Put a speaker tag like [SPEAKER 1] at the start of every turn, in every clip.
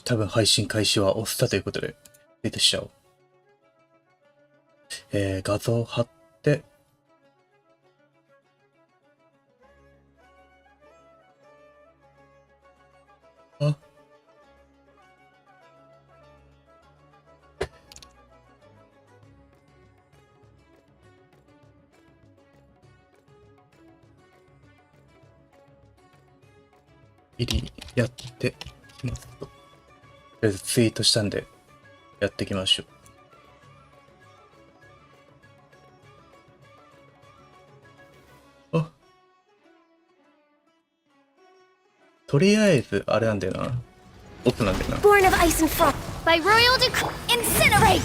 [SPEAKER 1] 多分配信開始は押したということで、ツイートしちゃおう。画像貼って、あ、やってきますと。とりあえずツイートしたんで、やっていきましょう。あ、とりあえず、あれなんだよな。音なんだよな。
[SPEAKER 2] Born of ice and frost by royal decree. Incinerate!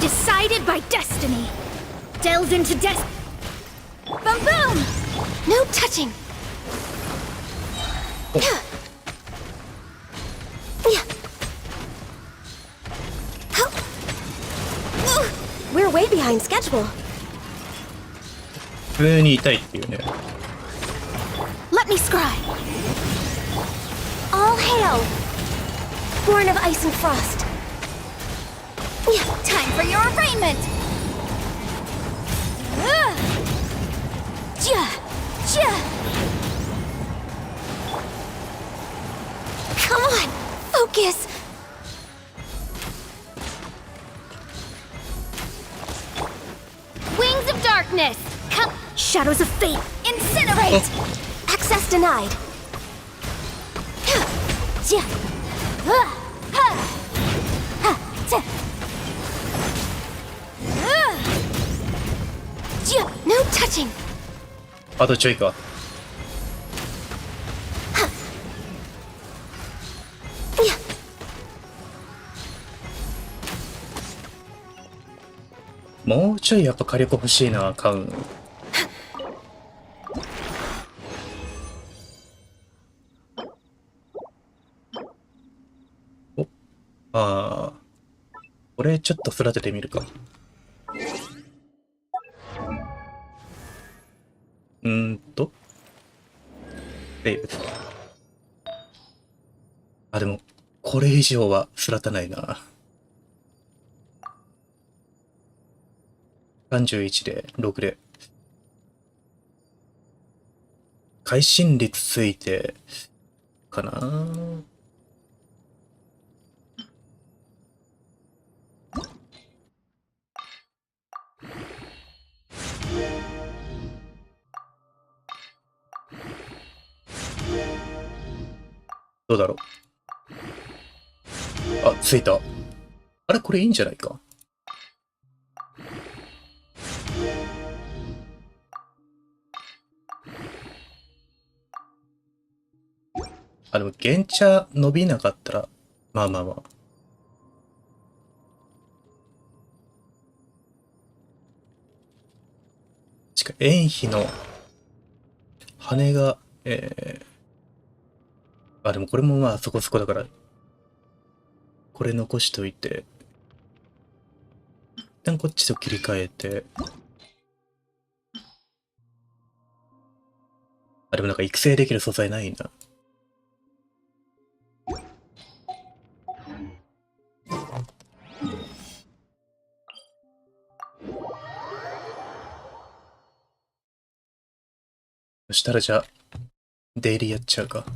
[SPEAKER 2] Decided by destiny. Delved into Boom boom! No touching. We're way behind schedule.
[SPEAKER 1] 普通に痛いっていうね。
[SPEAKER 2] Let me scry. All hail. Born of ice and frost. Time for your arraignment. Come on, focus. Wings of darkness. Come. Shadows of fate. Incinerate. Access denied. No touching.
[SPEAKER 1] あとちょいか。もうちょいやっぱ火力欲しいな、買う。お、ああ、これちょっと育ててみるか。セーブ。あ、でも、これ以上は育たないな。31で、6で。会心率ついて、かな。どうだろう。あ、ついた。あれこれいいんじゃないか。あ、でも、原茶伸びなかったら、まあまあまあ。しか、円比の羽が、あ、でもこれもまあそこそこだから、これ残しといて、一旦こっちと切り替えて、あ、でもなんか育成できる素材ないな。そしたらじゃあ、出入りやっちゃうか。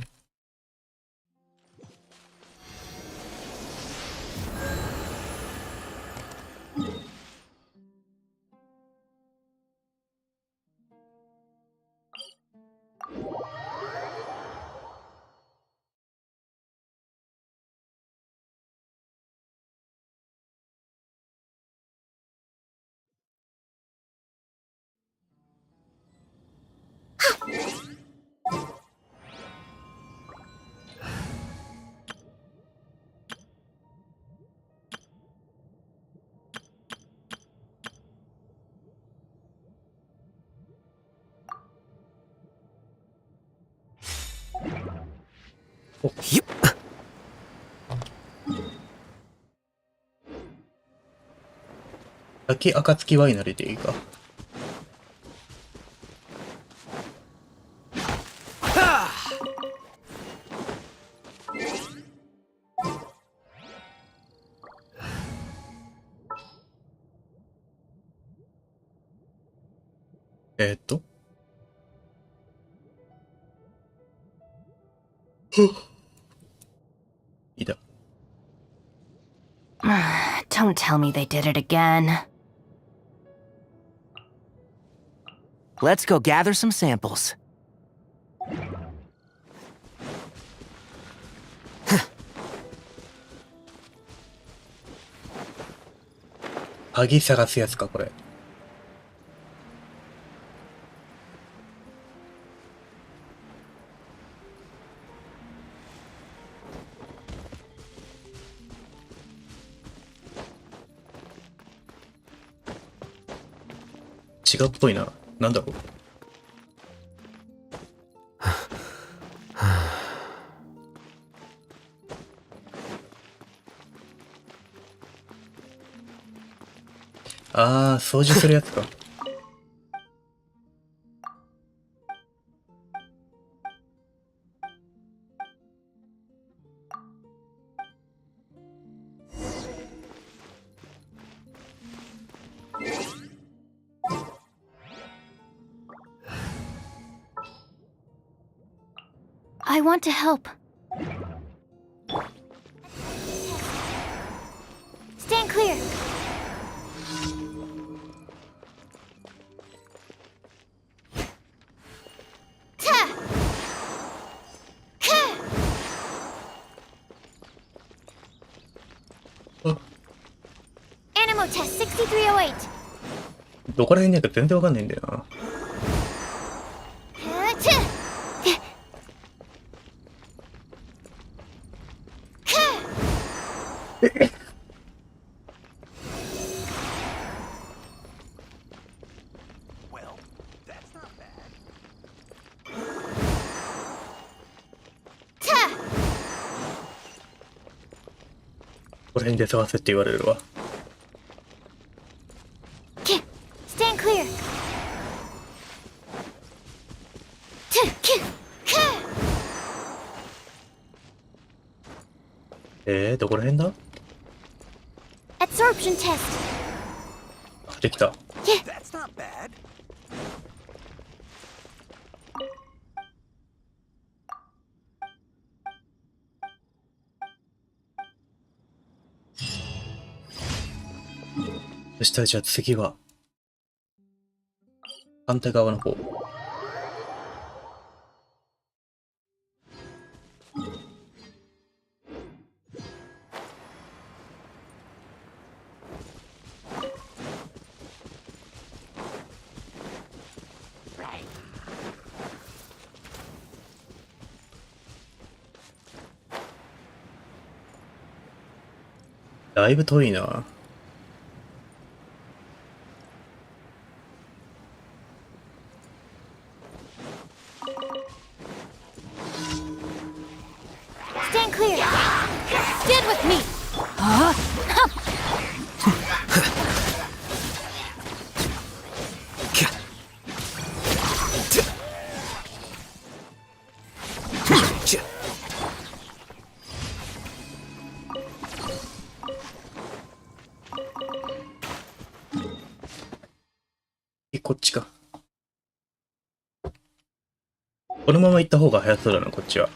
[SPEAKER 1] おっ。先、暁ワイナリーでいいか。えーっと。いいだ。
[SPEAKER 3] Don't tell me they did it again.
[SPEAKER 4] Let's go gather some samples.
[SPEAKER 1] 鍵探すやつか、これ。違うっぽいな。なんだろう。ああ、掃除するやつか。
[SPEAKER 2] I want to help. Stand clear. Ta! Ka!
[SPEAKER 1] あ、
[SPEAKER 2] Animal test 6308.
[SPEAKER 1] どこら辺にあるか全然わかんないんだよな。この辺で探せって言われるわ。
[SPEAKER 2] Stand clear.
[SPEAKER 1] どこら辺だ？
[SPEAKER 2] Absorption test.
[SPEAKER 1] あ、できた。
[SPEAKER 4] That's not bad.
[SPEAKER 1] そしたらじゃあ次は反対側の方。だいぶ遠いな。
[SPEAKER 2] Stand clear. Stand with me.
[SPEAKER 1] こっちか。このまま行った方が早そうだな、こっちは。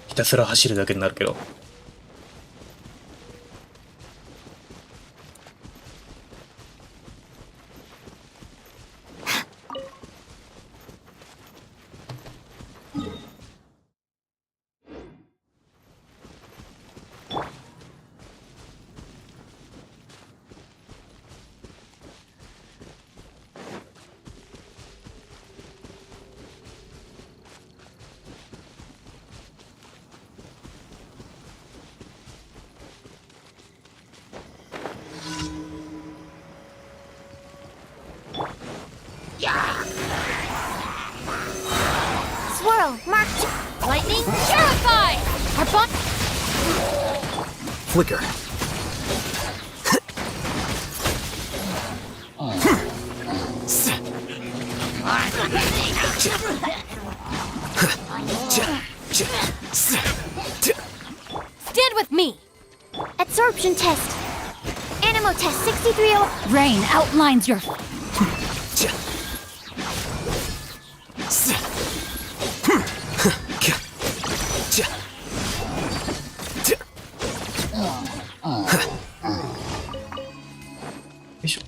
[SPEAKER 1] ひたすら走るだけになるけど。
[SPEAKER 2] Swirl, marked. Lightning, terrified. Harpon.
[SPEAKER 4] Flicker.
[SPEAKER 2] Stand with me. Absorption test. Animal test 6308.
[SPEAKER 3] Rain outlines your
[SPEAKER 1] いしょ。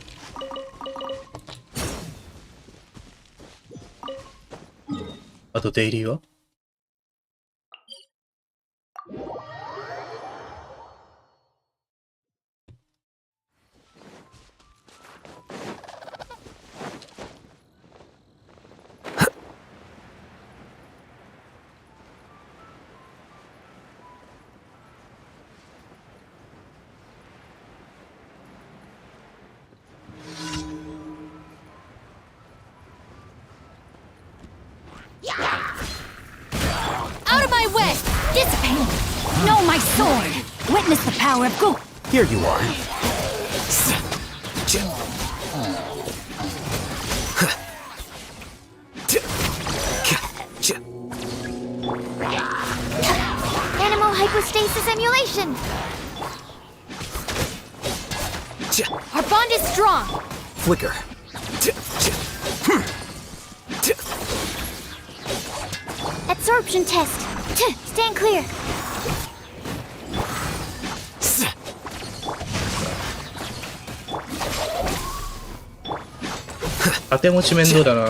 [SPEAKER 1] あとデイリーは
[SPEAKER 2] Out of my way! Dissipate! Know my sword! Witness the power of Go!
[SPEAKER 4] Here you are.
[SPEAKER 2] Animal hypostasis emulation! Our bond is strong!
[SPEAKER 4] Flicker.
[SPEAKER 2] Absorption test! Stand clear!
[SPEAKER 1] 当て持ち面倒だな。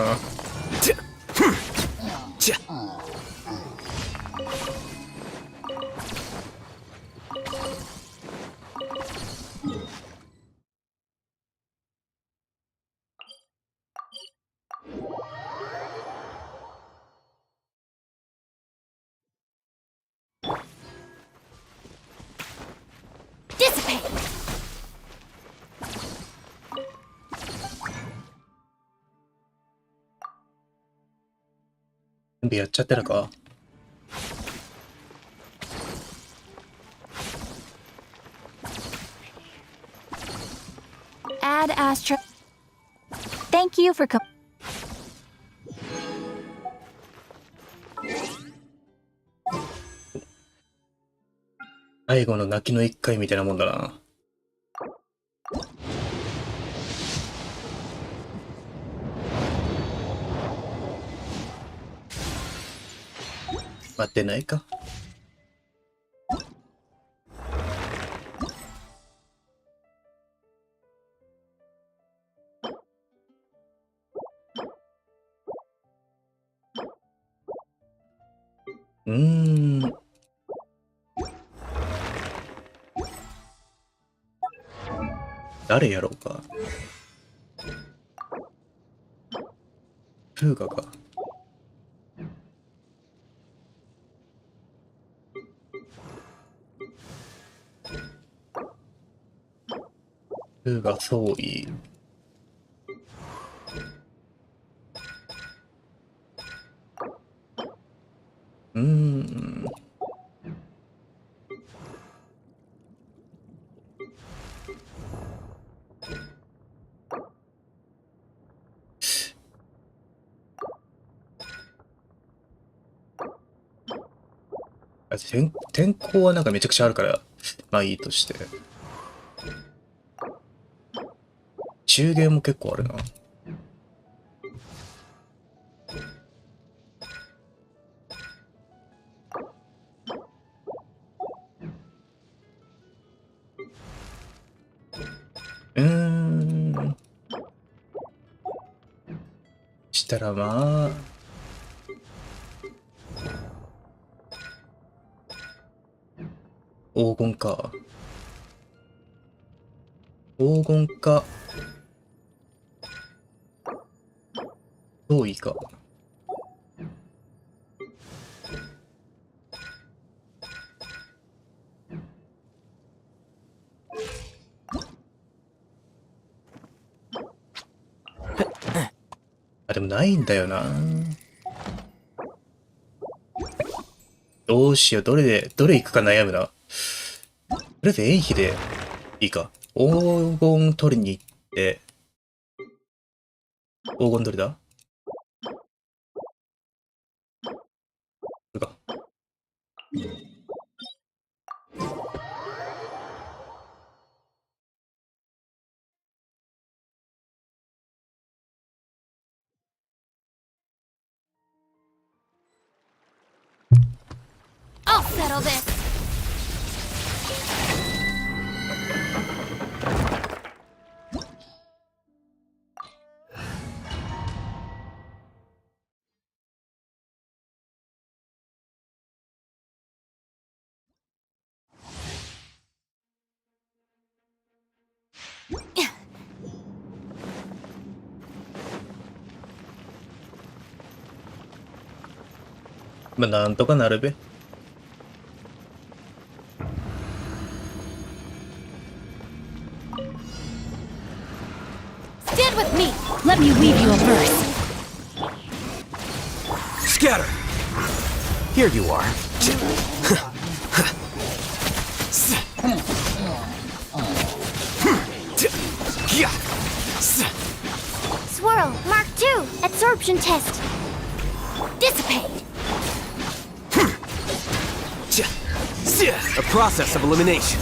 [SPEAKER 2] Dissipate!
[SPEAKER 1] 全部やっちゃってるか。
[SPEAKER 2] Add Astra. Thank you for
[SPEAKER 1] 最後の泣きの一回みたいなもんだな。待ってないか。誰やろうか。プーガか。プーガ総意。天候はなんかめちゃくちゃあるから、まあいいとして。中元も結構あるな。したらまあ。黄金か。黄金か。どういいか。あ、でもないんだよな。どうしよう。どれ行くか悩むな。とりあえずエイヒでいいか。黄金取りに行って、黄金どれだ？これか。
[SPEAKER 2] settle this.
[SPEAKER 1] まあ、なんとかなるべ。
[SPEAKER 2] Stand with me. Let me weave you a verse.
[SPEAKER 4] Scatter! Here you are.
[SPEAKER 2] Swirl, Mark II, absorption test. Dissipate.
[SPEAKER 4] A process of elimination.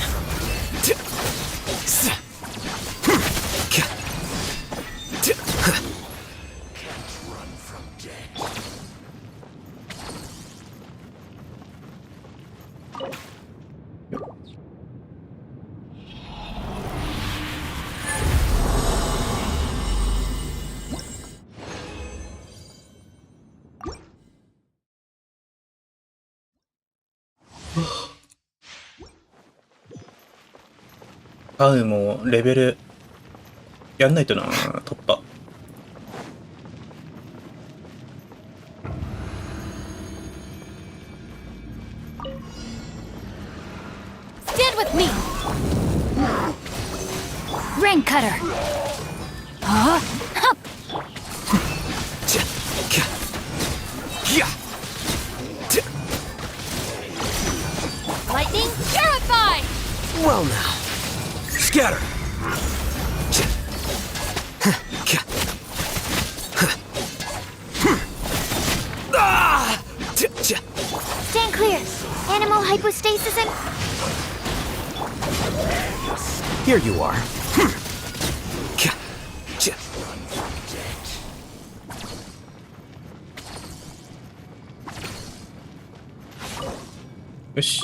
[SPEAKER 1] もうレベルやんないとな、突破。
[SPEAKER 2] Stand with me. Ring cutter. Hup. Lightning purify.
[SPEAKER 4] Well now. Scatter!
[SPEAKER 2] Stand clear. Animal hypostasis and...
[SPEAKER 4] Here you are.
[SPEAKER 1] よし。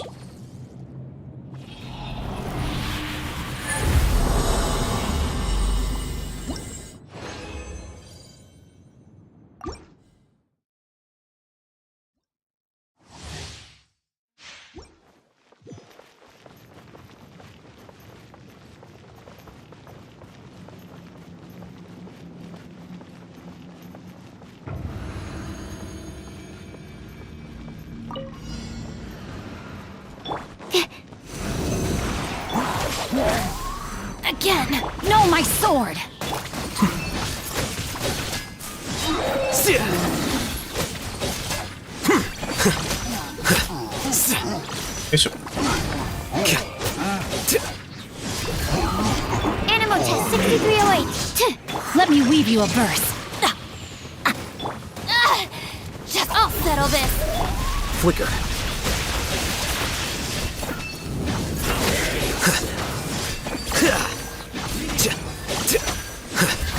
[SPEAKER 2] Again, no, my sword.
[SPEAKER 1] よいしょ。
[SPEAKER 2] Animal test 6308. Let me weave you a verse. Just I'll settle this.
[SPEAKER 4] Flicker.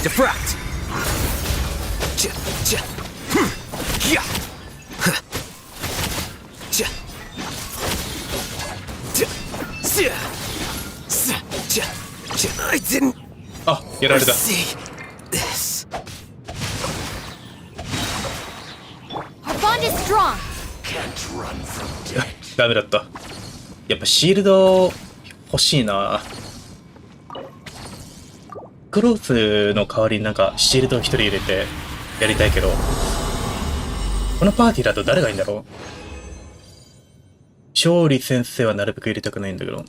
[SPEAKER 4] Diffract. I didn't
[SPEAKER 1] あ、やられた。
[SPEAKER 4] see this.
[SPEAKER 2] Our bond is strong.
[SPEAKER 1] ダメだった。やっぱシールド欲しいな。クロースの代わりになんかシールドを一人入れてやりたいけど、このパーティーだと誰がいいんだろう。勝利先生はなるべく入れたくないんだけど。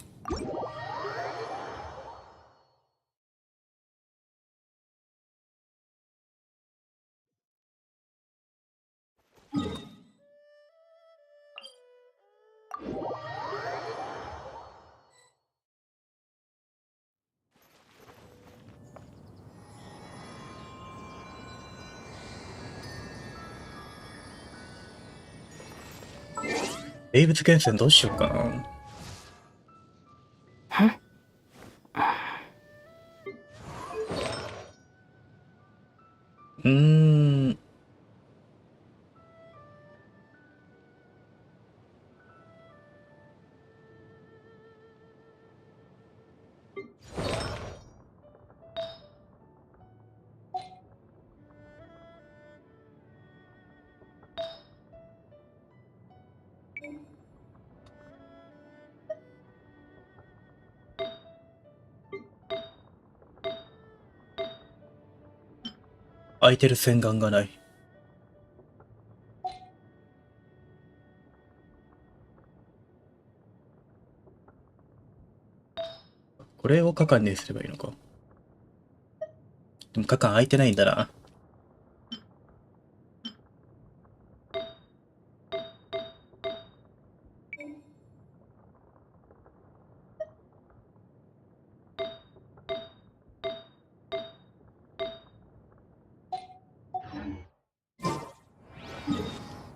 [SPEAKER 1] 生物厳選どうしようかな。空いてる洗顔がない。これをカカンにすればいいのか。でもカカン空いてないんだな。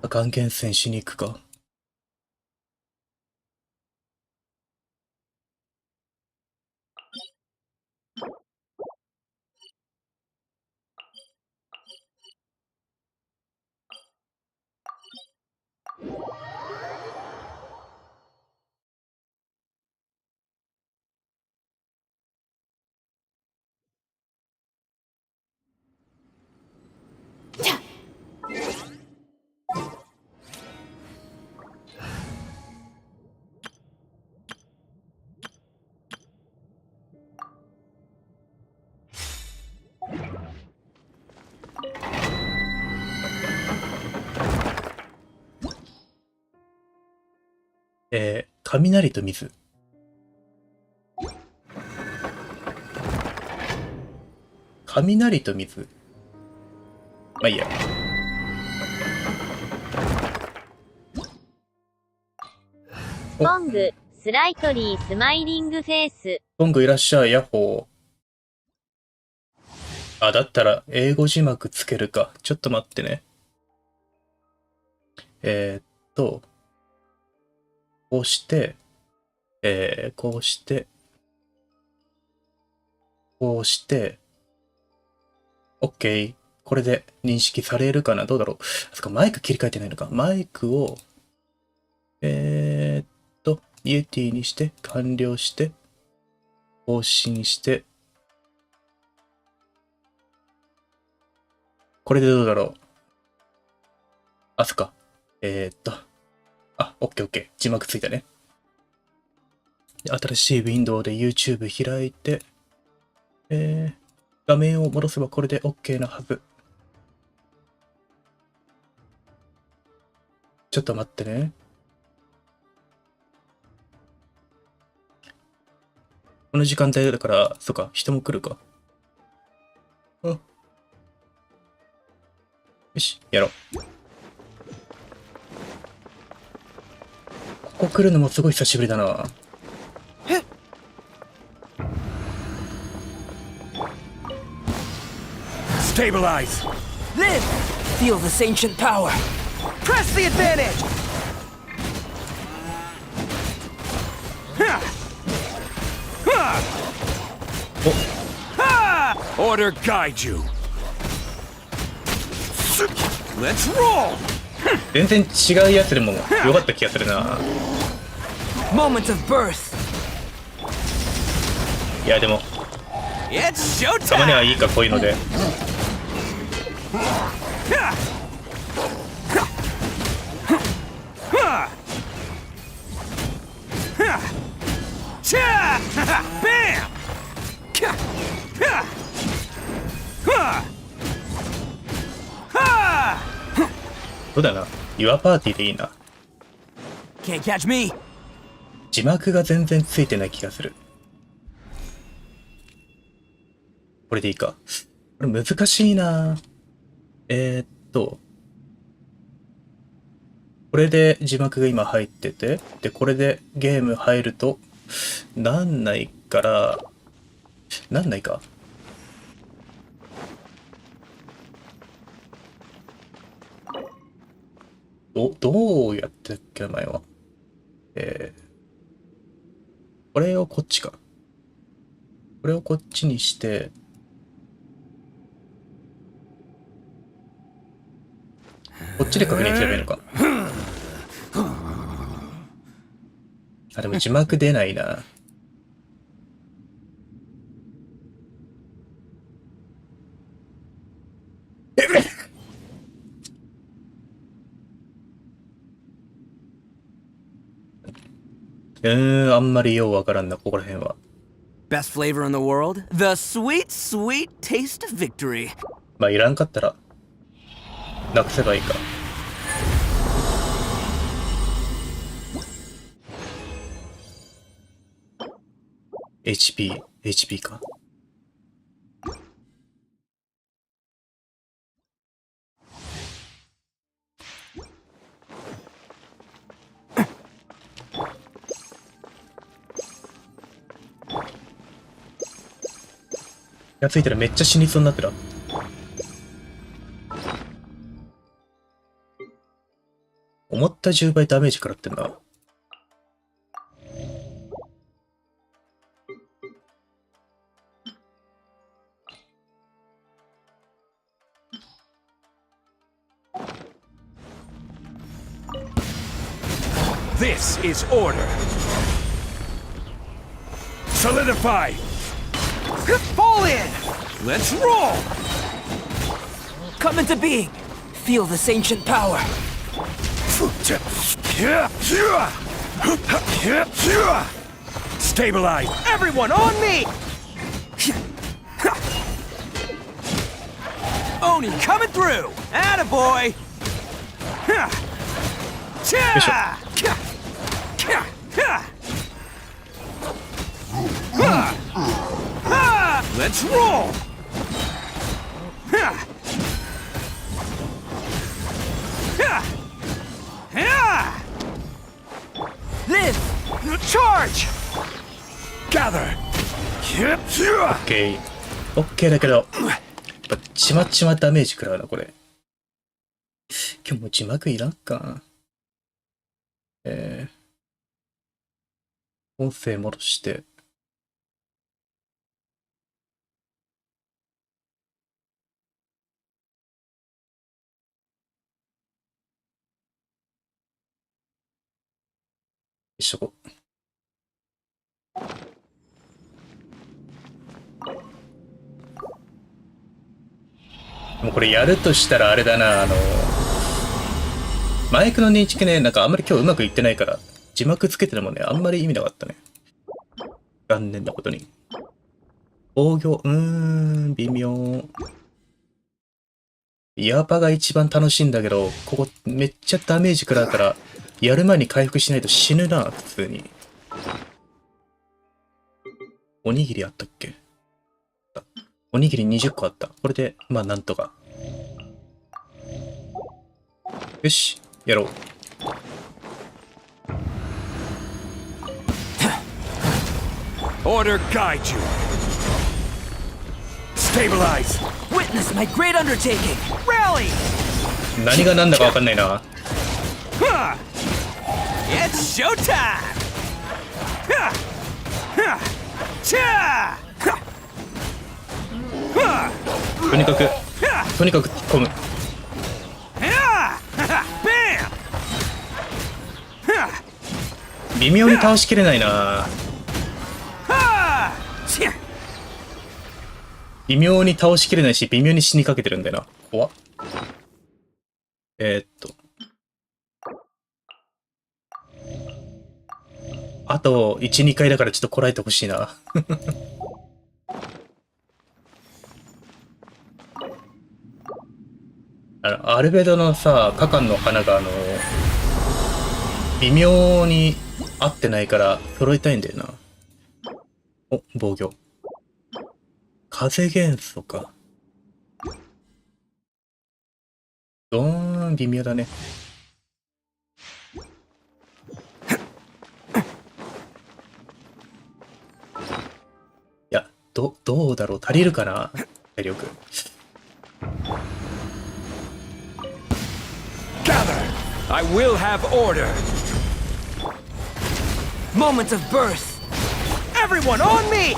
[SPEAKER 1] カカン厳選しに行くか。雷と水。雷と水。まあいいや。
[SPEAKER 5] ポング、スライトリースマイリングフェイス。
[SPEAKER 1] ポングいらっしゃい、ヤッホー。あ、だったら英語字幕つけるか。ちょっと待ってね。こうして、こうして、こうして、OK。これで認識されるかな。どうだろう。あ、そっか、マイク切り替えてないのか。マイクを、イエティにして、完了して、更新して、これでどうだろう。あ、そっか。あ、OK。字幕ついたね。新しいウィンドウで YouTube 開いて、画面を戻せばこれで OK なはず。ちょっと待ってね。この時間帯だから、そっか、人も来るか。よし、やろう。ここ来るのもすごい久しぶりだな。
[SPEAKER 6] Stabilize! Live! Feel this ancient power! Press the advantage! Order guide you! Let's roll!
[SPEAKER 1] 全然違うやつでもよかった気がするな。
[SPEAKER 6] Moment of birth!
[SPEAKER 1] いやでも
[SPEAKER 6] It's
[SPEAKER 1] たまに
[SPEAKER 6] showtime!
[SPEAKER 1] はいいかこういうので。
[SPEAKER 6] Bam!
[SPEAKER 1] そうだな。Your Party でいいな。
[SPEAKER 6] Can't catch me!
[SPEAKER 1] 字幕が全然ついてない気がする。これでいいか。これ難しいな。これで字幕が今入ってて、で、これでゲーム入ると、なんないから、なんないか。どうやってたっけ、前は。これをこっちか。これをこっちにして、こっちで確認すればいいのか。あ、でも字幕出ないな。あんまりようわからんな、ここら辺は。
[SPEAKER 6] Best flavor in the world? The sweet, sweet taste of victory.
[SPEAKER 1] まあいらんかったらなくせばいいか。HP か。気がついたらめっちゃ死にそうになってた。思った10倍ダメージ食らってんな。
[SPEAKER 7] This is order. Solidify.
[SPEAKER 6] Fall in!
[SPEAKER 7] Let's roll.
[SPEAKER 6] Come into being. Feel this ancient power.
[SPEAKER 7] Stabilize.
[SPEAKER 6] Everyone on me! Oni coming through! Attaboy!
[SPEAKER 7] Let's roll.
[SPEAKER 6] Live! Charge!
[SPEAKER 7] Gather.
[SPEAKER 1] オッケーだけど、やっぱちまちまダメージ食らうな、これ。今日も字幕いらんか。音声戻して。しとこう。もうこれやるとしたらあれだな、マイクの認知ね、なんかあんまり今日うまくいってないから、字幕つけててもね、あんまり意味なかったね。残念なことに。防御、微妙。イヤパが一番楽しいんだけど、ここめっちゃダメージ食らうから、やる前に回復しないと死ぬな、普通に。おにぎりあったっけ？おにぎり20個あった。これで、まあなんとか。よし、やろう。
[SPEAKER 7] Order guide you. Stabilize.
[SPEAKER 6] Witness my great undertaking! Rally!
[SPEAKER 1] 何が何だか分かんないな。
[SPEAKER 6] Huh. It's showtime! Huh. Huh. Cha! Huh. Huh.
[SPEAKER 1] とにかく込む。
[SPEAKER 6] Huh. Bam! Huh.
[SPEAKER 1] 微妙に倒しきれないな。
[SPEAKER 6] Huh. Cha.
[SPEAKER 1] 微妙に倒しきれないし、微妙に死にかけてるんだよな。怖っ。あと1、2回だからちょっとこらえてほしいな。アルベドのさ、カカンの花が微妙に合ってないから揃えたいんだよな。お、防御。風元素か。微妙だね。いや、どうだろう、足りるかな、体力。
[SPEAKER 7] Gather. I will have order.
[SPEAKER 6] Moments of birth! Everyone on me!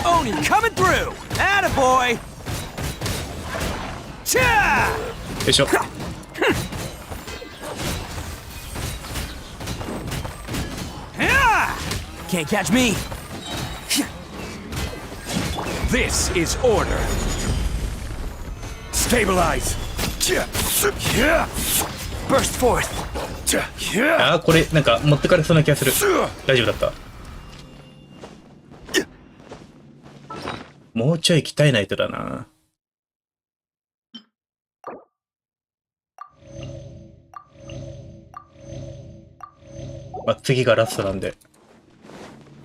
[SPEAKER 6] Oni coming through! Attaboy! Cha!
[SPEAKER 1] よいしょ。
[SPEAKER 6] Can't catch me!
[SPEAKER 7] This is order. Stabilize.
[SPEAKER 6] Burst forth!
[SPEAKER 1] あー、これなんか持ってかれそうな気がする。大丈夫だった。もうちょい鍛えないとだな。まあ、次がラストなんで。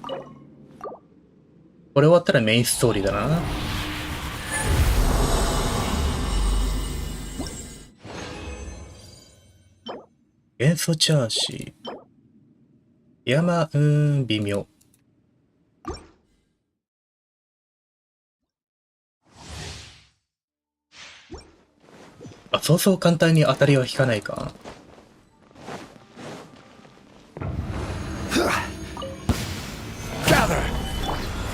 [SPEAKER 1] これ終わったらメインストーリーだな。元素チャージ。微妙。あ、そうそう簡単に当たりは引かないか。
[SPEAKER 6] Gather!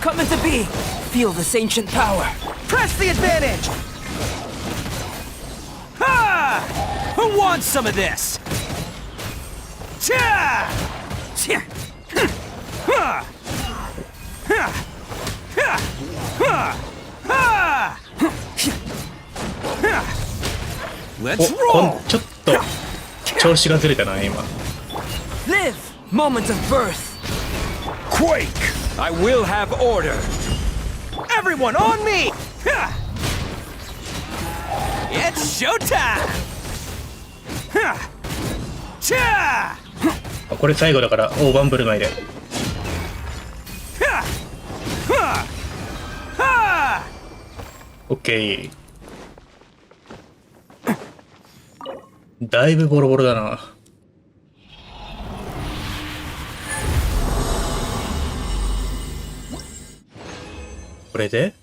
[SPEAKER 6] Come into being! Feel this ancient power! Press the advantage! Ha! Who wants some of this? Cha! Cha! Ha! Ha! Ha! Ha! Ha! Let's
[SPEAKER 1] お、
[SPEAKER 6] roll!
[SPEAKER 1] ちょっと調子がずれたな今。
[SPEAKER 6] Live! Moment of birth!
[SPEAKER 7] Quake! I will have order.
[SPEAKER 6] Everyone on me! Ha! It's showtime! Ha! Cha!
[SPEAKER 1] これ最後だから大盤振る舞いで。
[SPEAKER 6] Ha! Ha! Ha!
[SPEAKER 1] オッケー。だいぶボロボロだな。これで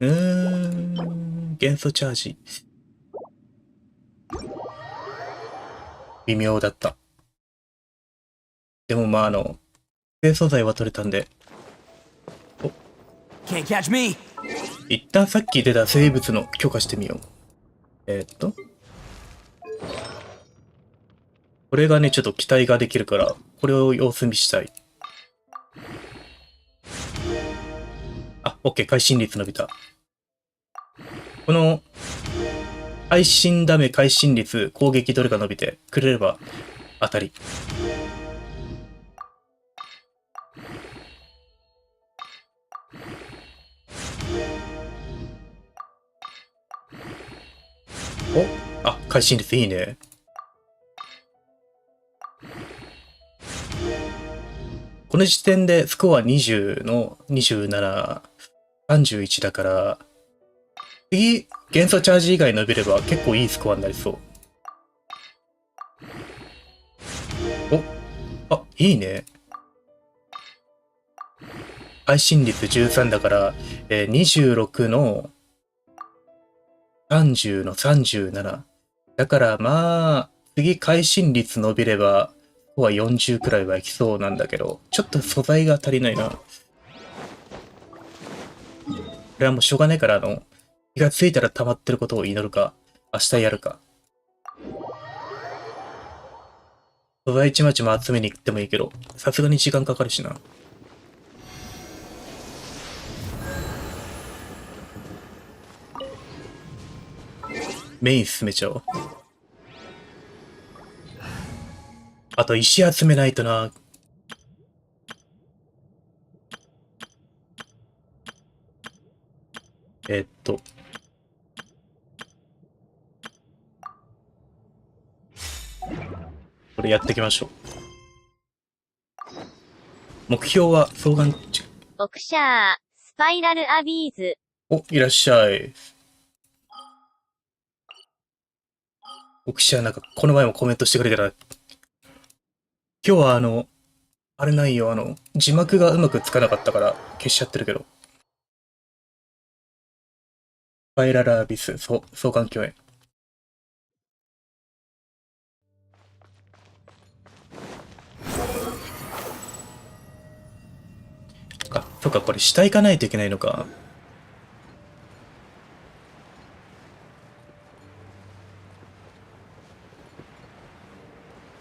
[SPEAKER 1] 元素チャージ。微妙だった。でもまあ低素材は取れたんで。
[SPEAKER 6] Can't catch me!
[SPEAKER 1] 一旦さっき出た生物の許可してみよう。これがね、ちょっと期待ができるから、これを様子見したい。あ、OK、会心率伸びた。この、配信ダメ、会心率、攻撃どれか伸びてくれれば当たり。お、あ、会心率いいね。この時点でスコア20の27、31だから、次、元素チャージ以外伸びれば結構いいスコアになりそう。お、あ、いいね。配信率13だから、26の30の37。だからまあ、次会心率伸びれば、スコア40くらいはいきそうなんだけど、ちょっと素材が足りないな。これはもうしょうがないから気がついたら溜まってることを祈るか、明日やるか。素材ちまちま集めに行ってもいいけど、さすがに時間かかるしな。メイン進めちゃおう。あと石集めないとな。これやっていきましょう。目標は双眼中。
[SPEAKER 5] オクシャー、スパイラルアビーズ。
[SPEAKER 1] お、いらっしゃい。僕しはなんかこの前もコメントしてくれたら、今日はあれないよ、字幕がうまくつかなかったから消しちゃってるけど。スパイラルアビス、そう、双眼鏡炎。あ、そっか、これ下行かないといけないのか。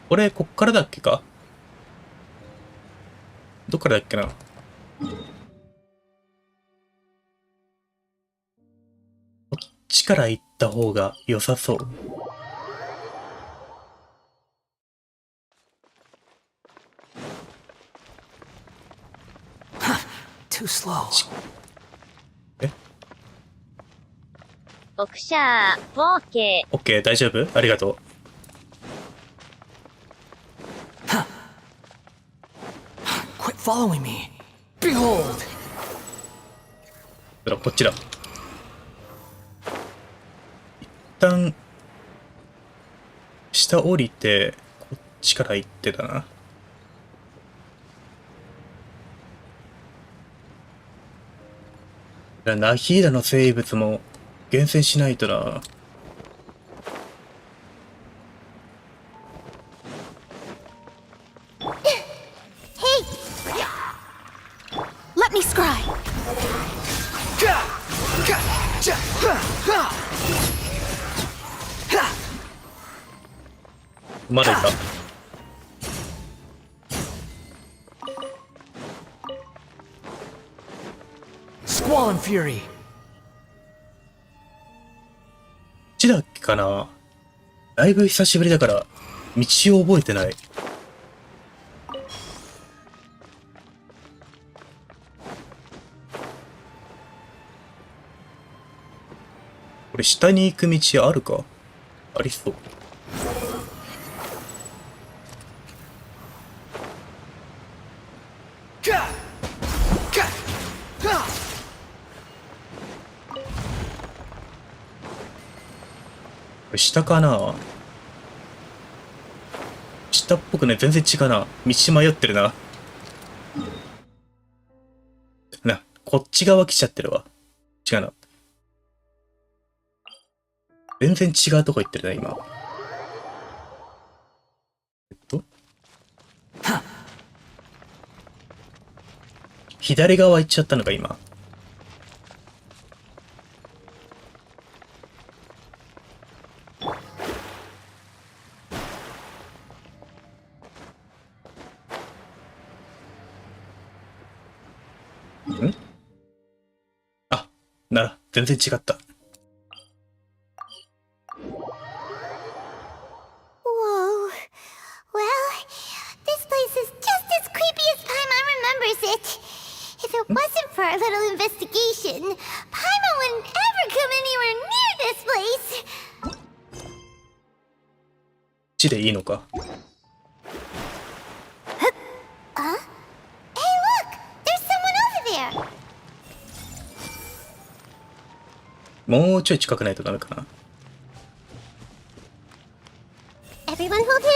[SPEAKER 1] これ、こっからだっけか？どっからだっけな？こっちから行った方が良さそう。
[SPEAKER 6] too slow.
[SPEAKER 5] オクシャー、OK。
[SPEAKER 1] オッケー、大丈夫？ありがとう。
[SPEAKER 6] Quit following me. Behold.
[SPEAKER 1] こっちだ。一旦下降りてこっちから行ってたな。ナヒーラの生物も厳選しないとな。
[SPEAKER 2] Let me scry.
[SPEAKER 1] まだいた。
[SPEAKER 6] Squall and Fury.
[SPEAKER 1] こっちだっけかな。だいぶ久しぶりだから道を覚えてない。これ下に行く道あるか？ありそう。これ下かな？下っぽくね、全然違うな。道迷ってるな。こっち側来ちゃってるわ。違うな。全然違うとこ行ってるな、今。左側行っちゃったのか、今。ん？あ、全然違った。
[SPEAKER 2] Whoa. Well, this place is just as creepy as Paimon remembers it. If it wasn't for our little investigation, Paimon wouldn't ever come anywhere near this place.
[SPEAKER 1] こっちでいいのか。
[SPEAKER 2] Huh? Hey, look! There's someone over there.
[SPEAKER 1] もうちょい近くないとダメかな。
[SPEAKER 2] Everyone hold hands.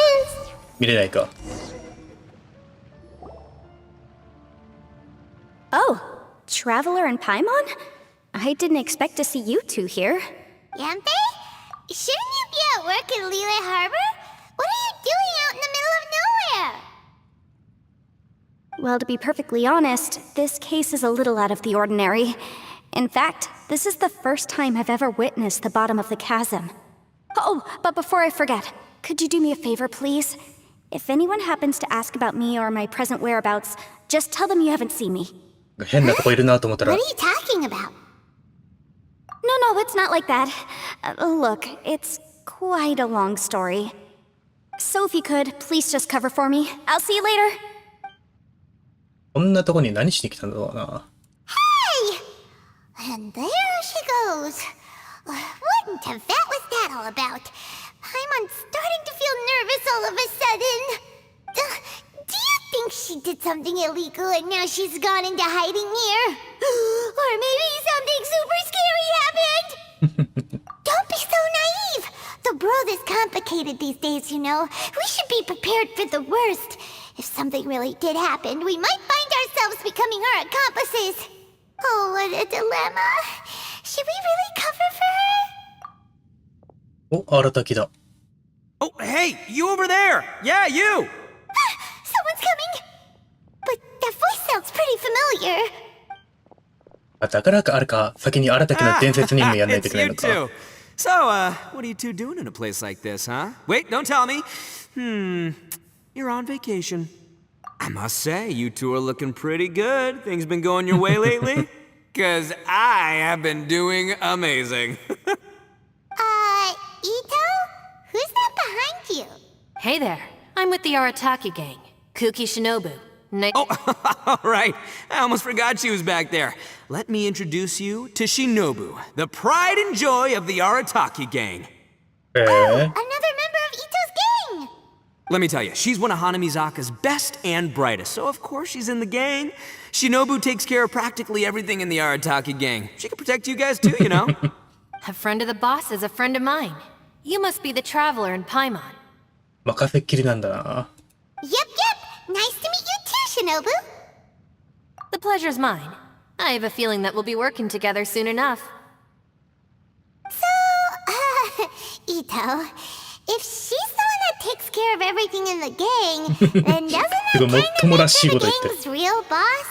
[SPEAKER 1] 見れないか。
[SPEAKER 8] Oh, Traveler and Paimon? I didn't expect to see you two here.
[SPEAKER 2] Yampe? Shouldn't you be at work in Liyue Harbor? What are you doing out in the middle of nowhere?
[SPEAKER 8] Well, to be perfectly honest, this case is a little out of the ordinary. In fact, this is the first time I've ever witnessed the bottom of the chasm. Oh, but before I forget, could you do me a favor, please? If anyone happens to ask about me or my present whereabouts, just tell them you haven't seen me.
[SPEAKER 1] 変なとこいるなと思ったら
[SPEAKER 2] What are you talking about?
[SPEAKER 8] No, it's not like that. Look, it's quite a long story. So if you could, please just cover for me. I'll see you later.
[SPEAKER 1] こんなとこに何しに来たんだろうな。
[SPEAKER 2] Hey! And there she goes. What in Tibet was that all about? Paimon's starting to feel nervous all of a sudden. Do you think she did something illegal and now she's gone into hiding here? Or maybe something super scary happened? Don't be so naive. The world is complicated these days, you know. We should be prepared for the worst. If something really did happen, we might find ourselves becoming her accomplices. Oh, what a dilemma. Should we really cover for her?
[SPEAKER 1] お、荒滝だ。
[SPEAKER 7] Oh, hey, you over there! Yeah, you!
[SPEAKER 2] Someone's coming! But that voice sounds pretty familiar.
[SPEAKER 1] あ、だからかあれか、先に荒滝の伝説任務やんないとい
[SPEAKER 7] it's
[SPEAKER 1] けない
[SPEAKER 7] you
[SPEAKER 1] のか。
[SPEAKER 7] two. So, what are you two doing in a place like this, huh? Wait, don't tell me. You're on vacation. I must say, you two are looking pretty good. Things been going your way lately? 'Cause I have been doing amazing.
[SPEAKER 2] Ito? Who's that behind you?
[SPEAKER 3] Hey there, I'm with the Arataki gang. Kuki Shinobu.
[SPEAKER 7] Oh, all right. I almost forgot she was back there. Let me introduce you to Shinobu, the pride and joy of the Arataki gang.
[SPEAKER 2] Another member of Ito's gang!
[SPEAKER 7] Let me tell you, she's one of Hanamizaka's best and brightest, so of course she's in the gang. Shinobu takes care of practically everything in the Arataki gang. She can protect you guys too, you know?
[SPEAKER 3] A friend of the boss is a friend of mine. You must be the traveler in Paimon.
[SPEAKER 1] 任せっきりなんだな。
[SPEAKER 2] Yep. Nice to meet you too, Shinobu.
[SPEAKER 3] The pleasure's mine. I have a feeling that we'll be working together soon enough.
[SPEAKER 2] So, Ito, if she's the one that takes care of everything in the gang, then doesn't that kind of make her the gang's real boss?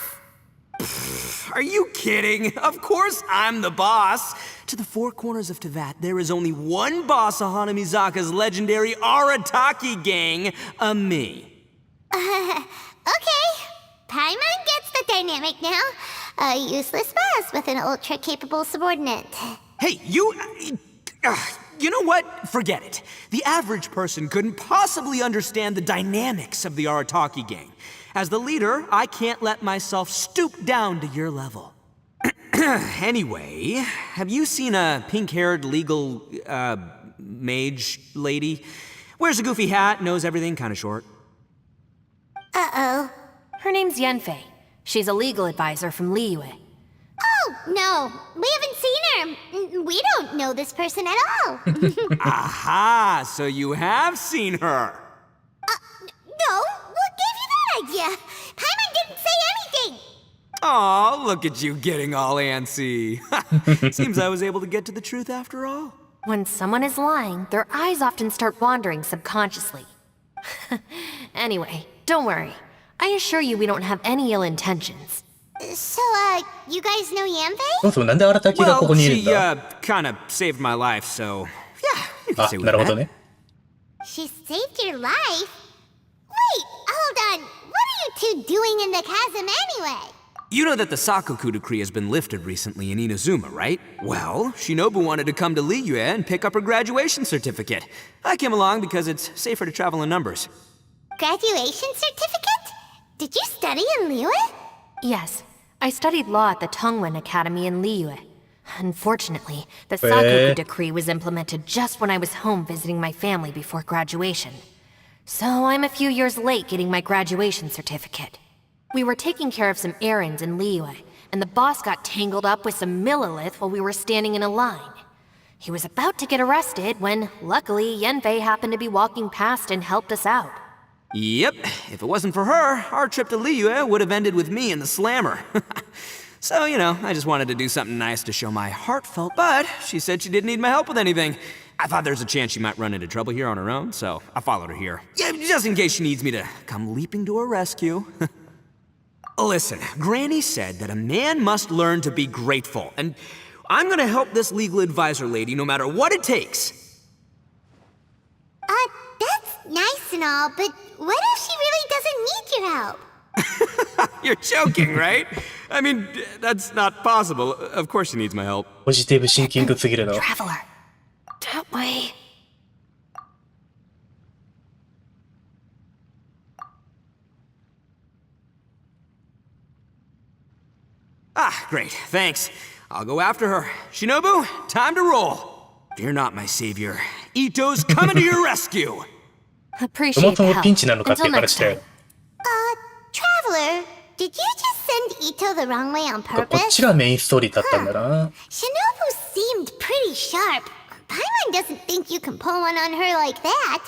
[SPEAKER 7] Are you kidding? Of course I'm the boss. To the four corners of Teyvat, there is only one boss of Hanamizaka's legendary Arataki gang, me.
[SPEAKER 2] Okay. Paimon gets the dynamic now. A useless boss with an ultra-capable subordinate.
[SPEAKER 7] Hey, you know what? Forget it. The average person couldn't possibly understand the dynamics of the Arataki gang. As the leader, I can't let myself stoop down to your level. Anyway, have you seen a pink-haired legal, mage lady? Wears a goofy hat, knows everything, kinda short.
[SPEAKER 2] Uh-oh.
[SPEAKER 3] Her name's Yenfei. She's a legal advisor from Liyue.
[SPEAKER 2] Oh, no. We haven't seen her. We don't know this person at all.
[SPEAKER 7] Aha! So you have seen her!
[SPEAKER 2] No, what gave you that idea? Paimon didn't say anything.
[SPEAKER 7] Aw, look at you getting all antsy. Seems I was able to get to the truth after all.
[SPEAKER 3] When someone is lying, their eyes often start wandering subconsciously. Anyway, don't worry. I assure you we don't have any ill intentions.
[SPEAKER 2] So, you guys know Yanfei?
[SPEAKER 1] そもそもなんで荒滝がここにいるん
[SPEAKER 7] she,
[SPEAKER 1] だ
[SPEAKER 7] kind of saved my life, so yeah, you can
[SPEAKER 1] あ、
[SPEAKER 7] say with
[SPEAKER 1] なるほど
[SPEAKER 7] that.
[SPEAKER 1] ね。
[SPEAKER 2] She saved your life? Wait, hold on. What are you two doing in the chasm anyway?
[SPEAKER 7] You know that the Sakoku decree has been lifted recently in Inazuma, right? Well, Shinobu wanted to come to Liyue and pick up her graduation certificate. I came along because it's safer to travel in numbers.
[SPEAKER 2] Graduation certificate? Did you study in Liyue?
[SPEAKER 3] Yes, I studied law at the Tongwen Academy in Liyue. Unfortunately, the Sakoku decree was implemented just when I was home visiting my family before graduation. So I'm a few years late getting my graduation certificate. We were taking care of some errands in Liyue, and the boss got tangled up with some Millilith while we were standing in a line. He was about to get arrested when, luckily, Yenfei happened to be walking past and helped us out.
[SPEAKER 7] Yep, if it wasn't for her, our trip to Liyue would have ended with me and the slammer. So, you know, I just wanted to do something nice to show my heartfelt, but she said she didn't need my help with anything. I thought there's a chance she might run into trouble here on her own, so I followed her here. Yeah, just in case she needs me to come leaping to her rescue. Listen, Granny said that a man must learn to be grateful, and I'm gonna help this legal advisor lady no matter what it takes.
[SPEAKER 2] That's nice and all, but what if she really doesn't need your help?
[SPEAKER 7] You're joking, right? I mean, that's not possible. Of course she needs my help.
[SPEAKER 1] ポジティブシンキングすぎるの。
[SPEAKER 3] Traveler, don't we?
[SPEAKER 7] Ah, great, thanks. I'll go after her. Shinobu, time to roll. Fear not, my savior. Ito's coming to your rescue.
[SPEAKER 1] そも
[SPEAKER 3] Appreciate
[SPEAKER 1] そ
[SPEAKER 3] the
[SPEAKER 1] も
[SPEAKER 3] help.
[SPEAKER 1] ピンチなのかって
[SPEAKER 3] Until
[SPEAKER 1] 話
[SPEAKER 3] next
[SPEAKER 1] だ
[SPEAKER 3] time.
[SPEAKER 1] よ。
[SPEAKER 2] Traveler, did you just send Ito the wrong way on
[SPEAKER 1] こっ
[SPEAKER 2] purpose?
[SPEAKER 1] ちがメインストーリーだったんだな。
[SPEAKER 2] Shinobu seemed pretty sharp. Paimon doesn't think you can pull one on her like that.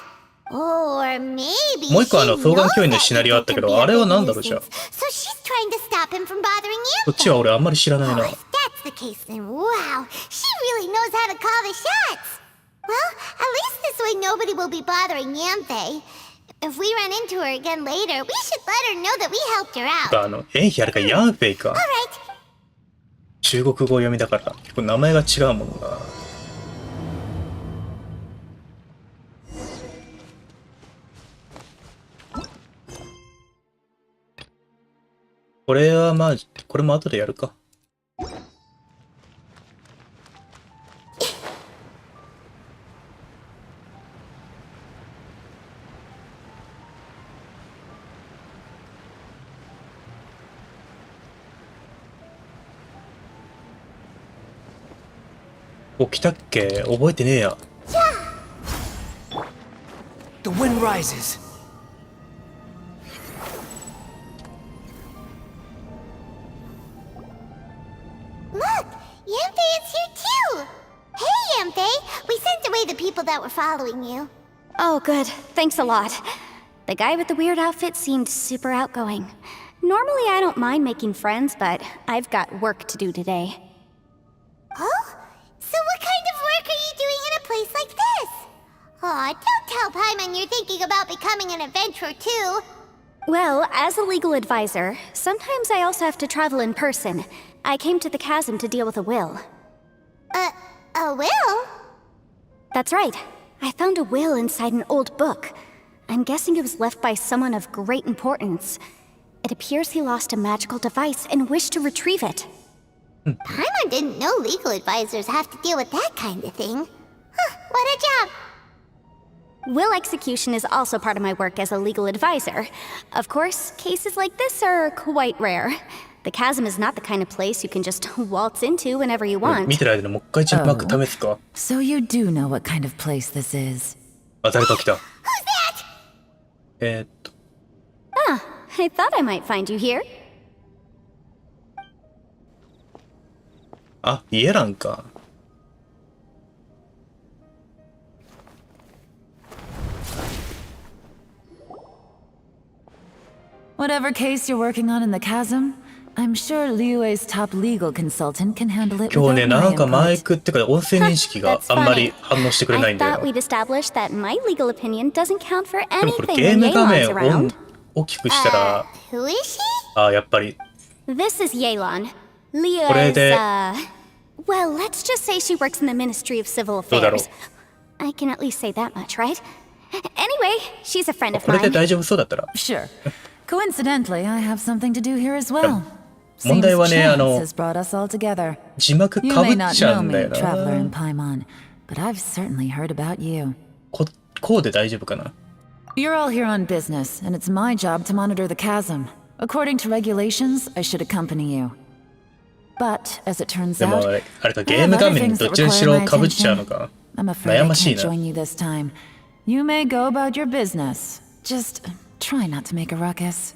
[SPEAKER 2] Or maybe
[SPEAKER 1] もう一個
[SPEAKER 2] she
[SPEAKER 1] 双眼
[SPEAKER 2] knows
[SPEAKER 1] 鏡の
[SPEAKER 2] that
[SPEAKER 1] シナリオあ
[SPEAKER 2] Ito
[SPEAKER 1] ったけ
[SPEAKER 2] can be
[SPEAKER 1] ど、あ
[SPEAKER 2] a
[SPEAKER 1] れは
[SPEAKER 2] big
[SPEAKER 1] 何だろうじゃあ。
[SPEAKER 2] nuisance, so she's trying to stop him from bothering
[SPEAKER 1] こっ
[SPEAKER 2] you.
[SPEAKER 1] ちは俺あんまり知らない
[SPEAKER 2] Oh,
[SPEAKER 1] な。
[SPEAKER 2] if that's the case, then wow, she really knows how to call the shots. Well, at least this way nobody will be bothering Yanfei. If we run into her again later, we should let her know that we helped her out.
[SPEAKER 1] エンヒあれかヤンフェイか。
[SPEAKER 2] Alright.
[SPEAKER 1] 中国語読みだから結構名前が違うもんな。これはまあこれも後でやるか。お、来たっけ覚えてねえや。
[SPEAKER 6] The wind rises.
[SPEAKER 2] Look, Yanfei is here too! Hey, Yanfei! We sent away the people that were following you.
[SPEAKER 8] Oh, good. Thanks a lot. The guy with the weird outfit seemed super outgoing. Normally I don't mind making friends, but I've got work to do today.
[SPEAKER 2] Oh? So what kind of work are you doing in a place like this? Aw, don't tell Paimon you're thinking about becoming an adventurer too.
[SPEAKER 8] Well, as a legal advisor, sometimes I also have to travel in person. I came to the chasm to deal with a will.
[SPEAKER 2] A will?
[SPEAKER 8] That's right. I found a will inside an old book. I'm guessing it was left by someone of great importance. It appears he lost a magical device and wished to retrieve it.
[SPEAKER 2] Paimon didn't know legal advisors have to deal with that kind of thing. Huh, what a job!
[SPEAKER 8] Will execution is also part of my work as a legal advisor. Of course, cases like this are quite rare. The chasm is not the kind of place you can just waltz into whenever you want.
[SPEAKER 1] 見てる間にもう一回ジップバック試すか。
[SPEAKER 9] So you do know what kind of place this is.
[SPEAKER 1] あ、誰か来た。
[SPEAKER 2] Who's that?
[SPEAKER 8] Ah, I thought I might find you here.
[SPEAKER 1] あ、イエランか。
[SPEAKER 9] Whatever case you're working on in the chasm, I'm sure Liyue's top legal consultant can handle it
[SPEAKER 1] 今
[SPEAKER 9] without
[SPEAKER 1] 日ね、
[SPEAKER 9] my
[SPEAKER 1] なんかマイ
[SPEAKER 9] input.
[SPEAKER 1] クってか音声認識が
[SPEAKER 8] That's
[SPEAKER 1] あんまり
[SPEAKER 8] funny.
[SPEAKER 1] 反応してくれない
[SPEAKER 8] I
[SPEAKER 1] んだよ
[SPEAKER 8] thought we'd established that my legal opinion doesn't count for
[SPEAKER 1] でもこれ
[SPEAKER 8] anything
[SPEAKER 1] ゲー
[SPEAKER 8] when
[SPEAKER 1] ム画
[SPEAKER 8] Yelan's
[SPEAKER 1] 面を
[SPEAKER 8] around.
[SPEAKER 1] 大きくしたら、
[SPEAKER 2] Who is she?
[SPEAKER 1] あ、やっぱり
[SPEAKER 8] This is Yelan.
[SPEAKER 1] これ
[SPEAKER 8] Liyue's,
[SPEAKER 1] で
[SPEAKER 8] well, let's just say she works in the Ministry of Civil
[SPEAKER 1] どうだろう。
[SPEAKER 8] Affairs. I can at least say that much, right? Anyway, she's a friend of
[SPEAKER 1] これで
[SPEAKER 8] mine.
[SPEAKER 1] 大丈夫そうだったら。
[SPEAKER 9] Sure. Coincidentally, I have something to do here as well.
[SPEAKER 1] 問
[SPEAKER 9] Seems
[SPEAKER 1] 題はね、
[SPEAKER 9] chance has brought us all together.
[SPEAKER 1] 字幕
[SPEAKER 9] You
[SPEAKER 1] かぶ
[SPEAKER 9] may
[SPEAKER 1] っ
[SPEAKER 9] not
[SPEAKER 1] ちゃう
[SPEAKER 9] know
[SPEAKER 1] んだ
[SPEAKER 9] me,
[SPEAKER 1] よ
[SPEAKER 9] Traveler
[SPEAKER 1] な。
[SPEAKER 9] in Paimon, but I've certainly heard about you.
[SPEAKER 1] こうで大丈夫かな。
[SPEAKER 9] You're all here on business, and it's my job to monitor the chasm. According to regulations, I should accompany you. But, as it turns
[SPEAKER 1] でも
[SPEAKER 9] out,
[SPEAKER 1] あれか
[SPEAKER 9] I
[SPEAKER 1] ゲー
[SPEAKER 9] have
[SPEAKER 1] ム画
[SPEAKER 9] other
[SPEAKER 1] 面に
[SPEAKER 9] things
[SPEAKER 1] ど
[SPEAKER 9] that
[SPEAKER 1] っちにし
[SPEAKER 9] require
[SPEAKER 1] ろ
[SPEAKER 9] my
[SPEAKER 1] かぶっちゃうの
[SPEAKER 9] attention.
[SPEAKER 1] か。
[SPEAKER 9] I'm afraid
[SPEAKER 1] 悩
[SPEAKER 9] I
[SPEAKER 1] ましい
[SPEAKER 9] can't
[SPEAKER 1] な。
[SPEAKER 9] join you this time. You may go about your business. Just try not to make a ruckus.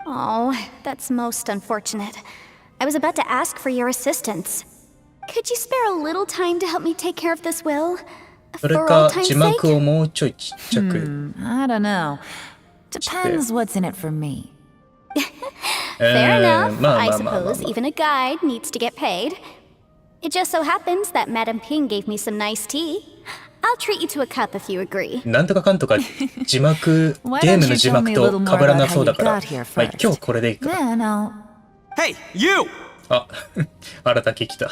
[SPEAKER 8] Oh, that's most unfortunate. I was about to ask for your assistance. Could you spare a little time to help me take care of this will?
[SPEAKER 1] それ
[SPEAKER 8] For all
[SPEAKER 1] か
[SPEAKER 8] time's
[SPEAKER 1] 字幕
[SPEAKER 8] sake?
[SPEAKER 1] をもうちょいちっちゃく。
[SPEAKER 9] I don't know. Depends what's in it for me.
[SPEAKER 8] Fair enough.
[SPEAKER 1] まあ
[SPEAKER 8] I
[SPEAKER 1] まあまあまあ
[SPEAKER 8] suppose even a guide needs to get paid. It just so happens that Madame Ping gave me some nice tea. I'll treat you to a cup if you agree.
[SPEAKER 1] なんとかかんとか字幕
[SPEAKER 9] Why
[SPEAKER 1] ゲー
[SPEAKER 9] don't
[SPEAKER 1] ム
[SPEAKER 9] you
[SPEAKER 1] の字
[SPEAKER 9] tell
[SPEAKER 1] 幕
[SPEAKER 9] me a
[SPEAKER 1] と
[SPEAKER 9] little
[SPEAKER 1] 被
[SPEAKER 9] more
[SPEAKER 1] ら
[SPEAKER 9] about
[SPEAKER 1] な
[SPEAKER 9] how
[SPEAKER 1] そう
[SPEAKER 9] you
[SPEAKER 1] だから
[SPEAKER 9] got here
[SPEAKER 1] まあ
[SPEAKER 9] first?
[SPEAKER 1] 今日これでいいか。
[SPEAKER 9] Then I'll...
[SPEAKER 7] Hey, you!
[SPEAKER 1] あ、荒竹来た。
[SPEAKER 2] Ito?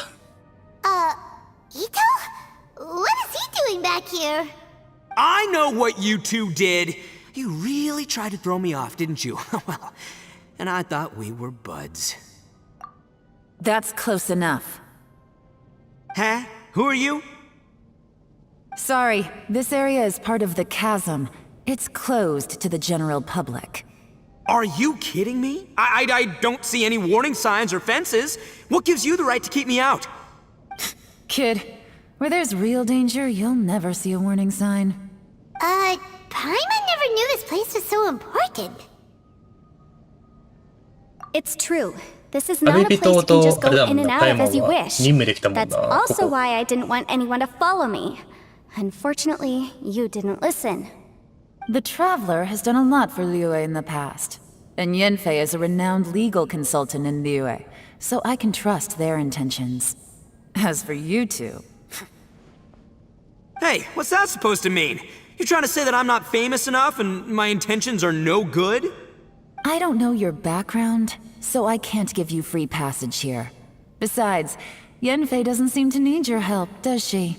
[SPEAKER 2] What is he doing back here?
[SPEAKER 7] I know what you two did. You really tried to throw me off, didn't you? Well, and I thought we were buds.
[SPEAKER 9] That's close enough.
[SPEAKER 7] Huh? Who are you?
[SPEAKER 9] Sorry, this area is part of the chasm. It's closed to the general public.
[SPEAKER 7] Are you kidding me? I don't see any warning signs or fences. What gives you the right to keep me out?
[SPEAKER 9] Kid, where there's real danger, you'll never see a warning sign.
[SPEAKER 2] Paimon never knew this place was so important.
[SPEAKER 8] It's true. This is not a
[SPEAKER 1] 旅
[SPEAKER 8] place you
[SPEAKER 1] 人
[SPEAKER 8] can
[SPEAKER 1] と
[SPEAKER 8] just
[SPEAKER 1] あれ
[SPEAKER 8] go
[SPEAKER 1] だも
[SPEAKER 8] in
[SPEAKER 1] ん
[SPEAKER 8] and
[SPEAKER 1] な。
[SPEAKER 8] out
[SPEAKER 1] パイ
[SPEAKER 8] of
[SPEAKER 1] モン
[SPEAKER 8] as you
[SPEAKER 1] は
[SPEAKER 8] wish.
[SPEAKER 1] 任務できたもん
[SPEAKER 8] That's
[SPEAKER 1] な。こ
[SPEAKER 8] also
[SPEAKER 1] こ。
[SPEAKER 8] why I didn't want anyone to follow me. Unfortunately, you didn't listen.
[SPEAKER 9] The Traveler has done a lot for Liyue in the past. And Yanfei is a renowned legal consultant in Liyue, so I can trust their intentions. As for you two...
[SPEAKER 7] Hey, what's that supposed to mean? You trying to say that I'm not famous enough and my intentions are no good?
[SPEAKER 9] I don't know your background, so I can't give you free passage here. Besides, Yanfei doesn't seem to need your help, does she?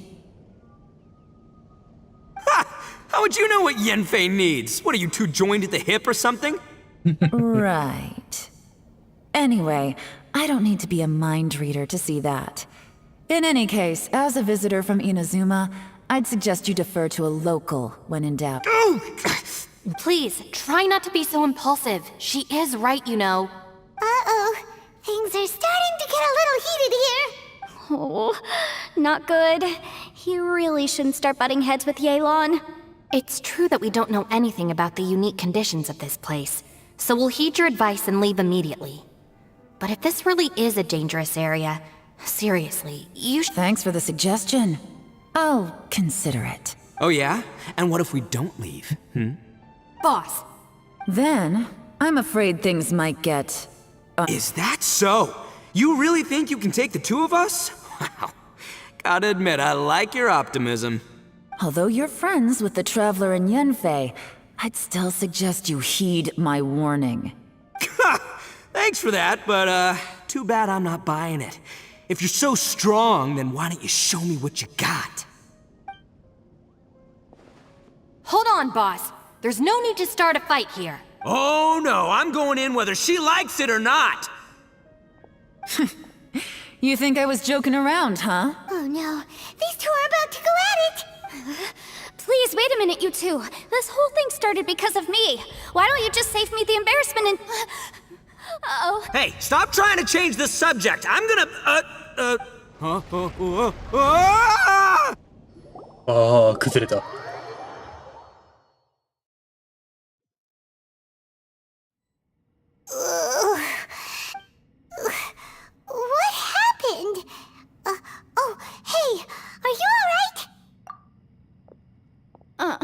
[SPEAKER 7] Ha! How would you know what Yanfei needs? What, are you two joined at the hip or something?
[SPEAKER 9] Right. Anyway, I don't need to be a mind reader to see that. In any case, as a visitor from Inazuma, I'd suggest you defer to a local when in doubt.
[SPEAKER 3] Please, try not to be so impulsive. She is right, you know.
[SPEAKER 2] Uh-oh. Things are starting to get a little heated here.
[SPEAKER 8] Oh, not good. He really shouldn't start butting heads with Yelan.
[SPEAKER 3] It's true that we don't know anything about the unique conditions of this place, so we'll heed your advice and leave immediately. But if this really is a dangerous area, seriously, you should—
[SPEAKER 9] Thanks for the suggestion. I'll consider it.
[SPEAKER 7] Oh yeah? And what if we don't leave?
[SPEAKER 3] Boss,
[SPEAKER 9] Then, I'm afraid things might get...
[SPEAKER 7] Is that so? You really think you can take the two of us? Wow. Gotta admit, I like your optimism.
[SPEAKER 9] Although you're friends with the Traveler and Yenfei, I'd still suggest you heed my warning.
[SPEAKER 7] Thanks for that, but too bad I'm not buying it. If you're so strong, then why don't you show me what you got?
[SPEAKER 3] hold on, boss. There's no need to start a fight here.
[SPEAKER 7] Oh no, I'm going in whether she likes it or not!
[SPEAKER 9] You think I was joking around, huh?
[SPEAKER 2] Oh no, these two are about to go at it!
[SPEAKER 8] Please, wait a minute, you two. This whole thing started because of me. Why don't you just save me the embarrassment and... Uh-oh.
[SPEAKER 7] Hey, stop trying to change the subject! I'm gonna,
[SPEAKER 1] ああ、崩れた。
[SPEAKER 2] What happened? Oh, hey, are you alright?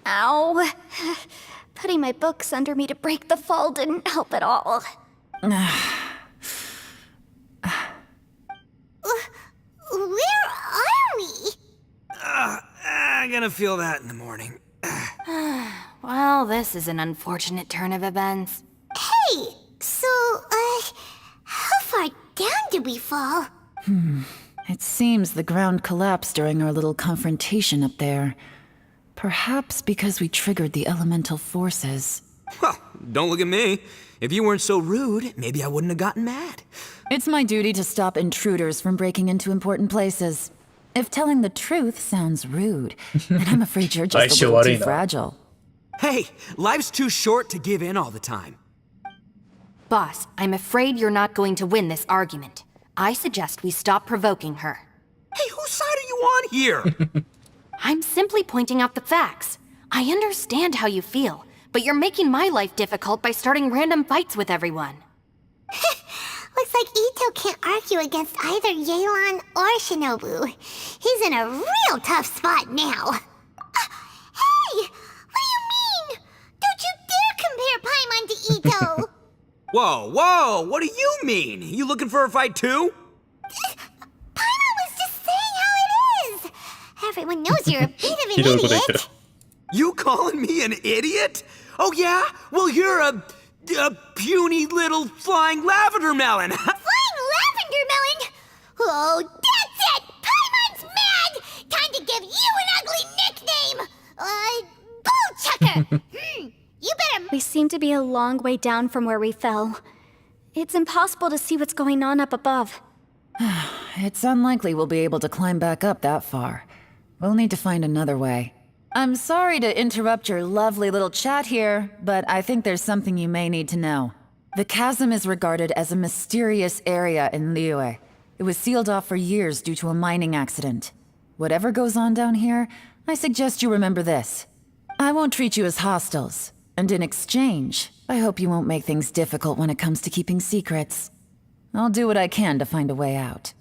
[SPEAKER 8] Ow. Putting my books under me to break the fall didn't help at all.
[SPEAKER 2] Where are we?
[SPEAKER 7] I'm gonna feel that in the morning.
[SPEAKER 3] Well, this is an unfortunate turn of events.
[SPEAKER 2] Hey, so, how far down did we fall?
[SPEAKER 9] It seems the ground collapsed during our little confrontation up there. Perhaps because we triggered the elemental forces.
[SPEAKER 7] Well, don't look at me. If you weren't so rude, maybe I wouldn't have gotten mad.
[SPEAKER 9] It's my duty to stop intruders from breaking into important places. If telling the truth sounds rude, then I'm afraid you're just a little too fragile.
[SPEAKER 7] Hey, life's too short to give in all the time.
[SPEAKER 3] Boss, I'm afraid you're not going to win this argument. I suggest we stop provoking her.
[SPEAKER 7] Hey, whose side are you on here?
[SPEAKER 3] I'm simply pointing out the facts. I understand how you feel, but you're making my life difficult by starting random fights with everyone.
[SPEAKER 2] Looks like Ito can't argue against either Yelan or Shinobu. He's in a real tough spot now. Hey! What do you mean? Don't you dare compare Paimon to Ito!
[SPEAKER 7] Whoa, what do you mean? You looking for a fight too?
[SPEAKER 2] Paimon was just saying how it is! Everyone knows you're a bit of an idiot.
[SPEAKER 7] You calling me an idiot? Oh yeah? Well, you're a puny little flying lavender melon.
[SPEAKER 2] Flying lavender melon? Oh, that's it! Paimon's mad! Time to give you an ugly nickname! Bullchucker! You better...
[SPEAKER 8] We seem to be a long way down from where we fell. It's impossible to see what's going on up above.
[SPEAKER 9] It's unlikely we'll be able to climb back up that far. We'll need to find another way. I'm sorry to interrupt your lovely little chat here, but I think there's something you may need to know. The chasm is regarded as a mysterious area in Liyue. It was sealed off for years due to a mining accident. Whatever goes on down here, I suggest you remember this. I won't treat you as hostiles, and in exchange, I hope you won't make things difficult when it comes to keeping secrets. I'll do what I can to find a way out.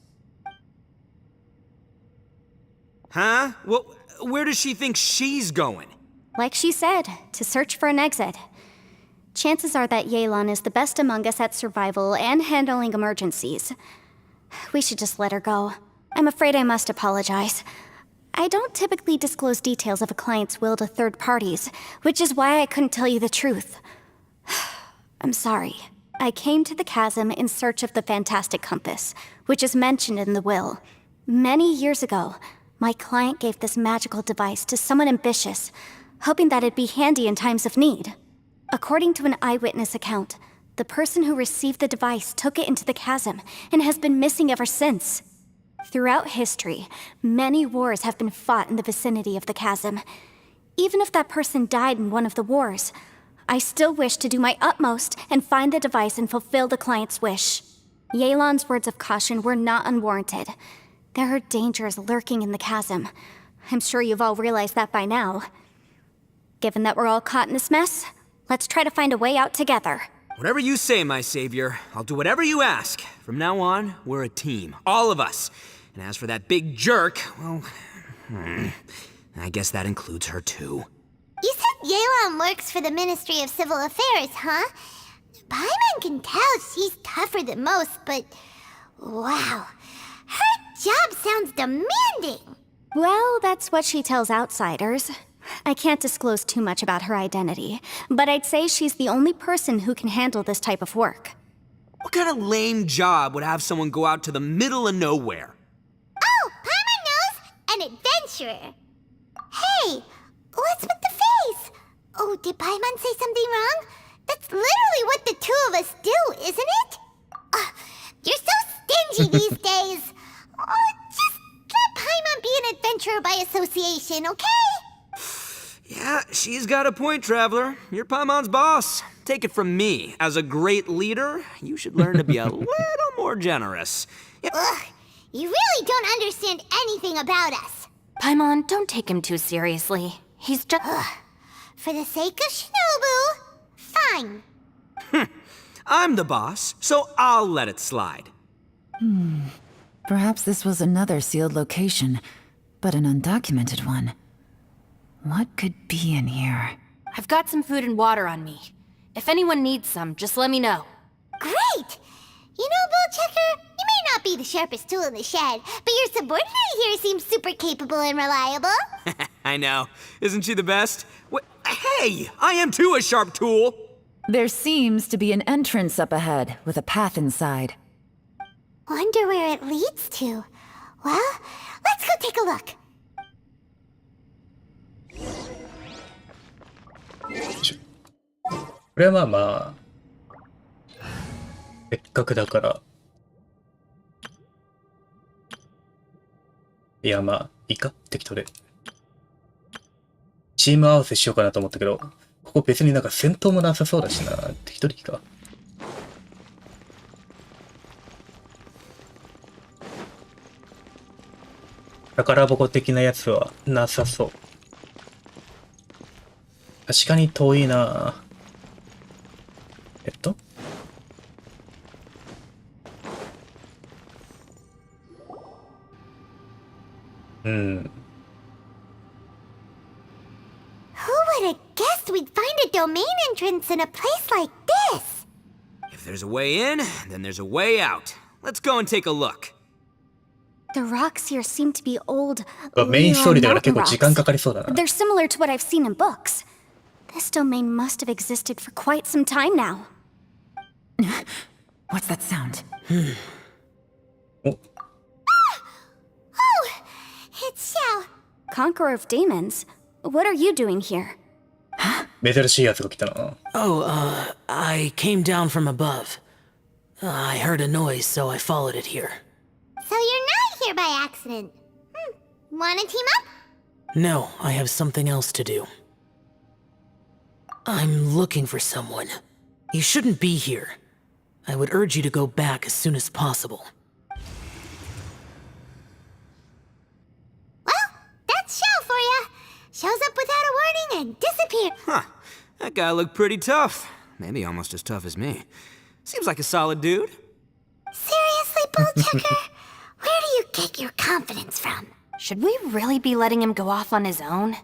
[SPEAKER 7] Huh? Well, where does she think she's going?
[SPEAKER 8] Like she said, to search for an exit. Chances are that Yelan is the best among us at survival and handling emergencies. We should just let her go. I'm afraid I must apologize. I don't typically disclose details of a client's will to third parties, which is why I couldn't tell you the truth. I'm sorry. I came to the chasm in search of the Fantastic Compass, which is mentioned in the will. Many years ago, my client gave this magical device to someone ambitious, hoping that it'd be handy in times of need. According to an eyewitness account, the person who received the device took it into the chasm and has been missing ever since. Throughout history, many wars have been fought in the vicinity of the chasm. Even if that person died in one of the wars, I still wish to do my utmost and find the device and fulfill the client's wish. Yelan's words of caution were not unwarranted. There are dangers lurking in the chasm. I'm sure you've all realized that by now. Given that we're all caught in this mess, let's try to find a way out together.
[SPEAKER 7] Whatever you say, my savior. I'll do whatever you ask. From now on, we're a team. All of us. And as for that big jerk, well... I guess that includes her too.
[SPEAKER 2] You said Yelan works for the Ministry of Civil Affairs, huh? Paimon can tell she's tougher than most, but... Wow. Her job sounds demanding.
[SPEAKER 8] Well, that's what she tells outsiders. I can't disclose too much about her identity, but I'd say she's the only person who can handle this type of work.
[SPEAKER 7] What kind of lame job would have someone go out to the middle of nowhere?
[SPEAKER 2] Oh, Paimon knows! An adventurer. Hey, what's with the face? Oh, did Paimon say something wrong? That's literally what the two of us do, isn't it? You're so stingy these days. Oh, just let Paimon be an adventurer by association, okay?
[SPEAKER 7] Yeah, she's got a point, Traveler. You're Paimon's boss. Take it from me. As a great leader, you should learn to be a little more generous. Yeah.
[SPEAKER 2] Ugh, you really don't understand anything about us.
[SPEAKER 3] Paimon, don't take him too seriously. He's just...
[SPEAKER 2] For the sake of Shinobu, fine.
[SPEAKER 7] I'm the boss, so I'll let it slide.
[SPEAKER 9] Perhaps this was another sealed location, but an undocumented one. What could be in here?
[SPEAKER 3] I've got some food and water on me. If anyone needs some, just let me know.
[SPEAKER 2] Great! You know, Bullchecker, you may not be the sharpest tool in the shed, but your subordinate here seems super capable and reliable.
[SPEAKER 7] I know. Isn't she the best? Hey, I am too a sharp tool.
[SPEAKER 9] There seems to be an entrance up ahead, with a path inside.
[SPEAKER 2] Wonder where it leads to. Well, let's go take a look.
[SPEAKER 1] これはまあせっかくだからいやまあいいか適当でチーム合わせしようかなと思ったけどここ別になんか戦闘もなさそうだしな適当でいいか宝箱的なやつはなさそう確かに遠いな
[SPEAKER 2] Who would have guessed we'd find a domain entrance in a place like this?
[SPEAKER 7] If there's a way in, then there's a way out. Let's go and take a look.
[SPEAKER 8] The rocks here seem to be old.
[SPEAKER 1] メインストーリーだから結構時間かかりそうだな。
[SPEAKER 8] They're similar to what I've seen in books. This domain must have existed for quite some time now.
[SPEAKER 9] What's that sound?
[SPEAKER 2] Oh, it's Xiao.
[SPEAKER 8] Conqueror of Demons. What are you doing here?
[SPEAKER 1] 珍しいやつが来たな。
[SPEAKER 6] Oh, I came down from above. I heard a noise, so I followed it here.
[SPEAKER 2] So you're not here by accident. Wanna team up?
[SPEAKER 6] No, I have something else to do. I'm looking for someone. You shouldn't be here. I would urge you to go back as soon as possible.
[SPEAKER 2] Well, that's Xiao for ya. Shows up without a warning and disappears.
[SPEAKER 7] Huh. That guy looked pretty tough. Maybe almost as tough as me. Seems like a solid dude.
[SPEAKER 2] Seriously, Bullchecker? Where do you get your confidence from?
[SPEAKER 3] Should we really be letting him go off on his own?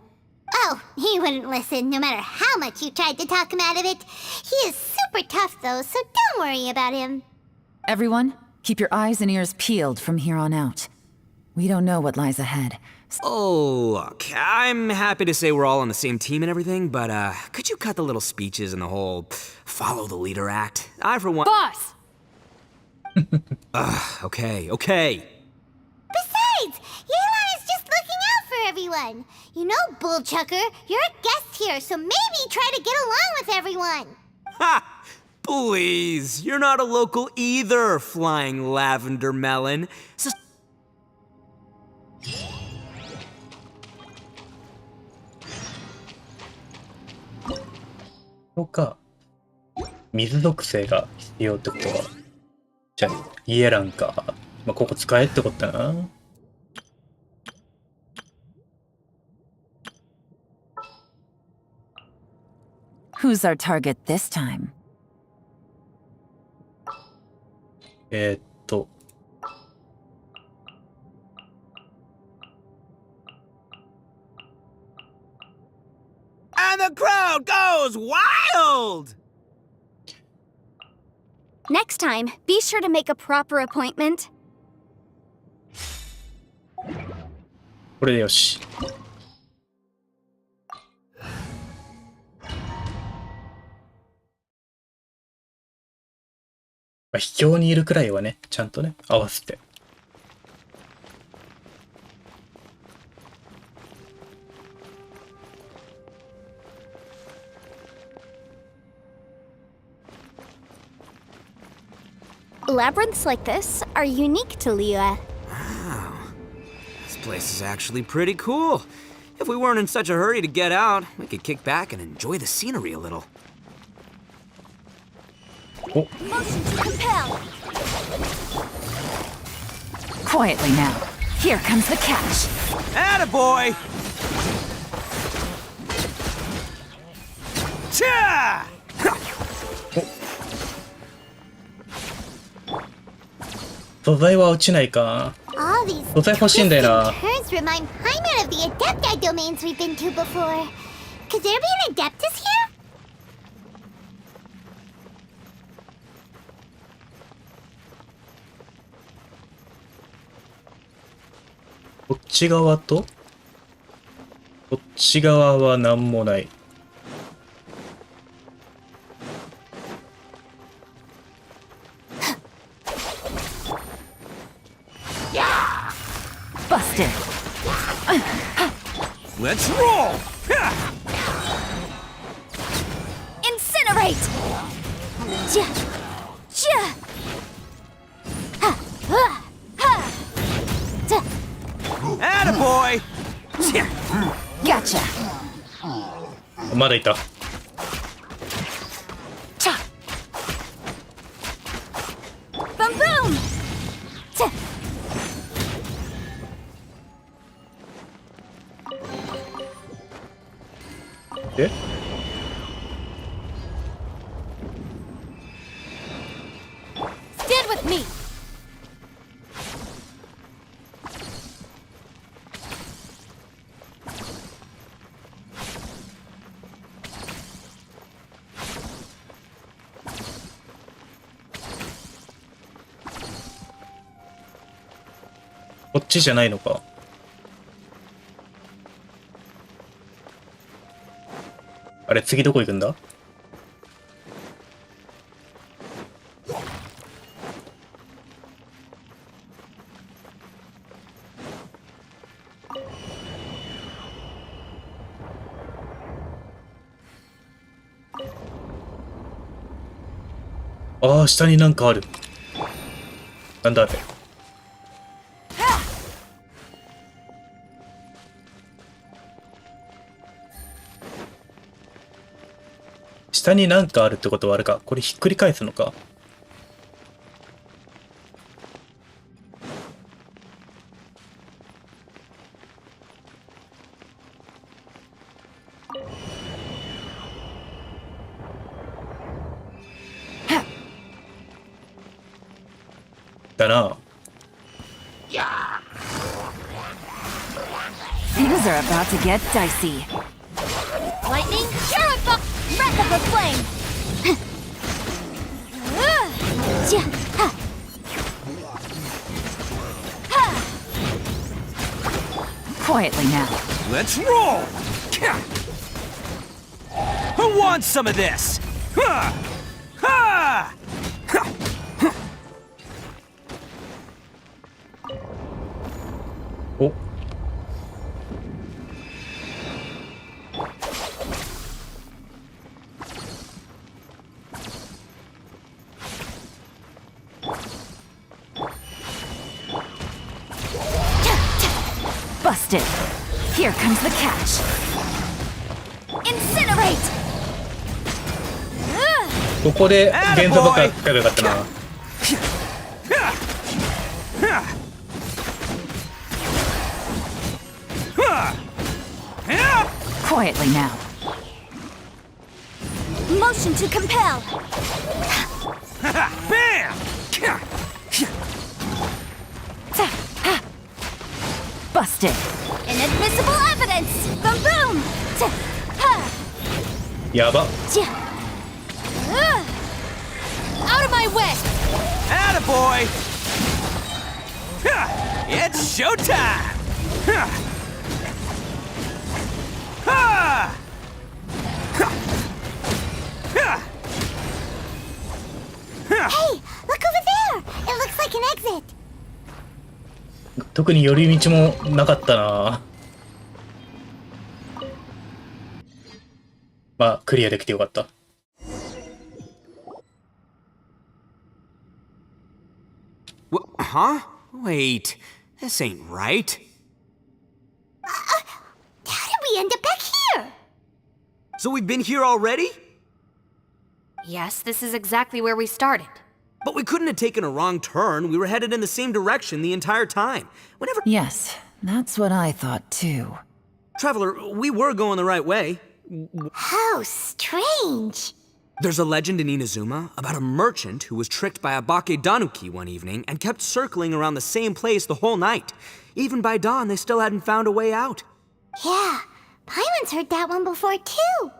[SPEAKER 2] Oh, he wouldn't listen no matter how much you tried to talk him out of it. He is super tough though, so don't worry about him.
[SPEAKER 9] Everyone, keep your eyes and ears peeled from here on out. We don't know what lies ahead.
[SPEAKER 7] Oh, look, I'm happy to say we're all on the same team and everything, but could you cut the little speeches and the whole follow the leader act? I, for one...
[SPEAKER 3] Boss!
[SPEAKER 7] Okay.
[SPEAKER 2] Besides, Yelan is just looking out for everyone. You know, Bullchucker, you're a guest here, so maybe try to get along with everyone.
[SPEAKER 7] Ha! Please, you're not a local either, flying lavender melon. So...
[SPEAKER 1] そうか。水属性が必要ってことは、じゃあ、イエランか。まあ、ここ使えってことだな。
[SPEAKER 9] Who's our target this time?
[SPEAKER 7] And the crowd goes wild!
[SPEAKER 8] Next time, be sure to make a proper appointment.
[SPEAKER 1] これでよし。まあ、秘境にいるくらいはね、ちゃんとね、合わせて。
[SPEAKER 8] Labyrinths like this are unique to Liyue.
[SPEAKER 7] Wow. This place is actually pretty cool. If we weren't in such a hurry to get out, we could kick back and enjoy the scenery a little.
[SPEAKER 1] Oh.
[SPEAKER 8] Motion to compel.
[SPEAKER 9] Quietly now. Here comes the catch.
[SPEAKER 7] Attaboy! Cha!
[SPEAKER 1] 素材は落ちないか。
[SPEAKER 2] All these
[SPEAKER 1] 素材欲しいんだよな。
[SPEAKER 2] turns remind Paimon of the Adepti domains we've been to before. Could there be an Adeptus here?
[SPEAKER 1] こっち側とこっち側は何もない。
[SPEAKER 9] Busted.
[SPEAKER 7] Let's roll!
[SPEAKER 8] Incinerate! Ja! Ja! Ha! Ha! Ha! Ta!
[SPEAKER 7] Attaboy!
[SPEAKER 9] Gotcha.
[SPEAKER 1] まだいた。
[SPEAKER 8] Cha! Boom boom! Ta!
[SPEAKER 1] え
[SPEAKER 8] Stand with me!
[SPEAKER 1] こっちじゃないのか。あれ、次どこ行くんだ？ああ、下になんかある。なんだあれ。下になんかあるってことはあれか。これひっくり返すのか。だな。
[SPEAKER 9] Things are about to get dicey.
[SPEAKER 8] Lightning, terrible! Breath of the flame! Ja! Ha! Ha!
[SPEAKER 9] Quietly now.
[SPEAKER 7] Let's roll! Who wants some of this? Ha! Ha!
[SPEAKER 1] Oh.
[SPEAKER 9] Busted. Here comes the catch.
[SPEAKER 8] Incinerate!
[SPEAKER 1] ここで現像ばっかやればよかったな。
[SPEAKER 9] Quietly now.
[SPEAKER 8] Motion to compel.
[SPEAKER 6] Bam!
[SPEAKER 9] Busted.
[SPEAKER 8] Inadmissible evidence. Boom boom.
[SPEAKER 1] やば。
[SPEAKER 3] Out of my way!
[SPEAKER 7] Attaboy! It's showtime!
[SPEAKER 2] Hey, look over there! It looks like an exit.
[SPEAKER 1] 特に寄り道もなかったな。まあクリアできてよかった。
[SPEAKER 7] Huh? Wait, this ain't right.
[SPEAKER 2] How did we end up back here?
[SPEAKER 7] So we've been here already?
[SPEAKER 3] Yes, this is exactly where we started.
[SPEAKER 7] But we couldn't have taken a wrong turn. We were headed in the same direction the entire time. Whenever...
[SPEAKER 9] Yes, that's what I thought too.
[SPEAKER 7] Traveler, we were going the right way.
[SPEAKER 2] How strange.
[SPEAKER 7] There's a legend in Inazuma about a merchant who was tricked by a Bake Danuki one evening and kept circling around the same place the whole night. Even by dawn, they still hadn't found a way out.
[SPEAKER 2] Yeah, Paimon's heard that one before too.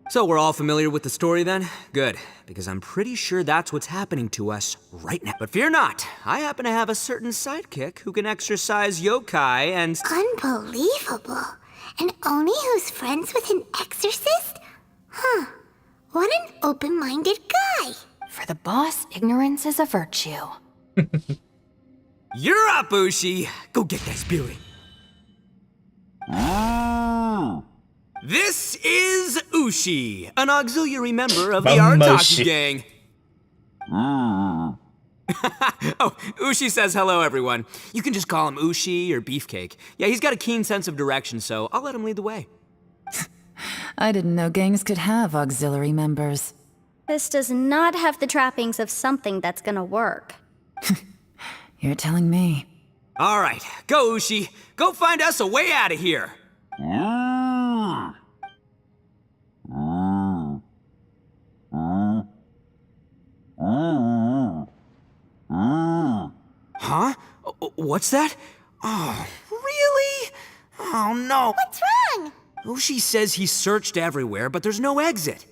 [SPEAKER 7] So we're all familiar with the story then? Good, because I'm pretty sure that's what's happening to us right now. But fear not, I happen to have a certain sidekick who can exercise yokai and...
[SPEAKER 2] Unbelievable. An Oni who's friends with an exorcist? Huh. What an open-minded guy.
[SPEAKER 3] For the boss, ignorance is a virtue.
[SPEAKER 7] You're up, Ushi! Go get that spirit. This is Ushi, an auxiliary member of the Arataki gang. Oh, Ushi says hello, everyone. You can just call him Ushi or Beefcake. Yeah, he's got a keen sense of direction, so I'll let him lead the way.
[SPEAKER 9] I didn't know gangs could have auxiliary members.
[SPEAKER 8] This does not have the trappings of something that's gonna work.
[SPEAKER 9] You're telling me.
[SPEAKER 7] All right, go, Ushi. Go find us a way out of here. Huh? What's that? Oh, really? Oh, no.
[SPEAKER 2] What's wrong?
[SPEAKER 7] Ushi says he searched everywhere, but there's no exit.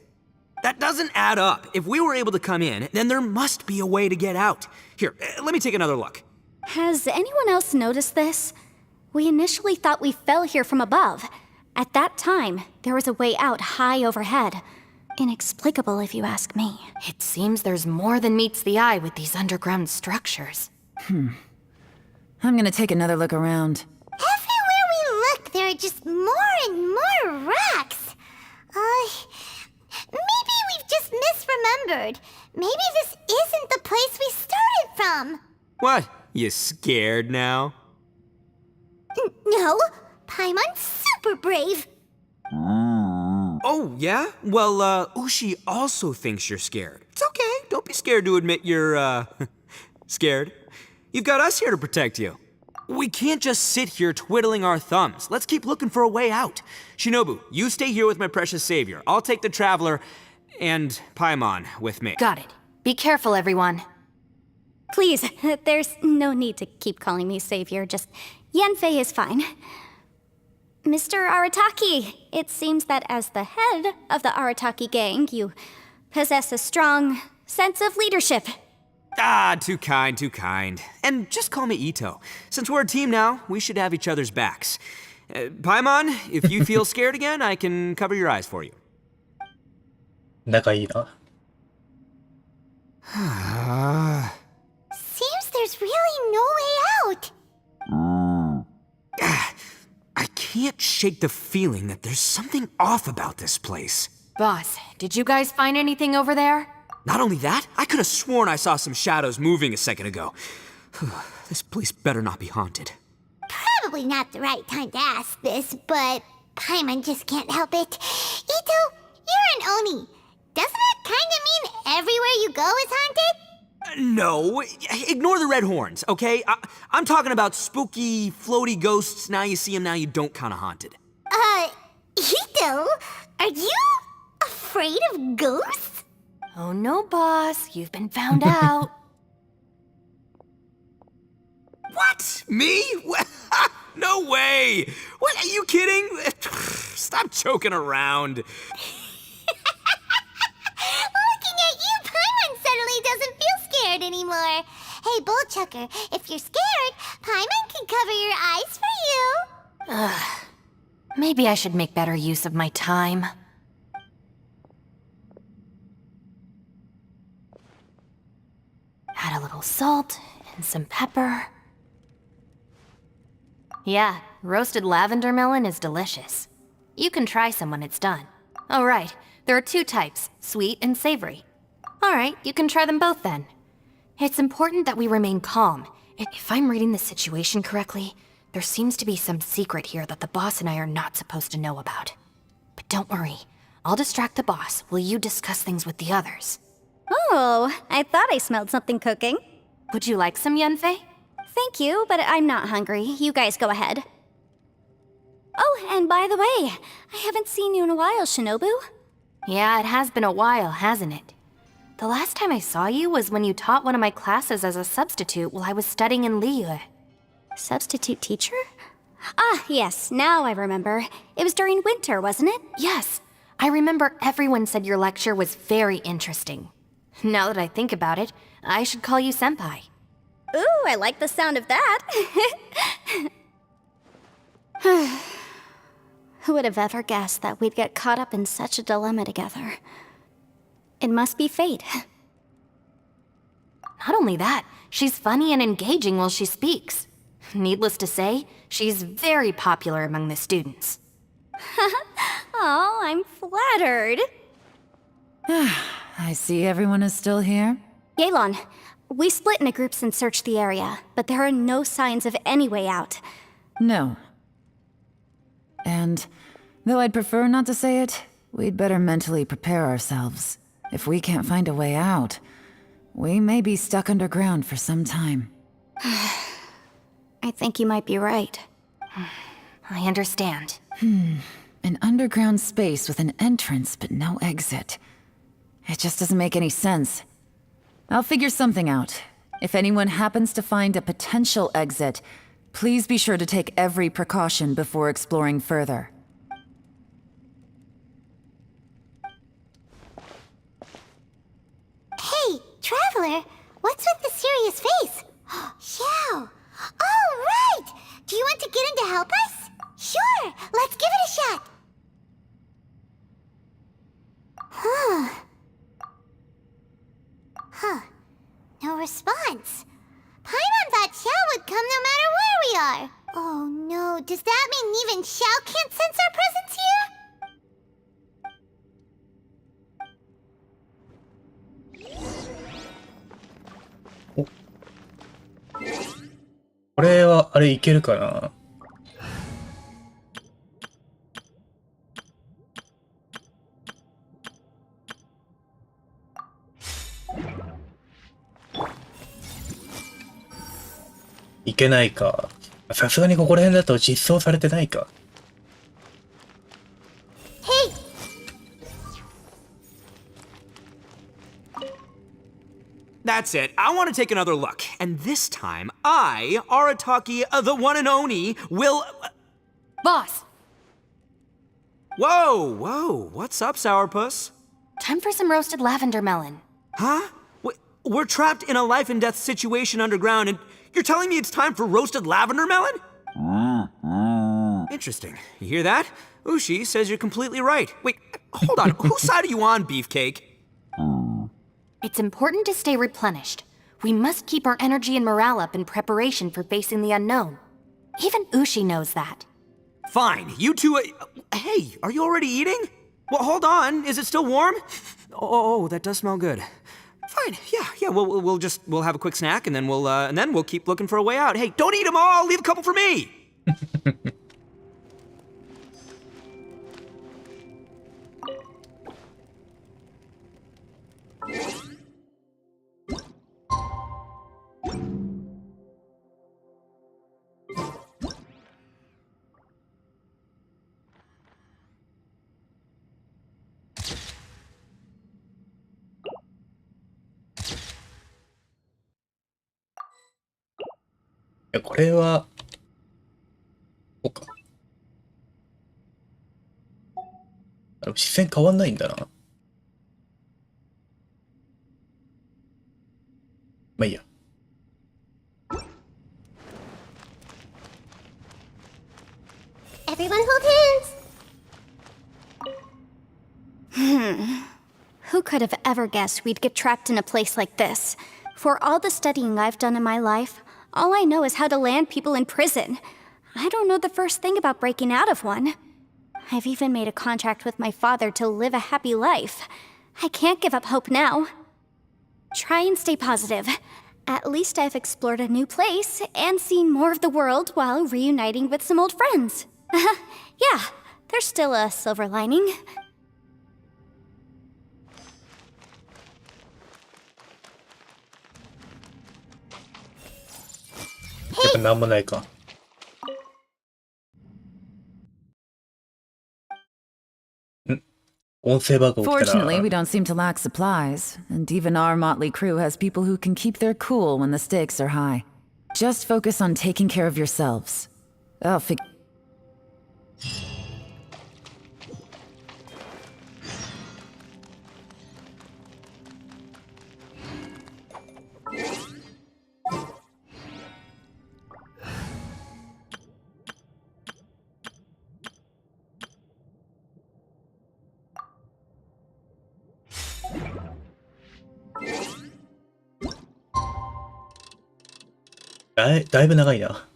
[SPEAKER 7] That doesn't add up. If we were able to come in, then there must be a way to get out. Here, let me take another look.
[SPEAKER 8] Has anyone else noticed this? We initially thought we fell here from above. At that time, there was a way out high overhead. Inexplicable if you ask me.
[SPEAKER 3] It seems there's more than meets the eye with these underground structures.
[SPEAKER 9] I'm gonna take another look around.
[SPEAKER 2] Everywhere we look, there are just more and more rocks. Maybe we've just misremembered. Maybe this isn't the place we started from.
[SPEAKER 7] What? You scared now?
[SPEAKER 2] No, Paimon's super brave.
[SPEAKER 7] Oh, yeah? Well, Ushi also thinks you're scared. It's okay. Don't be scared to admit you're, scared. You've got us here to protect you. We can't just sit here twiddling our thumbs. Let's keep looking for a way out. Shinobu, you stay here with my precious savior. I'll take the Traveler and Paimon with me.
[SPEAKER 3] Got it. Be careful, everyone.
[SPEAKER 8] Please, there's no need to keep calling me savior, just Yanfei is fine. Mr. Arataki, it seems that as the head of the Arataki gang, you possess a strong sense of leadership.
[SPEAKER 7] Ah, too kind, too kind. And just call me Ito. Since we're a team now, we should have each other's backs. Paimon, if you feel scared again, I can cover your eyes for you.
[SPEAKER 1] 仲いいな。
[SPEAKER 2] Seems there's really no way out.
[SPEAKER 7] I can't shake the feeling that there's something off about this place.
[SPEAKER 3] Boss, did you guys find anything over there?
[SPEAKER 7] Not only that, I could have sworn I saw some shadows moving a second ago. This place better not be haunted.
[SPEAKER 2] Probably not the right time to ask this, but Paimon just can't help it. Ito, you're an Oni. Doesn't that kind of mean everywhere you go is haunted?
[SPEAKER 7] No, ignore the red horns, okay? I'm talking about spooky, floaty ghosts. Now you see them, now you don't kinda haunted.
[SPEAKER 2] Hito, are you afraid of ghosts?
[SPEAKER 3] Oh no, boss. You've been found out.
[SPEAKER 7] What? Me? No way! What, are you kidding? Stop joking around.
[SPEAKER 2] Looking at you, Paimon suddenly doesn't feel scared anymore. Hey, Bullchucker, if you're scared, Paimon can cover your eyes for you.
[SPEAKER 3] Maybe I should make better use of my time. Add a little salt and some pepper. Yeah, roasted lavender melon is delicious. You can try some when it's done. Oh right, there are 2 types, sweet and savory. Alright, you can try them both then. It's important that we remain calm. If I'm reading the situation correctly, there seems to be some secret here that the boss and I are not supposed to know about. But don't worry, I'll distract the boss while you discuss things with the others.
[SPEAKER 8] Oh, I thought I smelled something cooking.
[SPEAKER 3] Would you like some, Yunfei?
[SPEAKER 8] Thank you, but I'm not hungry. You guys go ahead. Oh, and by the way, I haven't seen you in a while, Shinobu.
[SPEAKER 3] Yeah, it has been a while, hasn't it? The last time I saw you was when you taught one of my classes as a substitute while I was studying in Liyue.
[SPEAKER 8] Substitute teacher? Ah, yes, now I remember. It was during winter, wasn't it?
[SPEAKER 3] Yes, I remember everyone said your lecture was very interesting. Now that I think about it, I should call you senpai.
[SPEAKER 8] Ooh, I like the sound of that. Who would have ever guessed that we'd get caught up in such a dilemma together? It must be fate.
[SPEAKER 3] Not only that, she's funny and engaging while she speaks. Needless to say, she's very popular among the students.
[SPEAKER 8] Oh, I'm flattered.
[SPEAKER 9] I see everyone is still here.
[SPEAKER 8] Yelan, we split into groups and searched the area, but there are no signs of any way out.
[SPEAKER 9] No. And, though I'd prefer not to say it, we'd better mentally prepare ourselves. If we can't find a way out, we may be stuck underground for some time.
[SPEAKER 8] I think you might be right.
[SPEAKER 3] I understand.
[SPEAKER 9] An underground space with an entrance but no exit. It just doesn't make any sense. I'll figure something out. If anyone happens to find a potential exit, please be sure to take every precaution before exploring further.
[SPEAKER 2] Hey, Traveler, what's with the serious face? Xiao! Oh, right! Do you want to get in to help us? Sure, let's give it a shot! No response. Paimon thought Xiao would come no matter where we are. Oh no, does that mean even Xiao can't sense our presence here?
[SPEAKER 1] これは、あれいけるかな？いけないか。さすがにここら辺だと実装されてないか。
[SPEAKER 7] That's it. I want to take another look. And this time, I, Arataki, the one and only, will...
[SPEAKER 3] Boss!
[SPEAKER 7] Whoa. What's up, Sourpuss?
[SPEAKER 3] Time for some roasted lavender melon.
[SPEAKER 7] Huh? We're trapped in a life and death situation underground, and you're telling me it's time for roasted lavender melon? Interesting. You hear that? Ushi says you're completely right. Wait, hold on. Whose side are you on, Beefcake?
[SPEAKER 3] It's important to stay replenished. We must keep our energy and morale up in preparation for facing the unknown. Even Ushi knows that.
[SPEAKER 7] Fine, you two... hey, are you already eating? Well, hold on. Is it still warm? Oh, that does smell good. Fine, yeah. We'll have a quick snack, and then we'll keep looking for a way out. Hey, don't eat them all. Leave a couple for me.
[SPEAKER 1] や、これは、こうか。視線変わんないんだな。まあいいや。
[SPEAKER 2] Everyone hold hands!
[SPEAKER 8] Who could have ever guessed we'd get trapped in a place like this? For all the studying I've done in my life, all I know is how to land people in prison. I don't know the first thing about breaking out of one. I've even made a contract with my father to live a happy life. I can't give up hope now. Try and stay positive. At least I've explored a new place and seen more of the world while reuniting with some old friends. Yeah, there's still a silver lining.
[SPEAKER 1] やっぱなんもないか。音声バグ起きたな。
[SPEAKER 9] Fortunately, we don't seem to lack supplies, and even our motley crew has people who can keep their cool when the stakes are high. Just focus on taking care of yourselves. I'll figure.
[SPEAKER 1] だいぶ長いな。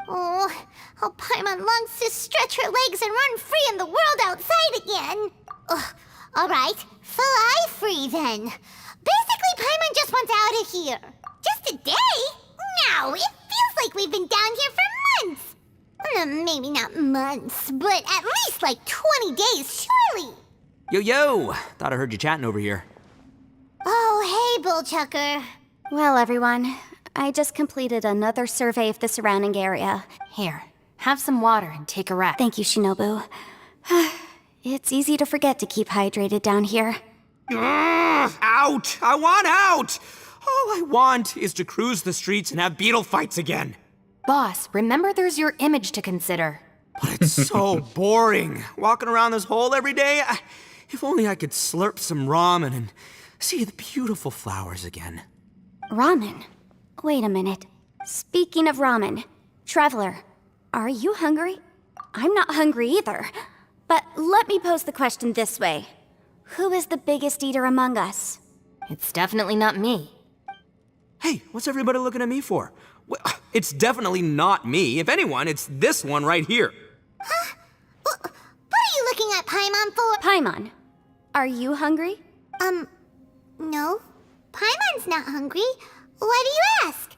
[SPEAKER 2] Oh, how Paimon longs to stretch her legs and run free in the world outside again. Alright, fly free then. Basically, Paimon just wants out of here. Just a day? No, it feels like we've been down here for months. Maybe not months, but at least like 20 days, surely.
[SPEAKER 7] Yo, thought I heard you chatting over here.
[SPEAKER 2] Oh, hey, Bullchucker.
[SPEAKER 8] Well, everyone, I just completed another survey of the surrounding area.
[SPEAKER 3] Here, have some water and take a rest.
[SPEAKER 8] Thank you, Shinobu. It's easy to forget to keep hydrated down here.
[SPEAKER 7] Out! I want out! All I want is to cruise the streets and have beetle fights again.
[SPEAKER 3] Boss, remember there's your image to consider.
[SPEAKER 7] But it's so boring, walking around this hole every day. If only I could slurp some ramen and see the beautiful flowers again.
[SPEAKER 8] Ramen? Wait a minute. Speaking of ramen, Traveler, are you hungry? I'm not hungry either. But let me pose the question this way. Who is the biggest eater among us?
[SPEAKER 3] It's definitely not me.
[SPEAKER 7] Hey, what's everybody looking at me for? It's definitely not me. If anyone, it's this one right here.
[SPEAKER 2] Huh? What are you looking at Paimon for?
[SPEAKER 8] Paimon, are you hungry?
[SPEAKER 2] No. Paimon's not hungry. Why do you ask?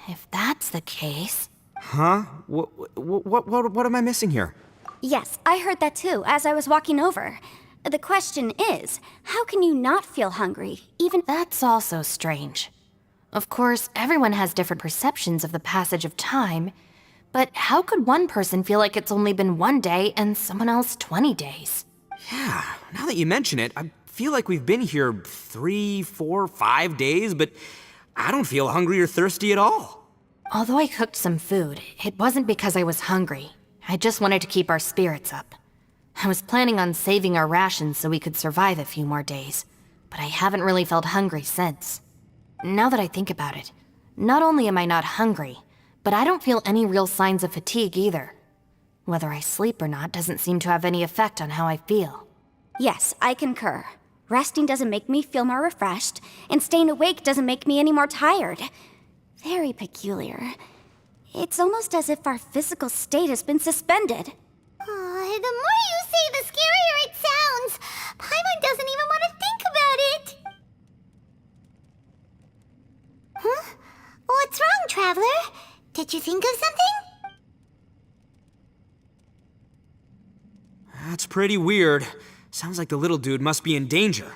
[SPEAKER 3] If that's the case...
[SPEAKER 7] Huh? What am I missing here?
[SPEAKER 8] Yes, I heard that too, as I was walking over. The question is, how can you not feel hungry, even—
[SPEAKER 3] That's also strange. Of course, everyone has different perceptions of the passage of time, but how could one person feel like it's only been 1 day and someone else 20 days?
[SPEAKER 7] Yeah, now that you mention it, I feel like we've been here 3, 4, 5 days, but I don't feel hungry or thirsty at all.
[SPEAKER 3] Although I cooked some food, it wasn't because I was hungry. I just wanted to keep our spirits up. I was planning on saving our rations so we could survive a few more days, but I haven't really felt hungry since. Now that I think about it, not only am I not hungry, but I don't feel any real signs of fatigue either. Whether I sleep or not doesn't seem to have any effect on how I feel.
[SPEAKER 8] Yes, I concur. Resting doesn't make me feel more refreshed, and staying awake doesn't make me any more tired. Very peculiar. It's almost as if our physical state has been suspended.
[SPEAKER 2] The more you say, the scarier it sounds. Paimon doesn't even want to think about it. Huh? What's wrong, Traveler? Did you think of something?
[SPEAKER 7] That's pretty weird. Sounds like the little dude must be in danger.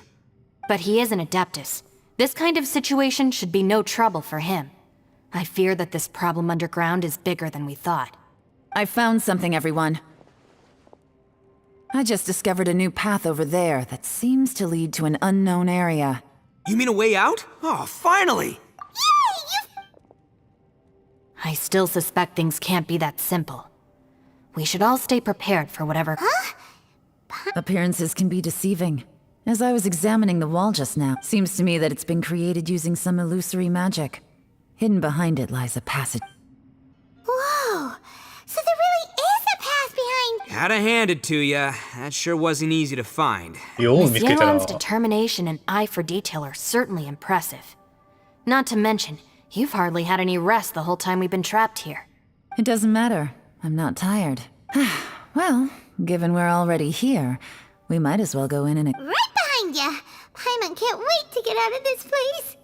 [SPEAKER 3] But he is an Adeptus. This kind of situation should be no trouble for him. I fear that this problem underground is bigger than we thought.
[SPEAKER 9] I found something, everyone. I just discovered a new path over there that seems to lead to an unknown area.
[SPEAKER 7] You mean a way out? Oh, finally!
[SPEAKER 3] I still suspect things can't be that simple. We should all stay prepared for whatever—
[SPEAKER 9] Appearances can be deceiving. As I was examining the wall just now, seems to me that it's been created using some illusory magic. Hidden behind it lies a passage.
[SPEAKER 2] Whoa! So there really is a path behind.
[SPEAKER 7] Gotta hand it to ya. That sure wasn't easy to find.
[SPEAKER 1] よう見つけたな。
[SPEAKER 3] Yaron's determination and eye for detail are certainly impressive. Not to mention, you've hardly had any rest the whole time we've been trapped here.
[SPEAKER 9] It doesn't matter. I'm not tired. Well, given we're already here, we might as well go in and—
[SPEAKER 2] Right behind ya! Paimon can't wait to get out of this place!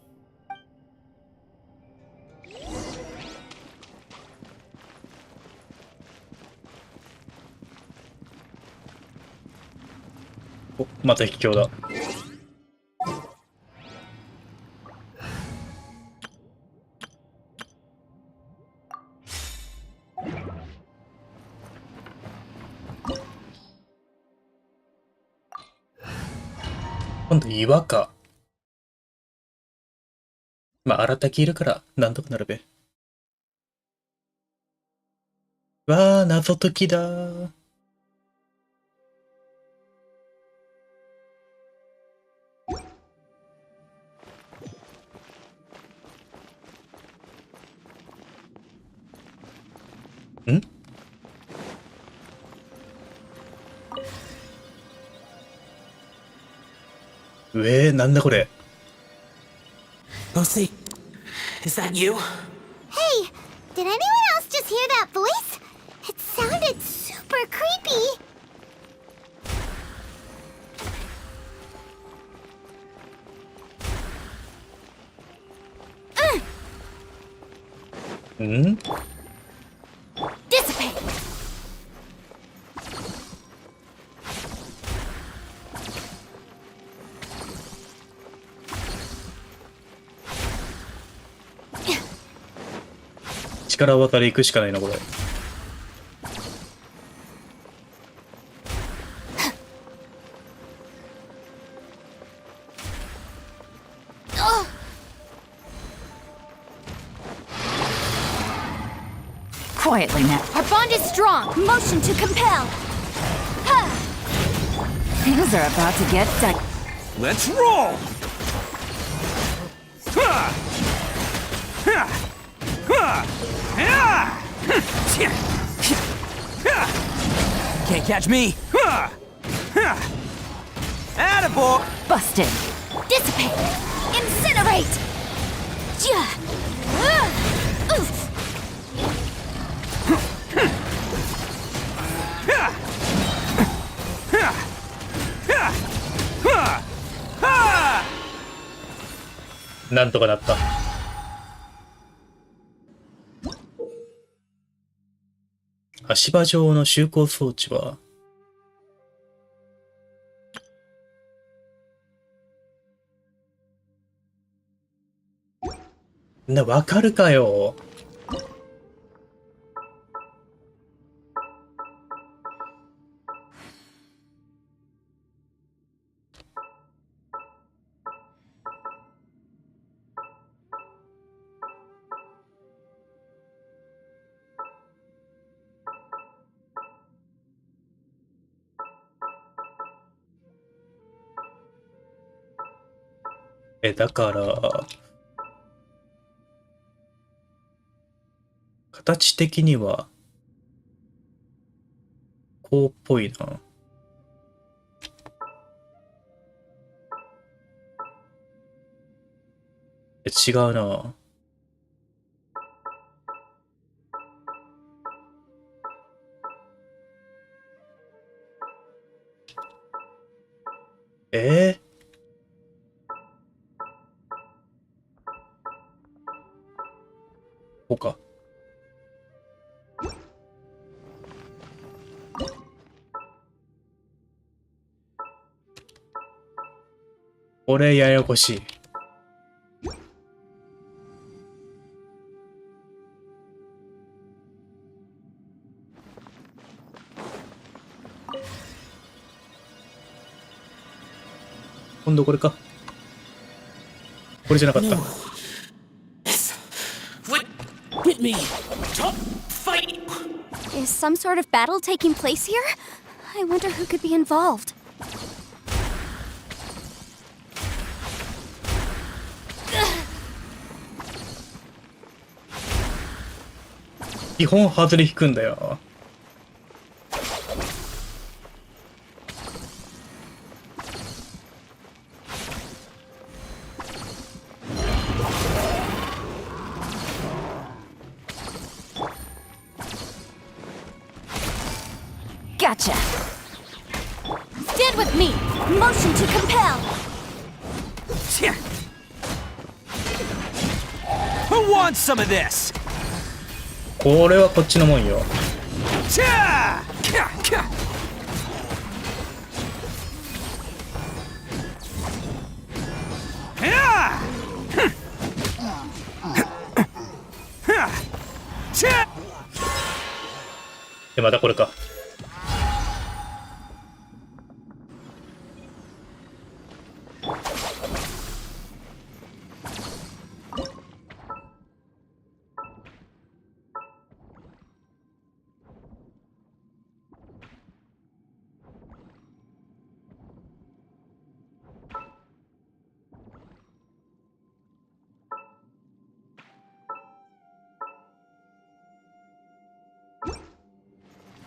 [SPEAKER 1] お、また秘境だ。今度岩か。まあ、荒滝いるから、なんとかなるべ。わあ、謎解きだー。ん？なんだこれ。
[SPEAKER 6] Lucy, is that you?
[SPEAKER 2] Hey! Did anyone else just hear that voice? It sounded super creepy!
[SPEAKER 3] Dissipate! ?
[SPEAKER 1] 力渡り行くしかないな、これ。
[SPEAKER 9] Quietly now.
[SPEAKER 3] Our bond is strong!
[SPEAKER 8] Motion to compel!
[SPEAKER 9] Things are about to get dicey.
[SPEAKER 7] Let's roll! Can't catch me! Attaboy!
[SPEAKER 9] Busted.
[SPEAKER 8] Dissipate! Incinerate! Oof!
[SPEAKER 7] Ah!
[SPEAKER 1] なんとかなった。足場上の集光装置はわかるかよ。だから形的にはこうっぽいな。違うな。こうか。これややこしい。今度これか。これじゃなかった。
[SPEAKER 6] Hit me. Fight.
[SPEAKER 8] Is some sort of battle taking place here? I wonder who could be involved.
[SPEAKER 1] 基本外れ引くんだよ。
[SPEAKER 8] Gotcha. Stand with me. Motion to compel.
[SPEAKER 7] Who wants some of this?
[SPEAKER 1] これはこっちのもんよ。で、またこれか。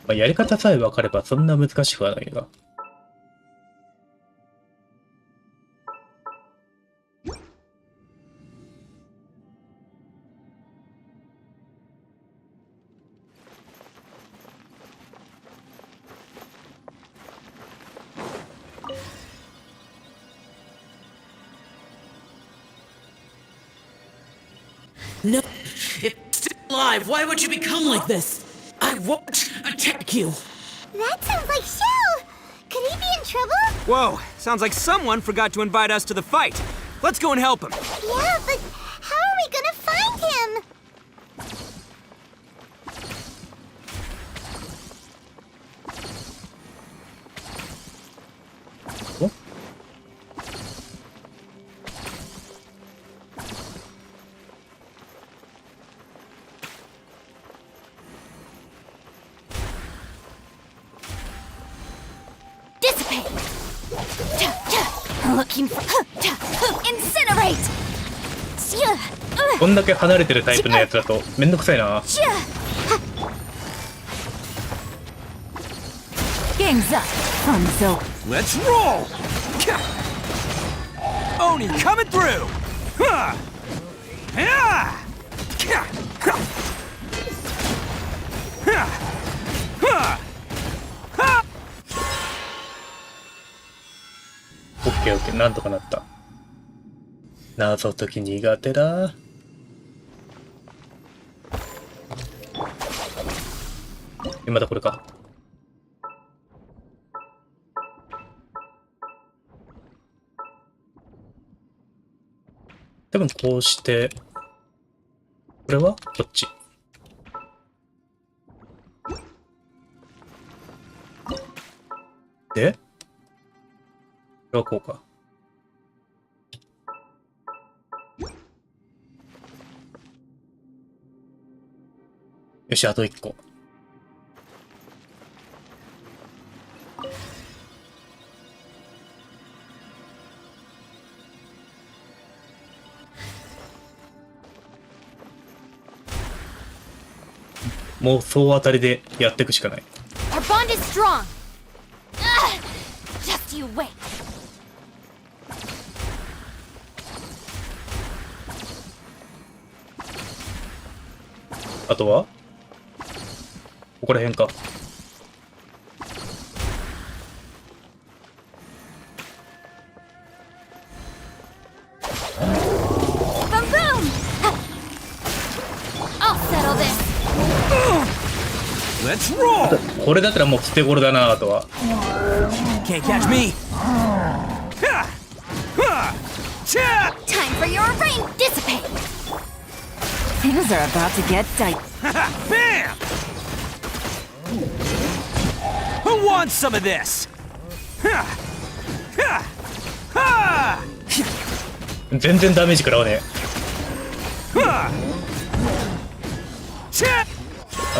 [SPEAKER 1] まあ、やり方さえ分かればそんな難しくはないが。
[SPEAKER 6] No, it's still alive. Why would you become like this? I won't attack you.
[SPEAKER 2] That sounds like Shell! Could he be in trouble?
[SPEAKER 7] Whoa, sounds like someone forgot to invite us to the fight. Let's go and help him.
[SPEAKER 2] Yeah, but how are we gonna find him?
[SPEAKER 1] Oh?
[SPEAKER 8] Dissipate. Looking for incinerate.
[SPEAKER 1] こんだけ離れてるタイプのやつだとめんどくさいな。
[SPEAKER 9] Game's up. So
[SPEAKER 7] Let's roll! Oni coming through! Huh. Yeah.
[SPEAKER 1] オッケーオッケー、なんとかなった。謎解き苦手だ。まだこれか。多分こうして、これはこっち。で、これはこうか。よし、あと1個。もう総当たりでやっていくしかない。
[SPEAKER 8] Our bond is strong. Just you wait.
[SPEAKER 1] あとはここら辺か。
[SPEAKER 8] Boom boom. I'll settle this.
[SPEAKER 7] Let's roll!
[SPEAKER 1] これだったらもう捨て頃だな。あとは
[SPEAKER 7] Can't catch me!
[SPEAKER 8] Time for your rain dissipate!
[SPEAKER 9] Things are about to get tight.
[SPEAKER 7] Bam! Who wants some of this?
[SPEAKER 1] 全然ダメージ食らわねえ。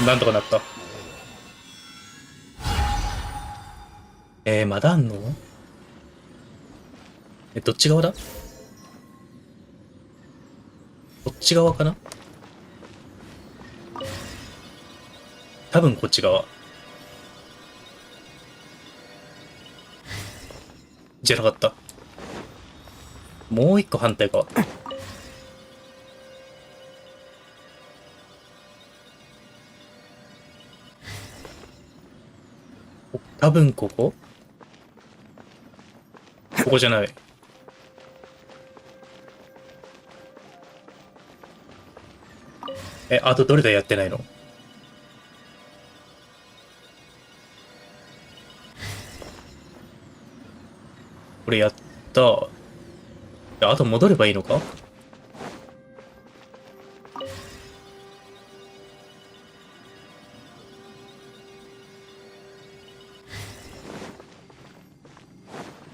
[SPEAKER 1] なんとかなった。まだあんの？どっち側だ？こっち側かな？多分こっち側。じゃなかった。もう一個反対側。多分ここ？ここじゃない。あとどれだやってないの？これやった。あと戻ればいいのか？こ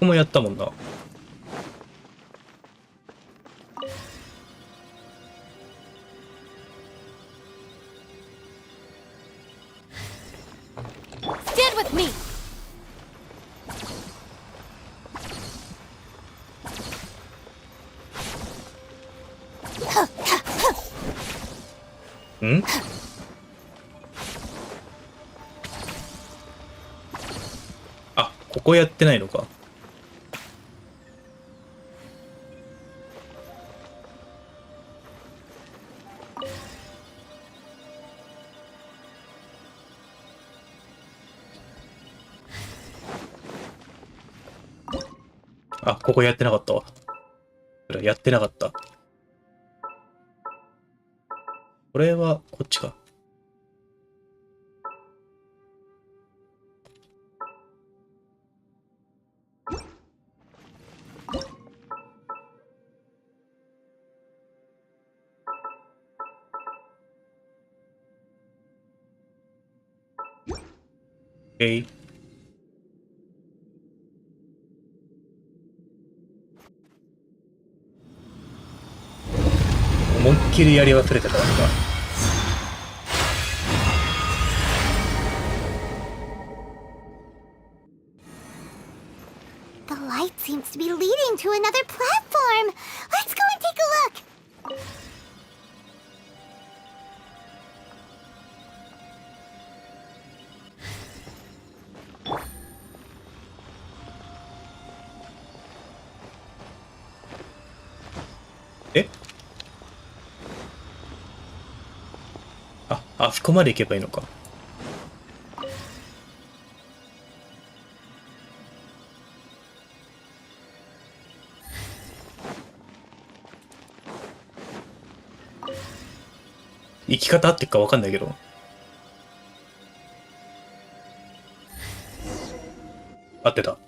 [SPEAKER 1] こもやったもんな。
[SPEAKER 8] Stand with me!
[SPEAKER 1] ん？あ、ここやってないのか。あ、ここやってなかったわ。やってなかった。これはこっちか。思いっきりやり忘れてたわ。
[SPEAKER 2] The light seems to be leading to another platform. Let's go and take a look.
[SPEAKER 1] あそこまで行けばいいのか。生き方合ってるか分かんないけど。合ってた。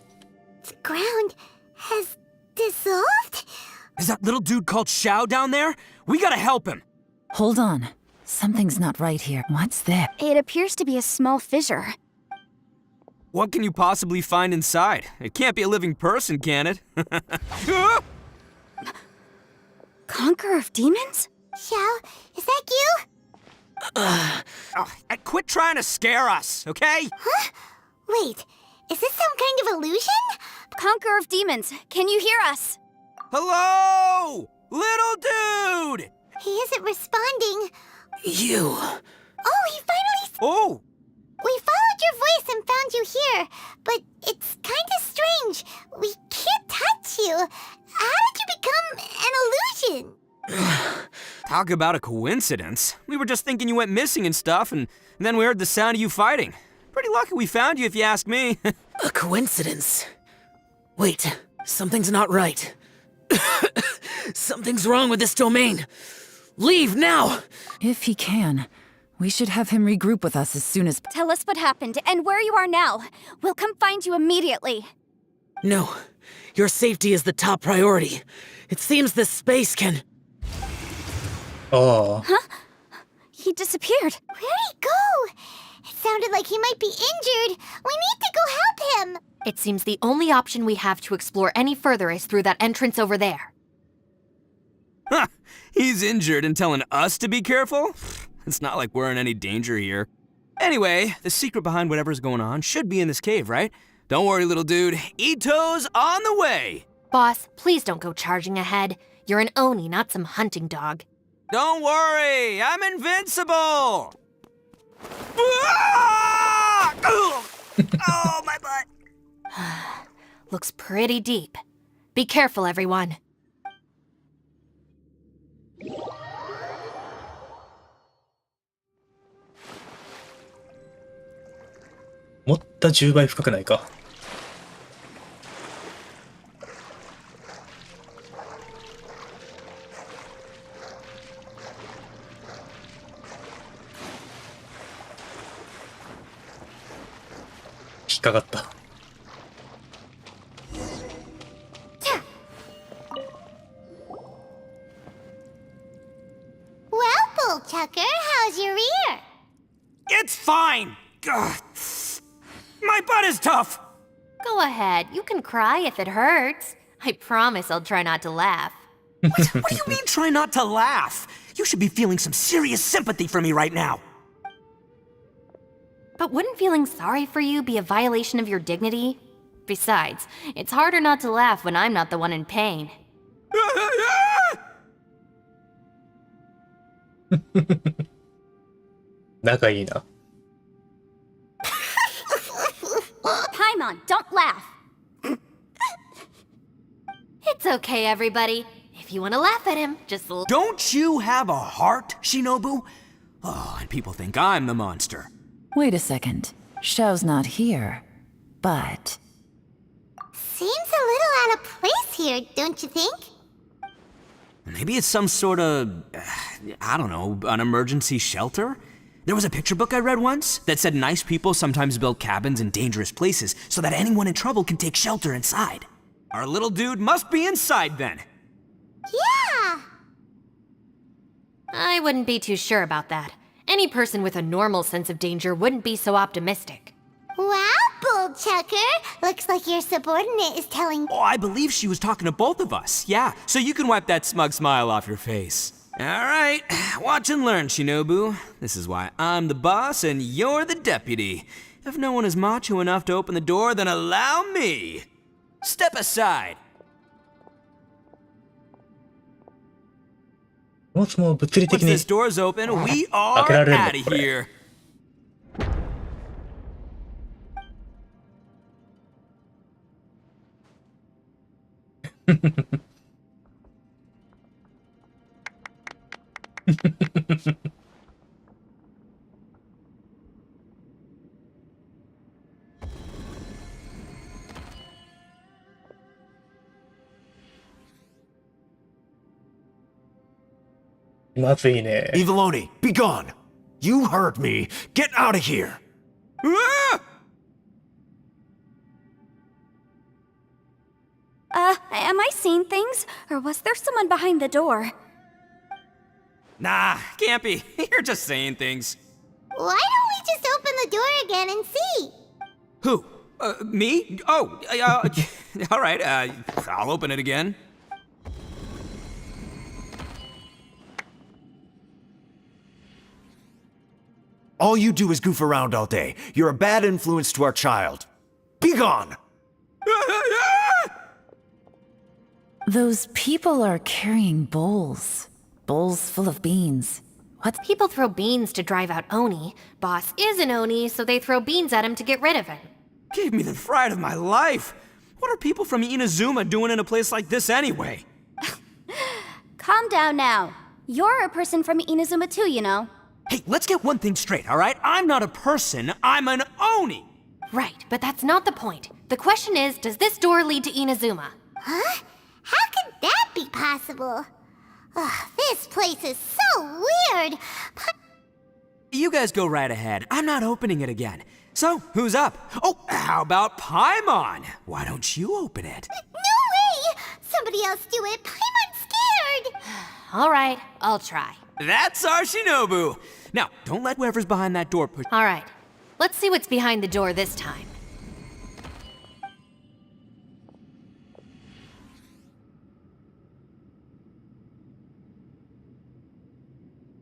[SPEAKER 2] The ground has dissolved.
[SPEAKER 7] Is that little dude called Xiao down there? We gotta help him.
[SPEAKER 9] Hold on. Something's not right here. What's that?
[SPEAKER 8] It appears to be a small fissure.
[SPEAKER 7] What can you possibly find inside? It can't be a living person, can it?
[SPEAKER 8] Conqueror of demons?
[SPEAKER 2] Xiao, is that you?
[SPEAKER 7] Quit trying to scare us, okay?
[SPEAKER 2] Huh? Wait, is this some kind of illusion?
[SPEAKER 8] Conqueror of demons, can you hear us?
[SPEAKER 7] Hello? Little dude!
[SPEAKER 2] He isn't responding.
[SPEAKER 4] You.
[SPEAKER 2] Oh, he finally...
[SPEAKER 7] Oh!
[SPEAKER 2] We followed your voice and found you here, but it's kind of strange. We can't touch you. How did you become an illusion?
[SPEAKER 7] Talk about a coincidence. We were just thinking you went missing and stuff, and then we heard the sound of you fighting. Pretty lucky we found you, if you ask me.
[SPEAKER 4] A coincidence. Wait, something's not right. Something's wrong with this domain. Leave now!
[SPEAKER 9] If he can, we should have him regroup with us as soon as...
[SPEAKER 8] Tell us what happened and where you are now. We'll come find you immediately.
[SPEAKER 6] No, your safety is the top priority. It seems this space can...
[SPEAKER 1] Oh.
[SPEAKER 8] He disappeared.
[SPEAKER 2] Where'd he go? It sounded like he might be injured. We need to go help him.
[SPEAKER 3] It seems the only option we have to explore any further is through that entrance over there.
[SPEAKER 7] Huh, he's injured and telling us to be careful? It's not like we're in any danger here. Anyway, the secret behind whatever's going on should be in this cave, right? Don't worry, little dude. Ito's on the way!
[SPEAKER 3] Boss, please don't go charging ahead. You're an Oni, not some hunting dog.
[SPEAKER 7] Don't worry, I'm invincible! Ah! Oh, my butt!
[SPEAKER 3] Looks pretty deep. Be careful, everyone.
[SPEAKER 1] 思った10倍深くないか。引っかかった。
[SPEAKER 2] Well, Bullchucker, how's your ear?
[SPEAKER 7] It's fine! Ugh. My butt is tough!
[SPEAKER 3] Go ahead, you can cry if it hurts. I promise I'll try not to laugh.
[SPEAKER 7] What do you mean, try not to laugh? You should be feeling some serious sympathy for me right now.
[SPEAKER 3] But wouldn't feeling sorry for you be a violation of your dignity? Besides, it's harder not to laugh when I'm not the one in pain.
[SPEAKER 1] 仲いいな。
[SPEAKER 8] Paimon, don't laugh.
[SPEAKER 3] It's okay, everybody. If you want to laugh at him, just
[SPEAKER 7] Don't you have a heart, Shinobu? Oh, and people think I'm the monster.
[SPEAKER 9] Wait a second. Xiao's not here. But...
[SPEAKER 2] Seems a little out of place here, don't you think?
[SPEAKER 7] Maybe it's some sort of, I don't know, an emergency shelter? There was a picture book I read once that said nice people sometimes build cabins in dangerous places so that anyone in trouble can take shelter inside. Our little dude must be inside then.
[SPEAKER 2] Yeah!
[SPEAKER 3] I wouldn't be too sure about that. Any person with a normal sense of danger wouldn't be so optimistic.
[SPEAKER 2] Wow, Bullchucker! Looks like your subordinate is telling...
[SPEAKER 7] Oh, I believe she was talking to both of us. Yeah, so you can wipe that smug smile off your face. All right, watch and learn, Shinobu. This is why I'm the boss and you're the deputy. If no one is macho enough to open the door, then allow me. Step aside.
[SPEAKER 1] もう物理的
[SPEAKER 7] Once
[SPEAKER 1] に
[SPEAKER 7] this door's open, we are
[SPEAKER 1] 開けられるんだ、
[SPEAKER 7] out of
[SPEAKER 1] これ。
[SPEAKER 7] here.
[SPEAKER 10] Eviloni, be gone! You heard me! Get out of here!
[SPEAKER 7] Ah!
[SPEAKER 8] Am I seeing things? Or was there someone behind the door?
[SPEAKER 7] Nah, can't be. You're just saying things.
[SPEAKER 2] Why don't we just open the door again and see?
[SPEAKER 7] Who? Me? Oh, all right, I'll open it again.
[SPEAKER 10] All you do is goof around all day. You're a bad influence to our child. Be gone!
[SPEAKER 9] Those people are carrying bowls. Bowls full of beans. What?
[SPEAKER 3] People throw beans to drive out Oni. Boss is an Oni, so they throw beans at him to get rid of him.
[SPEAKER 7] Gave me the fright of my life. What are people from Inazuma doing in a place like this anyway?
[SPEAKER 8] Calm down now. You're a person from Inazuma too, you know.
[SPEAKER 7] Hey, let's get one thing straight, all right? I'm not a person, I'm an Oni!
[SPEAKER 3] Right, but that's not the point. The question is, does this door lead to Inazuma?
[SPEAKER 2] Huh? How could that be possible? Ugh, this place is so weird.
[SPEAKER 7] You guys go right ahead. I'm not opening it again. So, who's up? Oh, how about Paimon? Why don't you open it?
[SPEAKER 2] No way! Somebody else do it. Paimon's scared!
[SPEAKER 3] Alright, I'll try.
[SPEAKER 7] That's our Shinobu. Now, don't let whoever's behind that door push.
[SPEAKER 3] Alright, let's see what's behind the door this time.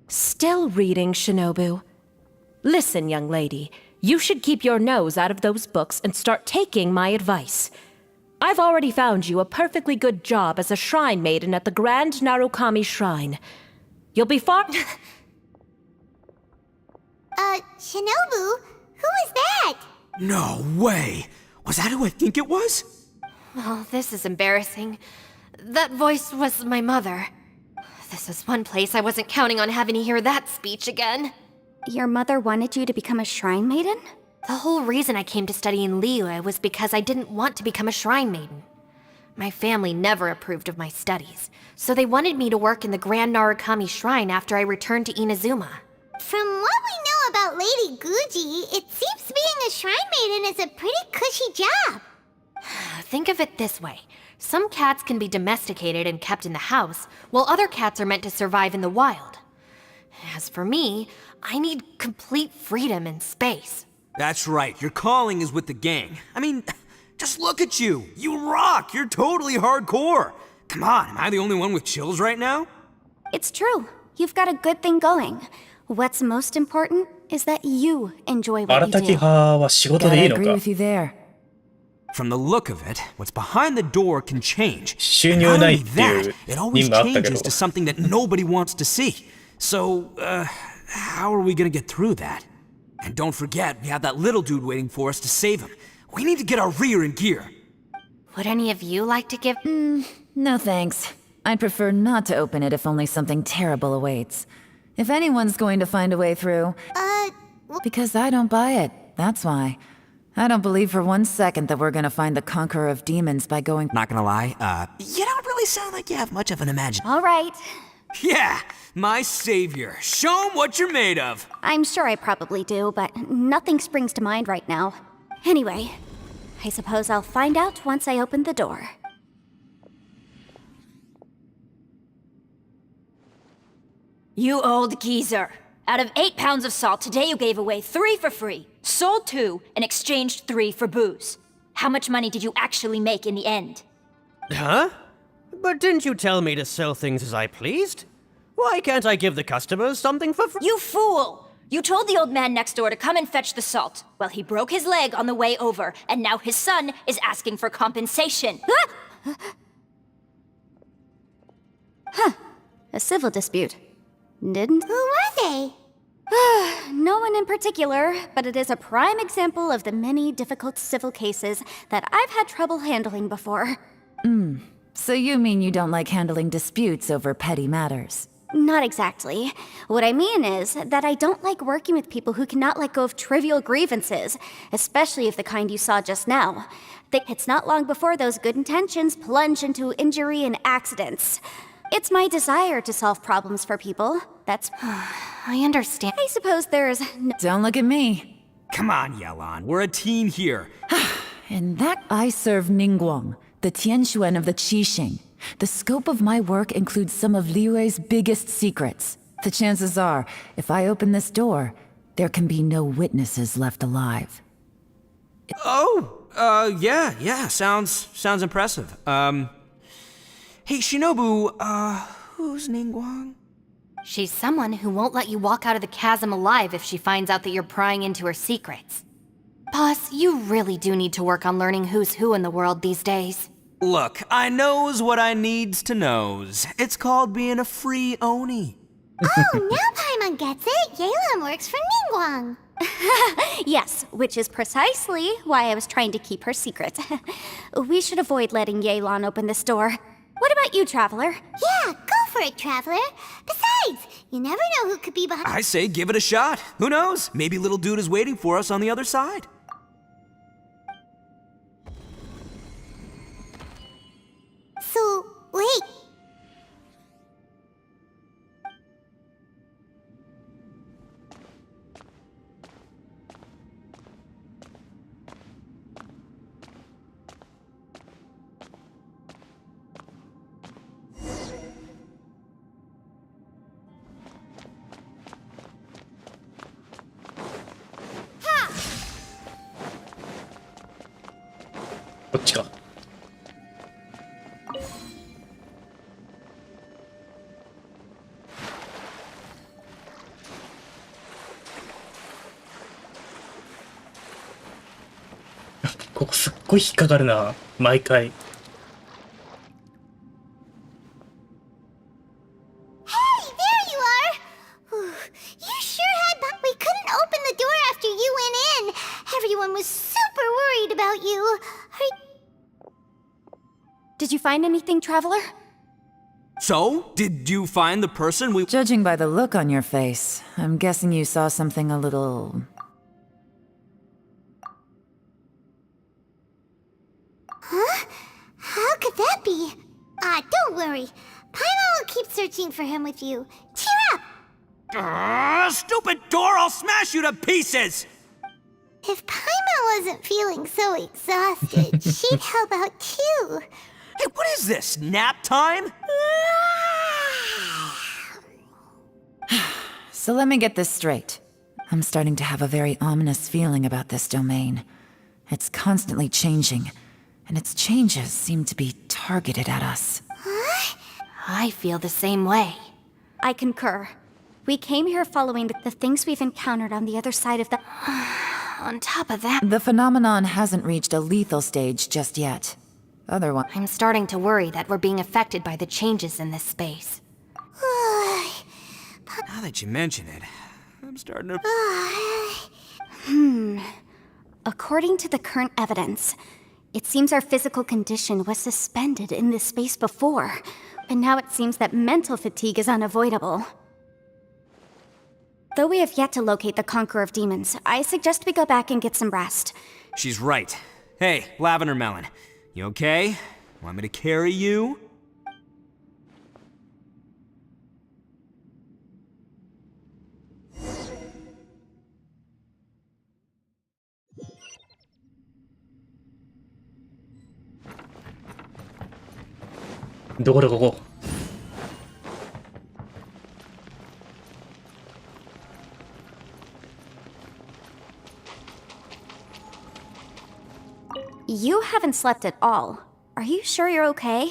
[SPEAKER 11] Still reading, Shinobu. Listen, young lady, you should keep your nose out of those books and start taking my advice. I've already found you a perfectly good job as a shrine maiden at the Grand Narukami Shrine. You'll be far-
[SPEAKER 2] Shinobu? Who is that?
[SPEAKER 7] No way! Was that who I think it was?
[SPEAKER 3] Oh, this is embarrassing. That voice was my mother. This is one place I wasn't counting on having to hear that speech again.
[SPEAKER 8] Your mother wanted you to become a shrine maiden?
[SPEAKER 3] The whole reason I came to study in Liyue was because I didn't want to become a shrine maiden. My family never approved of my studies, so they wanted me to work in the Grand Narukami Shrine after I returned to Inazuma.
[SPEAKER 2] From what we know about Lady Guji, it seems being a shrine maiden is a pretty cushy job.
[SPEAKER 3] Think of it this way. Some cats can be domesticated and kept in the house, while other cats are meant to survive in the wild. As for me, I need complete freedom and space.
[SPEAKER 7] That's right, your calling is with the gang. I mean, just look at you. You rock, you're totally hardcore. Come on, am I the only one with chills right now?
[SPEAKER 8] It's true. You've got a good thing going. What's most important is that you enjoy what you
[SPEAKER 1] 荒滝
[SPEAKER 8] do.
[SPEAKER 1] 派は仕事でいい
[SPEAKER 9] I
[SPEAKER 1] の
[SPEAKER 9] agree
[SPEAKER 1] か
[SPEAKER 9] with you there.
[SPEAKER 7] From the look of it, what's behind the door can change.
[SPEAKER 1] 収入
[SPEAKER 7] Not
[SPEAKER 1] ない
[SPEAKER 7] only
[SPEAKER 1] っていう
[SPEAKER 7] that, it always
[SPEAKER 1] 任務あったけど
[SPEAKER 7] changes to something that nobody wants to see. So, how are we gonna get through that? And don't forget, we have that little dude waiting for us to save him. We need to get our rear in gear.
[SPEAKER 3] Would any of you like to give-
[SPEAKER 9] No thanks. I'd prefer not to open it if only something terrible awaits. If anyone's going to find a way through... Because I don't buy it, that's why. I don't believe for 1 second that we're gonna find the conqueror of demons by going...
[SPEAKER 7] Not gonna lie, you don't really sound like you have much of an imagination.
[SPEAKER 8] All right.
[SPEAKER 7] Yeah, my savior. Show him what you're made of.
[SPEAKER 8] I'm sure I probably do, but nothing springs to mind right now. Anyway, I suppose I'll find out once I open the door.
[SPEAKER 12] You old geezer. Out of 8 pounds of salt, today you gave away 3 for free, sold 2, and exchanged 3 for booze. How much money did you actually make in the end?
[SPEAKER 13] Huh? But didn't you tell me to sell things as I pleased? Why can't I give the customers something for free?
[SPEAKER 12] You fool! You told the old man next door to come and fetch the salt. Well, he broke his leg on the way over, and now his son is asking for compensation.
[SPEAKER 8] A civil dispute. Didn't?
[SPEAKER 2] Who were they?
[SPEAKER 8] No one in particular, but it is a prime example of the many difficult civil cases that I've had trouble handling before.
[SPEAKER 9] So you mean you don't like handling disputes over petty matters?
[SPEAKER 8] Not exactly. What I mean is that I don't like working with people who cannot let go of trivial grievances, especially of the kind you saw just now. It's not long before those good intentions plunge into injury and accidents. It's my desire to solve problems for people. That's...
[SPEAKER 3] I understand.
[SPEAKER 8] I suppose there's no...
[SPEAKER 9] Don't look at me.
[SPEAKER 7] Come on, Yelan. We're a team here.
[SPEAKER 9] In that I serve Ningguang, the Tianxuan of the Qixing. The scope of my work includes some of Liyue's biggest secrets. The chances are, if I open this door, there can be no witnesses left alive.
[SPEAKER 7] Yeah, sounds impressive. Hey, Shinobu, who's Ningguang?
[SPEAKER 3] She's someone who won't let you walk out of the chasm alive if she finds out that you're prying into her secrets. Boss, you really do need to work on learning who's who in the world these days.
[SPEAKER 7] Look, I knows what I needs to knows. It's called being a free Oni.
[SPEAKER 2] Oh, now Paimon gets it. Yelan works for Ningguang.
[SPEAKER 8] Yes, which is precisely why I was trying to keep her secret. We should avoid letting Yelan open this door. What about you, Traveler?
[SPEAKER 2] Yeah, go for it, Traveler. Besides, you never know who could be behind...
[SPEAKER 7] I say give it a shot. Who knows? Maybe little dude is waiting for us on the other side.
[SPEAKER 2] So, wait.
[SPEAKER 1] ここすっごい引っかかるな、毎回。
[SPEAKER 2] Everyone was super worried about you.
[SPEAKER 8] Did you find anything, Traveler?
[SPEAKER 7] So, did you find the person we—
[SPEAKER 9] Judging by the look on your face, I'm guessing you saw something a little...
[SPEAKER 2] Huh? How could that be? Don't worry. Paimon will keep searching for him with you. Cheer up!
[SPEAKER 7] Stupid door! I'll smash you to pieces!
[SPEAKER 2] If Paimon wasn't feeling so exhausted, she'd help out too.
[SPEAKER 7] Hey, what is this? Nap time?
[SPEAKER 9] So let me get this straight. I'm starting to have a very ominous feeling about this domain. It's constantly changing, and its changes seem to be targeted at us.
[SPEAKER 2] Huh?
[SPEAKER 3] I feel the same way.
[SPEAKER 8] I concur. We came here following the things we've encountered on the other side of the...
[SPEAKER 3] On top of that,
[SPEAKER 9] The phenomenon hasn't reached a lethal stage just yet. Otherwise...
[SPEAKER 3] I'm starting to worry that we're being affected by the changes in this space.
[SPEAKER 7] Now that you mention it, I'm starting to...
[SPEAKER 8] According to the current evidence, it seems our physical condition was suspended in this space before, but now it seems that mental fatigue is unavoidable. Though we have yet to locate the Conqueror of Demons, I suggest we go back and get some rest.
[SPEAKER 7] She's right. Hey, Lavender Melon, you okay? Want me to carry you?
[SPEAKER 8] You haven't slept at all. Are you sure you're okay?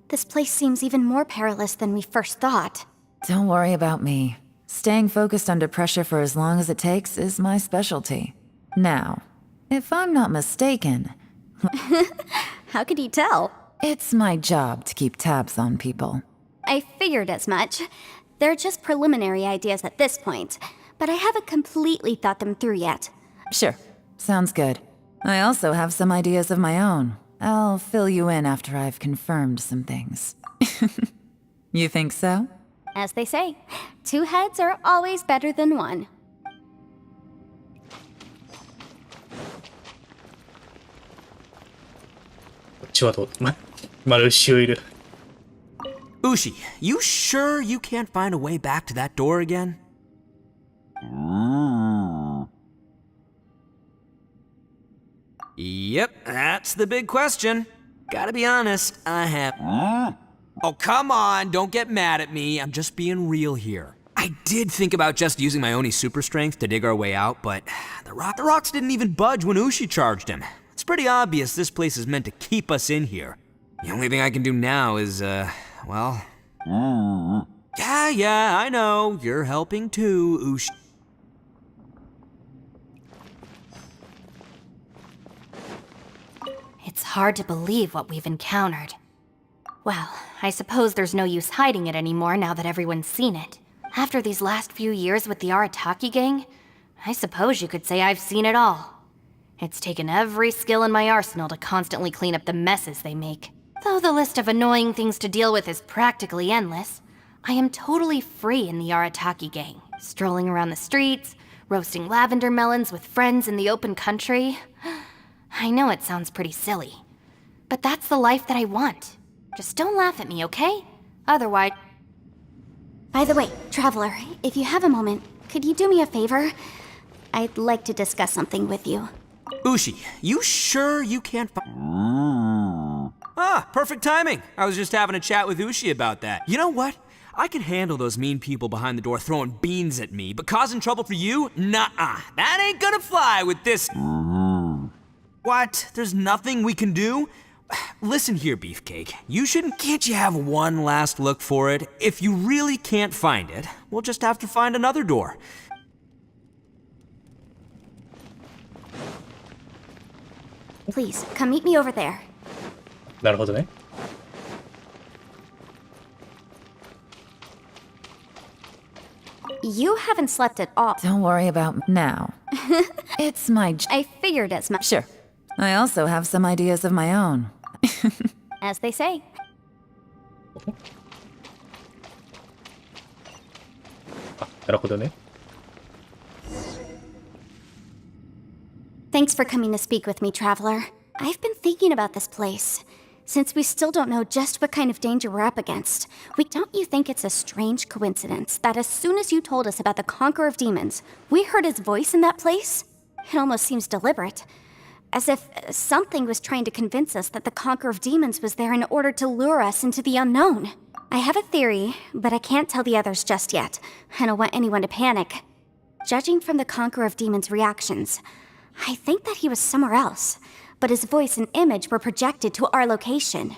[SPEAKER 8] This place seems even more perilous than we first thought.
[SPEAKER 9] Don't worry about me. Staying focused under pressure for as long as it takes is my specialty. Now, if I'm not mistaken...
[SPEAKER 8] How could you tell?
[SPEAKER 9] It's my job to keep tabs on people.
[SPEAKER 8] I figured as much. They're just preliminary ideas at this point, but I haven't completely thought them through yet.
[SPEAKER 9] Sure, sounds good. I also have some ideas of my own. I'll fill you in after I've confirmed some things. You think so?
[SPEAKER 8] As they say, 2 heads are always better than 1.
[SPEAKER 7] Ushi, you sure you can't find a way back to that door again? Yep, that's the big question. Gotta be honest, I have... Oh, come on, don't get mad at me. I'm just being real here. I did think about just using my Oni super strength to dig our way out, but the rocks didn't even budge when Ushi charged him. It's pretty obvious this place is meant to keep us in here. The only thing I can do now is, well... Yeah, I know. You're helping too, Ushi.
[SPEAKER 3] It's hard to believe what we've encountered. Well, I suppose there's no use hiding it anymore now that everyone's seen it. After these last few years with the Arataki gang, I suppose you could say I've seen it all. It's taken every skill in my arsenal to constantly clean up the messes they make. Though the list of annoying things to deal with is practically endless, I am totally free in the Arataki gang, strolling around the streets, roasting lavender melons with friends in the open country. I know it sounds pretty silly, but that's the life that I want. Just don't laugh at me, okay? Otherwise...
[SPEAKER 8] By the way, Traveler, if you have a moment, could you do me a favor? I'd like to discuss something with you.
[SPEAKER 7] Ushi, you sure you can't Ah, perfect timing. I was just having a chat with Ushi about that. You know what? I can handle those mean people behind the door throwing beans at me, but causing trouble for you? Nuh-uh. That ain't gonna fly with this... What? There's nothing we can do? Listen here, Beefcake. You shouldn't... Can't you have one last look for it? If you really can't find it, we'll just have to find another door.
[SPEAKER 8] Please, come meet me over there.
[SPEAKER 1] なるほどね。
[SPEAKER 8] You haven't slept at all.
[SPEAKER 9] Don't worry about now. It's my
[SPEAKER 8] I figured as much.
[SPEAKER 9] Sure. I also have some ideas of my own.
[SPEAKER 8] As they say.
[SPEAKER 1] あ、なるほどね。
[SPEAKER 8] Thanks for coming to speak with me, traveler. I've been thinking about this place. Since we still don't know just what kind of danger we're up against, don't you think it's a strange coincidence that as soon as you told us about the Conqueror of Demons, we heard his voice in that place? It almost seems deliberate. As if something was trying to convince us that the Conqueror of Demons was there in order to lure us into the unknown. I have a theory, but I can't tell the others just yet. I don't want anyone to panic. Judging from the Conqueror of Demons' reactions, I think that he was somewhere else, but his voice and image were projected to our location.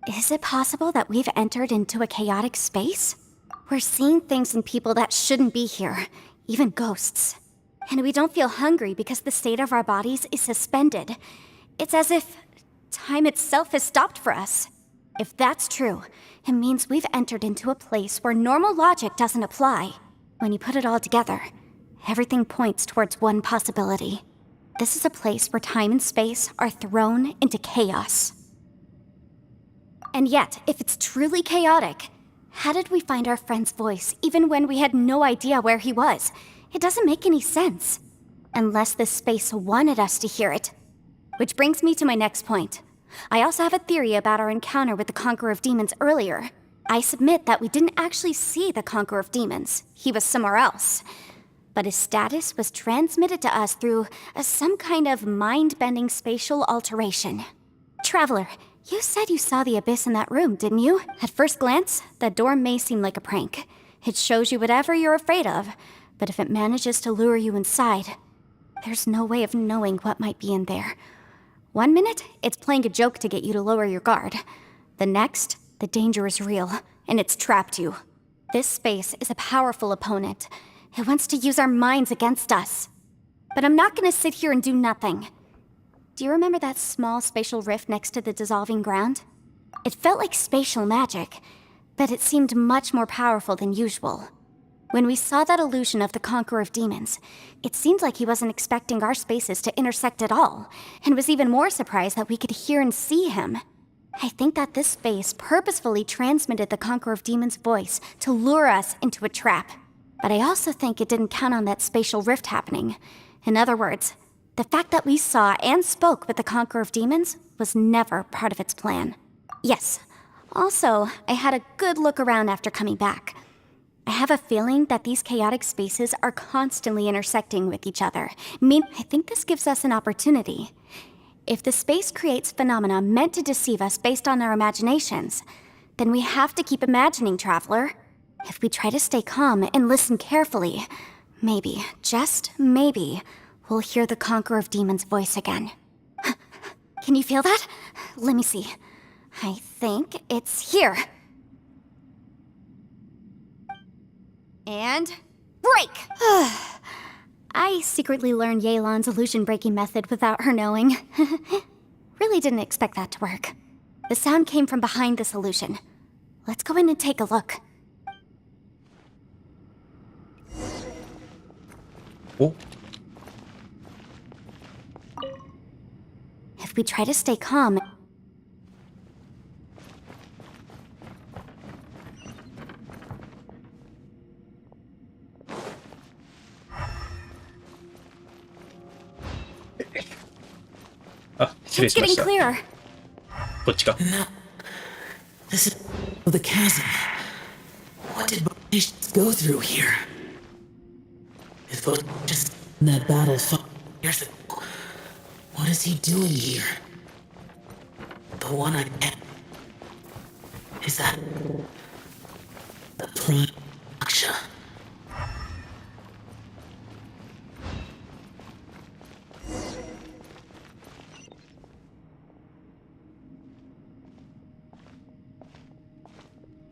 [SPEAKER 8] Is it possible that we've entered into a chaotic space? We're seeing things and people that shouldn't be here, even ghosts. And we don't feel hungry because the state of our bodies is suspended. It's as if time itself has stopped for us. If that's true, it means we've entered into a place where normal logic doesn't apply. When you put it all together, everything points towards one possibility. This is a place where time and space are thrown into chaos. And yet, if it's truly chaotic, how did we find our friend's voice even when we had no idea where he was? It doesn't make any sense. Unless this space wanted us to hear it. Which brings me to my next point. I also have a theory about our encounter with the Conqueror of Demons earlier. I submit that we didn't actually see the Conqueror of Demons. He was somewhere else. But his status was transmitted to us through some kind of mind-bending spatial alteration. Traveler, you said you saw the abyss in that room, didn't you? At first glance, that door may seem like a prank. It shows you whatever you're afraid of, but if it manages to lure you inside, there's no way of knowing what might be in there. 1 minute, it's playing a joke to get you to lower your guard. The next, the danger is real, and it's trapped you. This space is a powerful opponent. It wants to use our minds against us. But I'm not gonna sit here and do nothing. Do you remember that small spatial rift next to the dissolving ground? It felt like spatial magic, but it seemed much more powerful than usual. When we saw that illusion of the Conqueror of Demons, it seemed like he wasn't expecting our spaces to intersect at all, and was even more surprised that we could hear and see him. I think that this space purposefully transmitted the Conqueror of Demons' voice to lure us into a trap. But I also think it didn't count on that spatial rift happening. In other words, the fact that we saw and spoke with the Conqueror of Demons was never part of its plan. Yes. Also, I had a good look around after coming back. I have a feeling that these chaotic spaces are constantly intersecting with each other. I think this gives us an opportunity. If the space creates phenomena meant to deceive us based on our imaginations, then we have to keep imagining, Traveler. If we try to stay calm and listen carefully, maybe, just maybe, we'll hear the Conqueror of Demons' voice again. Can you feel that? Let me see. I think it's here. And break! I secretly learned Yelan's illusion-breaking method without her knowing. Really didn't expect that to work. The sound came from behind this illusion. Let's go in and take a look.
[SPEAKER 1] Oh.
[SPEAKER 8] If we try to stay calm...
[SPEAKER 1] It's getting
[SPEAKER 8] clearer.
[SPEAKER 1] こっちか。
[SPEAKER 14] No. This is the chasm. What did Boris go through here? If Boris just in that battle fought years ago, what is he doing here? The one I met. Is that the Prime Aksha?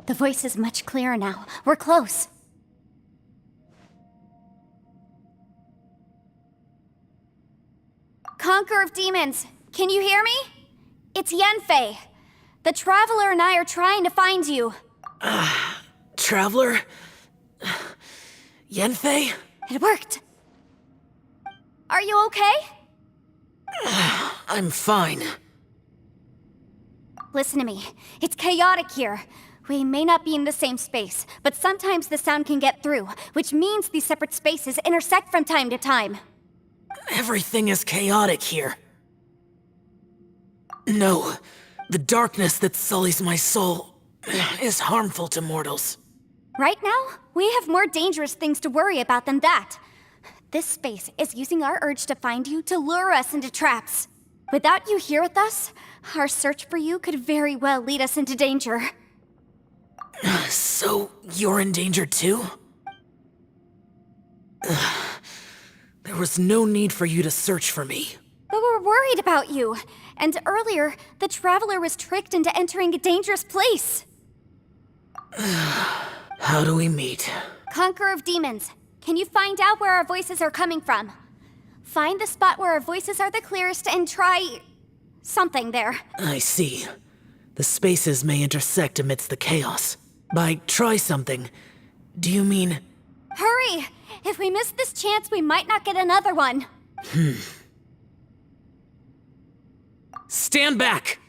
[SPEAKER 8] The voice is much clearer now. We're close. Conqueror of Demons, Can you hear me? It's Yanfei. The Traveler and I are trying to find you.
[SPEAKER 14] Traveler? Yanfei?
[SPEAKER 8] It worked. Are you okay?
[SPEAKER 14] I'm fine.
[SPEAKER 8] Listen to me. It's chaotic here. We may not be in the same space, but sometimes the sound can get through, which means these separate spaces intersect from time to time.
[SPEAKER 14] Everything is chaotic here. No, the darkness that sullies my soul is harmful to mortals.
[SPEAKER 8] Right now, we have more dangerous things to worry about than that. This space is using our urge to find you to lure us into traps. Without you here with us, our search for you could very well lead us into danger.
[SPEAKER 14] So, you're in danger too? There was no need for you to search for me.
[SPEAKER 8] But we're worried about you. And earlier, the Traveler was tricked into entering a dangerous place.
[SPEAKER 14] How do we meet?
[SPEAKER 8] Conqueror of Demons, can you find out where our voices are coming from? Find the spot where our voices are the clearest and try... something there.
[SPEAKER 14] I see. The spaces may intersect amidst the chaos. By try something, do you mean...
[SPEAKER 8] Hurry! If we miss this chance, we might not get another one.
[SPEAKER 14] Stand back!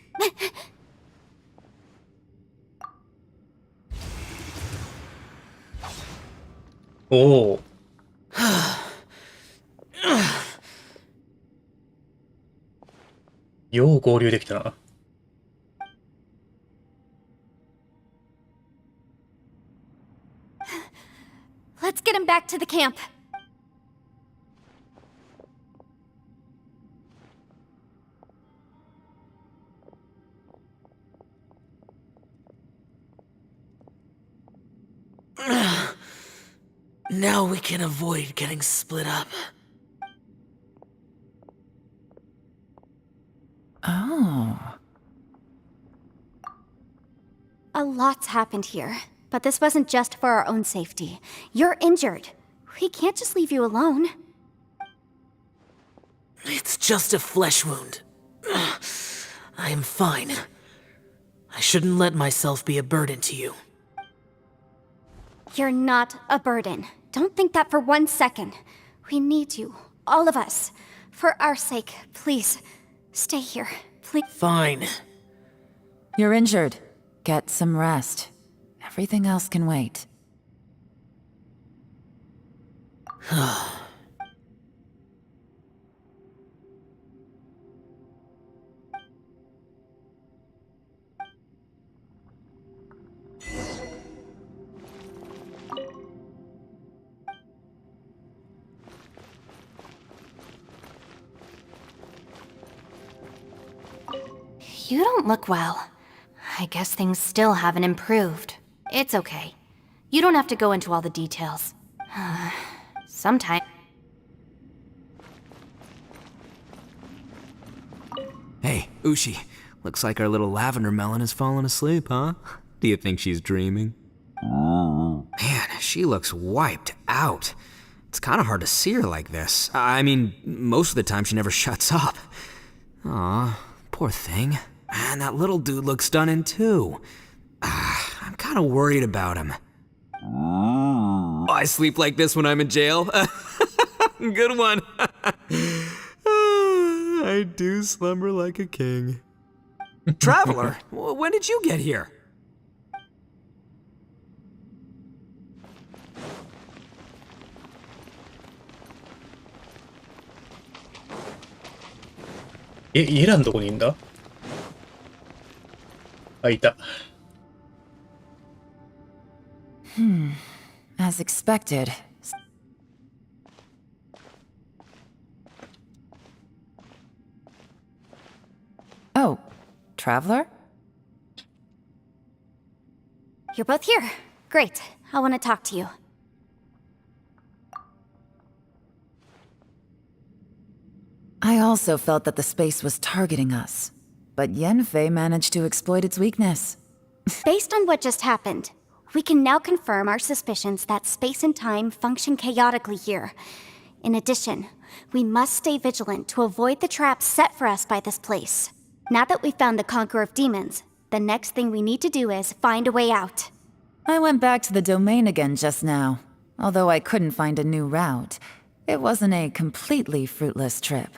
[SPEAKER 1] おお。よう合流できたな。
[SPEAKER 8] Let's get him back to the camp.
[SPEAKER 14] Now we can avoid getting split up.
[SPEAKER 9] Oh.
[SPEAKER 8] A lot's happened here, but this wasn't just for our own safety. You're injured. We can't just leave you alone.
[SPEAKER 14] It's just a flesh wound. I am fine. I shouldn't let myself be a burden to you.
[SPEAKER 8] You're not a burden. Don't think that for 1 second. We need you, all of us. For our sake, please, stay here, please.
[SPEAKER 14] Fine.
[SPEAKER 9] You're injured. Get some rest. Everything else can wait.
[SPEAKER 3] You don't look well. I guess things still haven't improved. It's okay. You don't have to go into all the details. Sometime.
[SPEAKER 7] Hey, Ushi. Looks like our little lavender melon has fallen asleep, huh? Do you think she's dreaming? Man, she looks wiped out. It's kind of hard to see her like this. I mean, most of the time she never shuts up. Aw, poor thing. Man, that little dude looks stunning too. I'm kind of worried about him. I sleep like this when I'm in jail. Good one. I do slumber like a king. Traveler, when did you get here?
[SPEAKER 1] 家らのとこにいんだ？あ、いた。
[SPEAKER 9] As expected. Oh, Traveler?
[SPEAKER 8] You're both here. Great. I want to talk to you.
[SPEAKER 9] I also felt that the space was targeting us, but Yanfei managed to exploit its weakness.
[SPEAKER 8] Based on what just happened, we can now confirm our suspicions that space and time function chaotically here. In addition, we must stay vigilant to avoid the traps set for us by this place. Now that we've found the Conqueror of Demons, the next thing we need to do is find a way out.
[SPEAKER 9] I went back to the domain again just now. Although I couldn't find a new route, it wasn't a completely fruitless trip.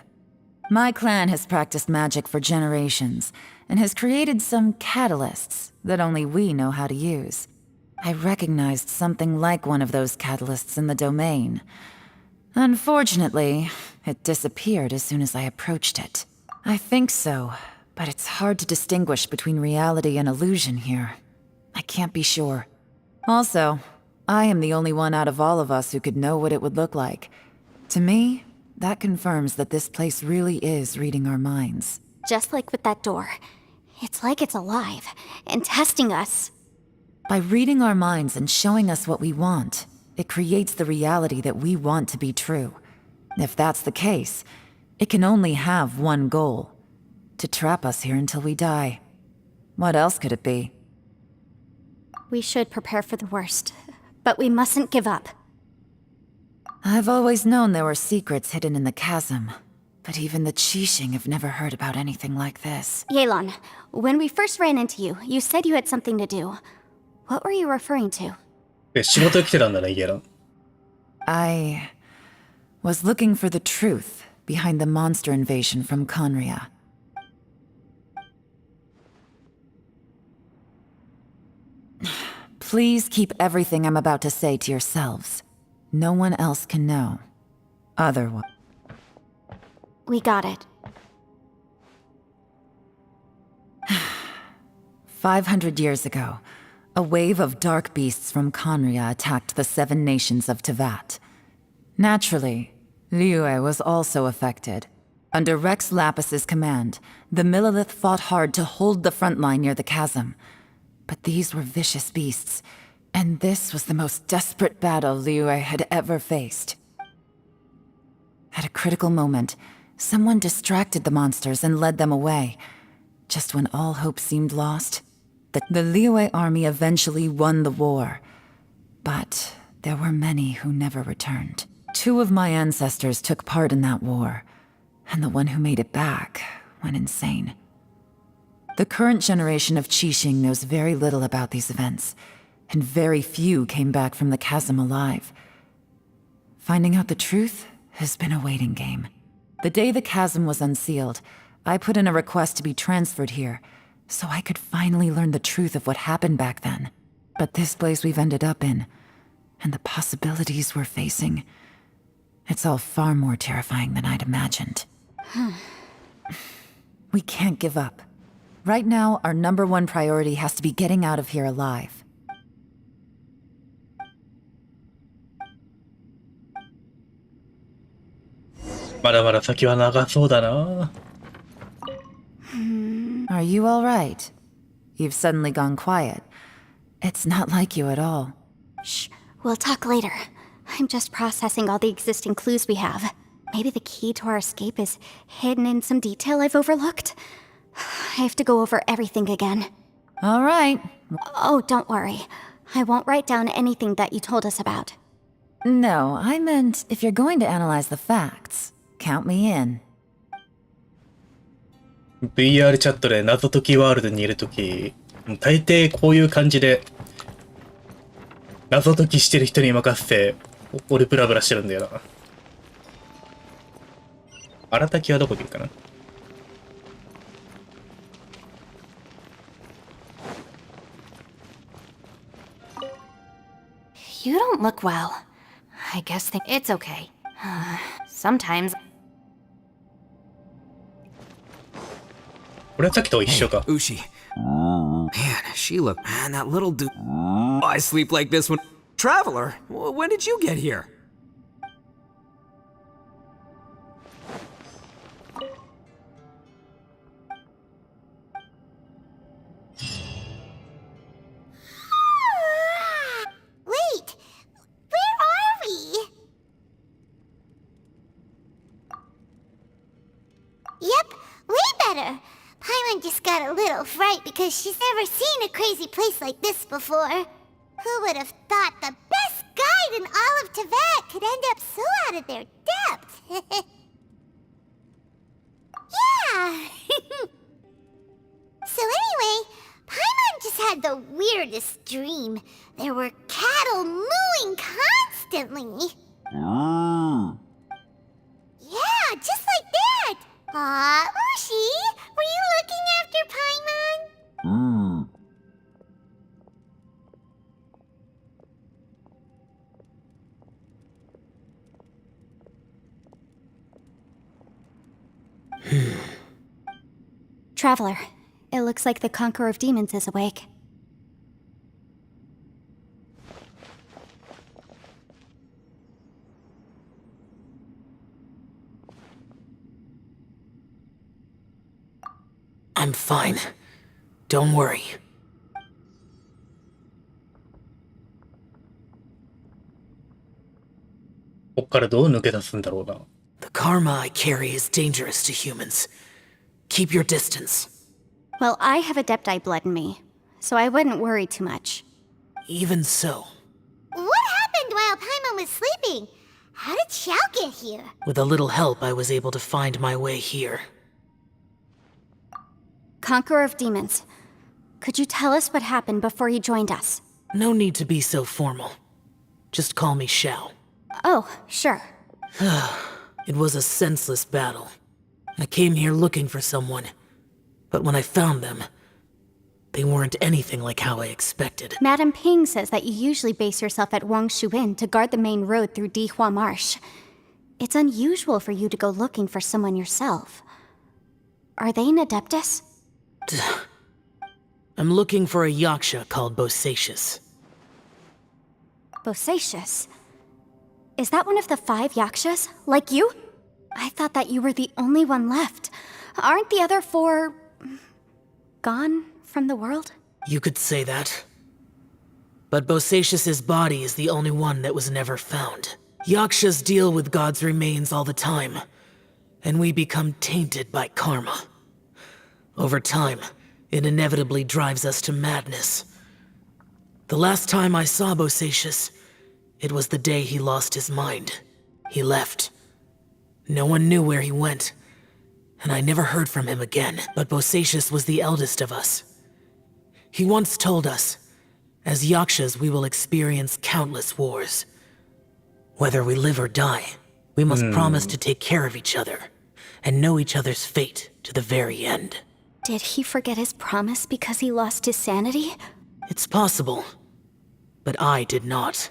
[SPEAKER 9] My clan has practiced magic for generations, and has created some catalysts that only we know how to use. I recognized something like one of those catalysts in the domain. Unfortunately, it disappeared as soon as I approached it. I think so, but it's hard to distinguish between reality and illusion here. I can't be sure. Also, I am the only one out of all of us who could know what it would look like. To me, that confirms that this place really is reading our minds.
[SPEAKER 8] Just like with that door. It's like it's alive, and testing us.
[SPEAKER 9] By reading our minds and showing us what we want, it creates the reality that we want to be true. If that's the case, it can only have one goal: to trap us here until we die. What else could it be?
[SPEAKER 8] We should prepare for the worst, but we mustn't give up.
[SPEAKER 9] I've always known there were secrets hidden in the chasm, but even the Qixing have never heard about anything like this.
[SPEAKER 8] Yelan, when we first ran into you, you said you had something to do. What were you referring to?
[SPEAKER 1] 仕事来てたんだね、イエラン。
[SPEAKER 9] I was looking for the truth behind the monster invasion from Conria. Please keep everything I'm about to say to yourselves. No one else can know. Otherwise...
[SPEAKER 8] We got it.
[SPEAKER 9] 500 years ago, a wave of dark beasts from Conria attacked the 7 nations of Tevat. Naturally, Liyue was also affected. Under Rex Lapis's command, the Millelith fought hard to hold the front line near the chasm. But these were vicious beasts, and this was the most desperate battle Liyue had ever faced. At a critical moment, someone distracted the monsters and led them away. Just when all hope seemed lost, the Liyue army eventually won the war. But there were many who never returned. 2 of my ancestors took part in that war, and the one who made it back went insane. The current generation of Qixing knows very little about these events, and very few came back from the chasm alive. Finding out the truth has been a waiting game. The day the chasm was unsealed, I put in a request to be transferred here, so I could finally learn the truth of what happened back then. But this place we've ended up in, and the possibilities we're facing, it's all far more terrifying than I'd imagined. We can't give up. Right now, our #1 priority has to be getting out of here alive. Are you all right? You've suddenly gone quiet. It's not like you at all.
[SPEAKER 8] Shh, we'll talk later. I'm just processing all the existing clues we have. Maybe the key to our escape is hidden in some detail I've overlooked. I have to go over everything again.
[SPEAKER 9] All right.
[SPEAKER 8] Oh, don't worry. I won't write down anything that you told us about.
[SPEAKER 9] No, I meant if you're going to analyze the facts, count me in.
[SPEAKER 1] VR チャットで謎解きワールドにいるとき、大抵こういう感じで謎解きしてる人に任せて俺ブラブラしてるんだよな。荒滝はどこにいるかな。
[SPEAKER 3] You don't look well. I guess it's okay. Sometimes.
[SPEAKER 1] 俺はさっきと一緒か。
[SPEAKER 7] Ushi. Man, she look. Man, that little dude. I sleep like this when. Traveler, when did you get here?
[SPEAKER 2] Wait, where are we? Yep, way better. Paimon just got a little fright because she's never seen a crazy place like this before. Who would have thought the best guide in all of Tevat could end up so out of their depth? Yeah! So anyway, Paimon just had the weirdest dream. There were cattle mooing constantly. Yeah, just like that! Aw, Ushi, were you looking after Paimon?
[SPEAKER 8] Traveler, it looks like the Conqueror of Demons is awake.
[SPEAKER 14] I'm fine. Don't worry.
[SPEAKER 1] こっからどう抜け出すんだろうな。
[SPEAKER 14] The karma I carry is dangerous to humans. Keep your distance.
[SPEAKER 8] Well, I have Adepti blood in me, so I wouldn't worry too much.
[SPEAKER 14] Even so,
[SPEAKER 2] What happened while Paimon was sleeping? How did Xiao get here?
[SPEAKER 14] with a little help, I was able to find my way here.
[SPEAKER 8] Conqueror of Demons, could you tell us what happened before you joined us?
[SPEAKER 14] No need to be so formal. Just call me Xiao.
[SPEAKER 8] Oh, sure.
[SPEAKER 14] It was a senseless battle. I came here looking for someone, but when I found them, they weren't anything like how I expected.
[SPEAKER 8] Madame Ping says that you usually base yourself at Wangshu Inn to guard the main road through Dihua Marsh. It's unusual for you to go looking for someone yourself. Are they an Adeptus?
[SPEAKER 14] I'm looking for a yaksha called Bosacious.
[SPEAKER 8] Bosacious? Is that one of the 5 yakshas? Like you? I thought that you were the only one left. Aren't the other 4... gone from the world?
[SPEAKER 14] You could say that. But Bosacious's body is the only one that was never found. Yakshas deal with God's remains all the time, and we become tainted by karma. Over time, it inevitably drives us to madness. The last time I saw Bosacious, it was the day he lost his mind. He left. No one knew where he went, and I never heard from him again. But Bosacious was the eldest of us. He once told us, as yakshas we will experience countless wars. Whether we live or die, we must promise to take care of each other, and know each other's fate to the very end.
[SPEAKER 8] Did he forget his promise because he lost his sanity?
[SPEAKER 14] It's possible, but I did not.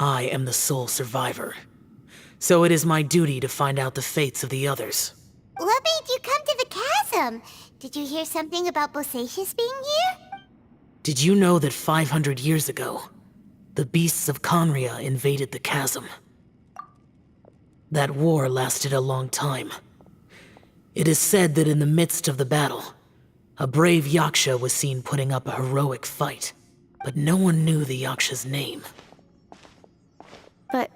[SPEAKER 14] I am the sole survivor. So it is my duty to find out the fates of the others.
[SPEAKER 2] What made you come to the chasm? Did you hear something about Bosacious being here?
[SPEAKER 14] Did you know that 500 years ago, the beasts of Conria invaded the chasm? That war lasted a long time. It is said that in the midst of the battle, a brave yaksha was seen putting up a heroic fight, but no one knew the yaksha's name.
[SPEAKER 8] But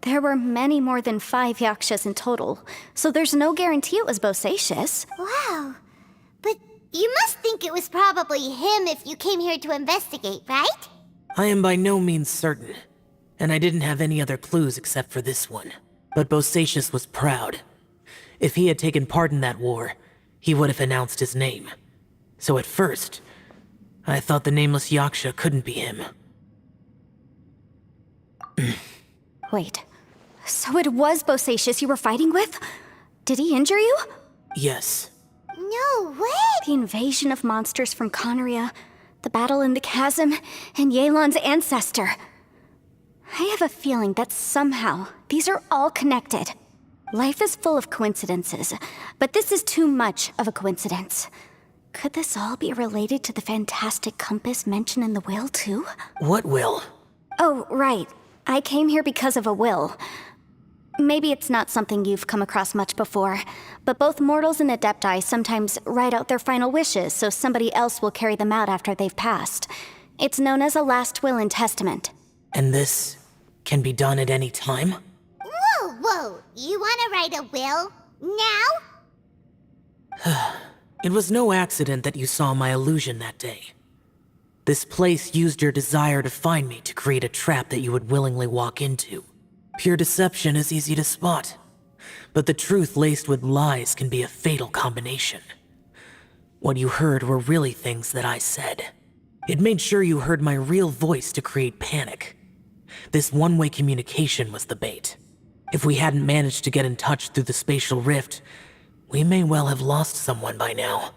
[SPEAKER 8] there were many more than 5 yakshas in total, so there's no guarantee it was Bosacious.
[SPEAKER 2] Wow. But you must think it was probably him if you came here to investigate, right?
[SPEAKER 14] I am by no means certain, and I didn't have any other clues except for this one. But Bosacious was proud. If he had taken part in that war, he would have announced his name. So at first, I thought the nameless yaksha couldn't be him.
[SPEAKER 8] Wait, so it was Bosacious you were fighting with? Did he injure you?
[SPEAKER 14] Yes.
[SPEAKER 2] No way!
[SPEAKER 8] The invasion of monsters from Conria, the battle in the chasm, and Yelan's ancestor. I have a feeling that somehow these are all connected. Life is full of coincidences, but this is too much of a coincidence. Could this all be related to the fantastic compass mentioned in the will, too?
[SPEAKER 14] What will?
[SPEAKER 8] Oh, right. I came here because of a will. Maybe it's not something you've come across much before, but both mortals and Adepti sometimes write out their final wishes so somebody else will carry them out after they've passed. It's known as a last will and testament.
[SPEAKER 14] And this can be done at any time?
[SPEAKER 2] Whoa, whoa! You wanna write a will? Now?
[SPEAKER 14] It was no accident that you saw my illusion that day. This place used your desire to find me to create a trap that you would willingly walk into. Pure deception is easy to spot. But the truth laced with lies can be a fatal combination. What you heard were really things that I said. It made sure you heard my real voice to create panic. This one-way communication was the bait. If we hadn't managed to get in touch through the spatial rift, we may well have lost someone by now.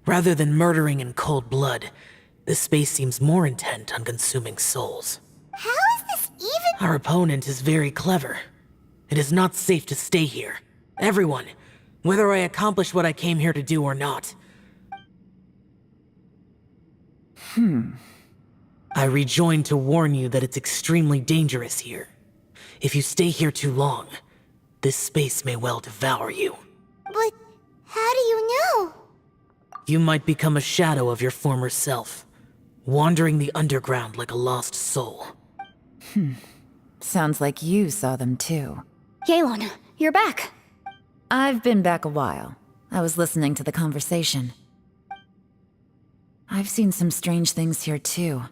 [SPEAKER 14] Rather than murdering in cold blood, this space seems more intent on consuming souls.
[SPEAKER 2] How is this even?
[SPEAKER 14] Our opponent is very clever. It is not safe to stay here. Everyone, whether I accomplish what I came here to do or not. I rejoined to warn you that it's extremely dangerous here. If you stay here too long, this space may well devour you.
[SPEAKER 2] But how do you know?
[SPEAKER 14] You might become a shadow of your former self, wandering the underground like a lost soul.
[SPEAKER 9] Sounds like you saw them too.
[SPEAKER 8] Yelan, you're back.
[SPEAKER 9] I've been back a while. I was listening to the conversation. I've seen some strange things here too.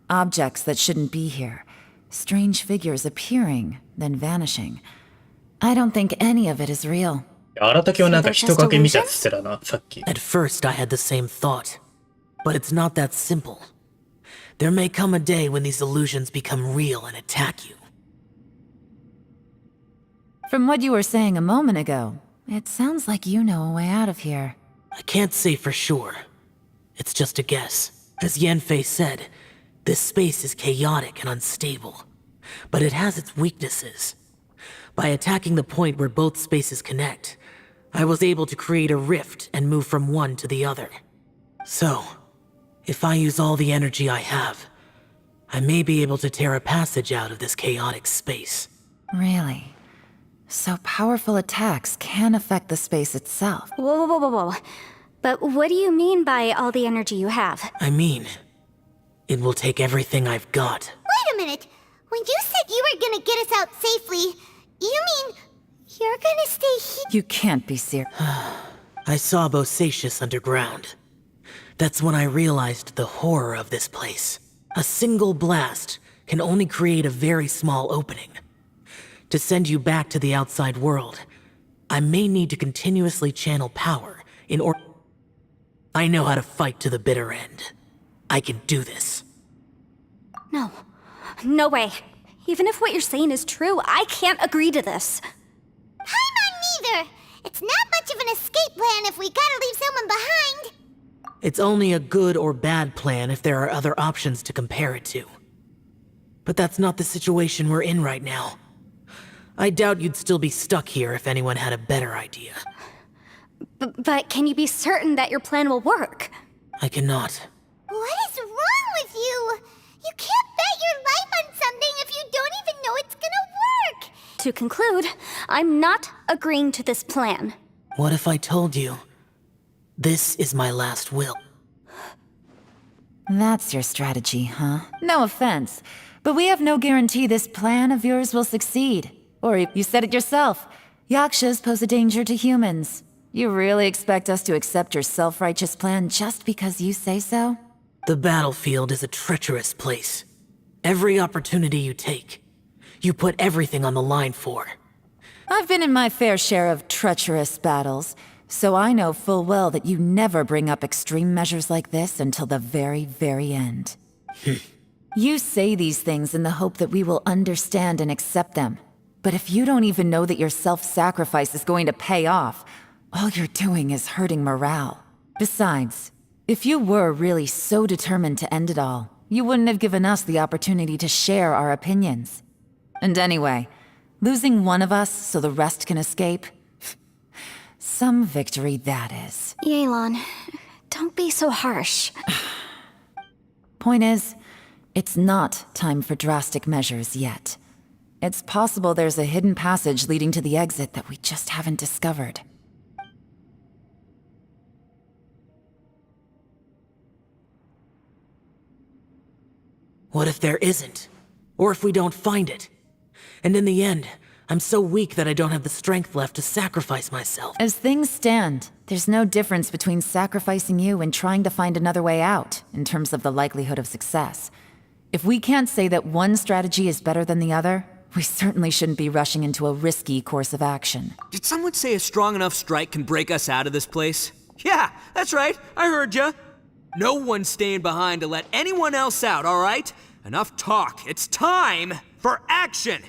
[SPEAKER 9] Objects that shouldn't be here. Strange figures appearing, then vanishing. I don't think any of it is real.
[SPEAKER 1] 荒竹はなんか人影見たっつってたな、さっき。
[SPEAKER 14] At first I had the same thought, but it's not that simple. There may come a day when these illusions become real and attack you.
[SPEAKER 9] From what you were saying a moment ago, it sounds like you know a way out of here.
[SPEAKER 14] I can't say for sure. It's just a guess. As Yanfei said, this space is chaotic and unstable, but it has its weaknesses. By attacking the point where both spaces connect, I was able to create a rift and move from one to the other. So, if I use all the energy I have, I may be able to tear a passage out of this chaotic space.
[SPEAKER 9] Really? So powerful attacks can affect the space itself.
[SPEAKER 8] Whoa. But what do you mean by all the energy you have?
[SPEAKER 14] I mean, it will take everything I've got.
[SPEAKER 2] Wait a minute. When you said you were gonna get us out safely, you mean you're gonna stay here?
[SPEAKER 9] You can't be serious.
[SPEAKER 14] I saw Bosacius underground. That's when I realized the horror of this place. A single blast can only create a very small opening. To send you back to the outside world, I may need to continuously channel power in order... I know how to fight to the bitter end. I can do this.
[SPEAKER 8] No way. Even if what you're saying is true, I can't agree to this.
[SPEAKER 2] Neither. It's not much of an escape plan if we gotta leave someone behind.
[SPEAKER 14] It's only a good or bad plan if there are other options to compare it to. But that's not the situation we're in right now. I doubt you'd still be stuck here if anyone had a better idea.
[SPEAKER 8] But can you be certain that your plan will work?
[SPEAKER 14] I cannot.
[SPEAKER 2] What is wrong with you? You can't bet your life on something if you don't even know it's gonna work.
[SPEAKER 8] To conclude, I'm not agreeing to this plan.
[SPEAKER 14] What if I told you, this is my last will?
[SPEAKER 9] That's your strategy, huh? No offense, but we have no guarantee this plan of yours will succeed. Or you said it yourself, yakshas pose a danger to humans. You really expect us to accept your self-righteous plan just because you say so?
[SPEAKER 14] The battlefield is a treacherous place. Every opportunity you take, you put everything on the line for.
[SPEAKER 9] I've been in my fair share of treacherous battles, so I know full well that you never bring up extreme measures like this until the very, very end. You say these things in the hope that we will understand and accept them. But if you don't even know that your self-sacrifice is going to pay off, all you're doing is hurting morale. Besides, if you were really so determined to end it all, you wouldn't have given us the opportunity to share our opinions. And anyway, losing one of us so the rest can escape? Some victory that is.
[SPEAKER 8] Yelan, don't be so harsh.
[SPEAKER 9] Point is, it's not time for drastic measures yet. It's possible there's a hidden passage leading to the exit that we just haven't discovered.
[SPEAKER 14] What if there isn't? Or if we don't find it? And in the end, I'm so weak that I don't have the strength left to sacrifice myself.
[SPEAKER 9] As things stand, there's no difference between sacrificing you and trying to find another way out, in terms of the likelihood of success. If we can't say that one strategy is better than the other, We certainly shouldn't be rushing into a risky course of action.
[SPEAKER 7] Did someone say a strong enough strike can break us out of this place? Yeah, that's right. I heard ya. No one's staying behind to let anyone else out, all right? Enough talk. It's time for action!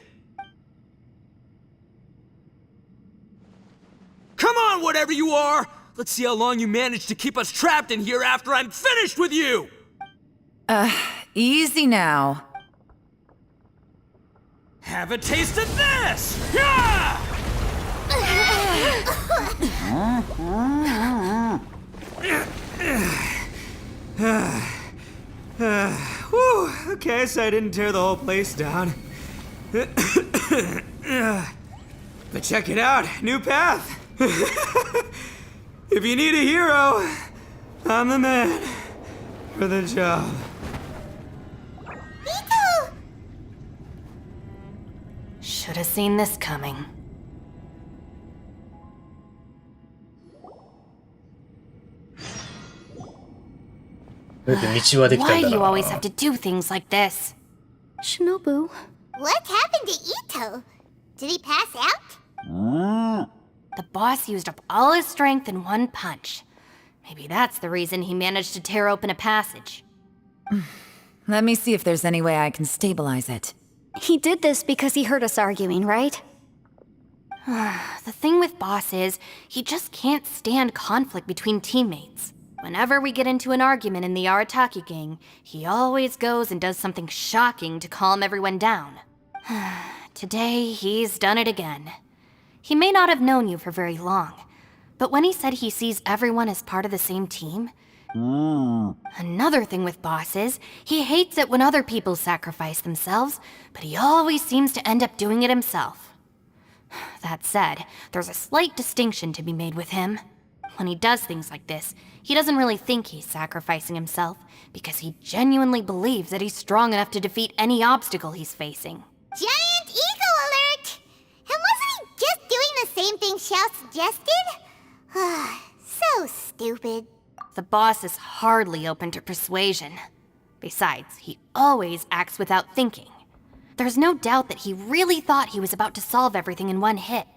[SPEAKER 7] Come on, whatever you are! Let's see how long you manage to keep us trapped in here after I'm finished with you!
[SPEAKER 9] Easy now.
[SPEAKER 7] Have a taste of this! Yeah! Whew, okay, so I didn't tear the whole place down. But check it out, new path. If you need a hero, I'm the man for the job.
[SPEAKER 3] Should have seen this coming. Why do you always have to do things like this?
[SPEAKER 8] Shinobu.
[SPEAKER 2] What happened to Ito? Did he pass out?
[SPEAKER 3] The boss used up all his strength in one punch. Maybe that's the reason he managed to tear open a passage.
[SPEAKER 9] Let me see if there's any way I can stabilize it.
[SPEAKER 8] He did this because he heard us arguing, right?
[SPEAKER 3] The thing with Boss is, he just can't stand conflict between teammates. Whenever we get into an argument in the Arataki gang, he always goes and does something shocking to calm everyone down. Today, he's done it again. He may not have known you for very long, but when he said he sees everyone as part of the same team... Another thing with Boss is, he hates it when other people sacrifice themselves, but he always seems to end up doing it himself. That said, there's a slight distinction to be made with him. When he does things like this, he doesn't really think he's sacrificing himself, because he genuinely believes that he's strong enough to defeat any obstacle he's facing.
[SPEAKER 2] Giant ego alert! And wasn't he just doing the same thing Xiao suggested? So stupid.
[SPEAKER 3] The boss is hardly open to persuasion. Besides, he always acts without thinking. There's no doubt that he really thought he was about to solve everything in one hit.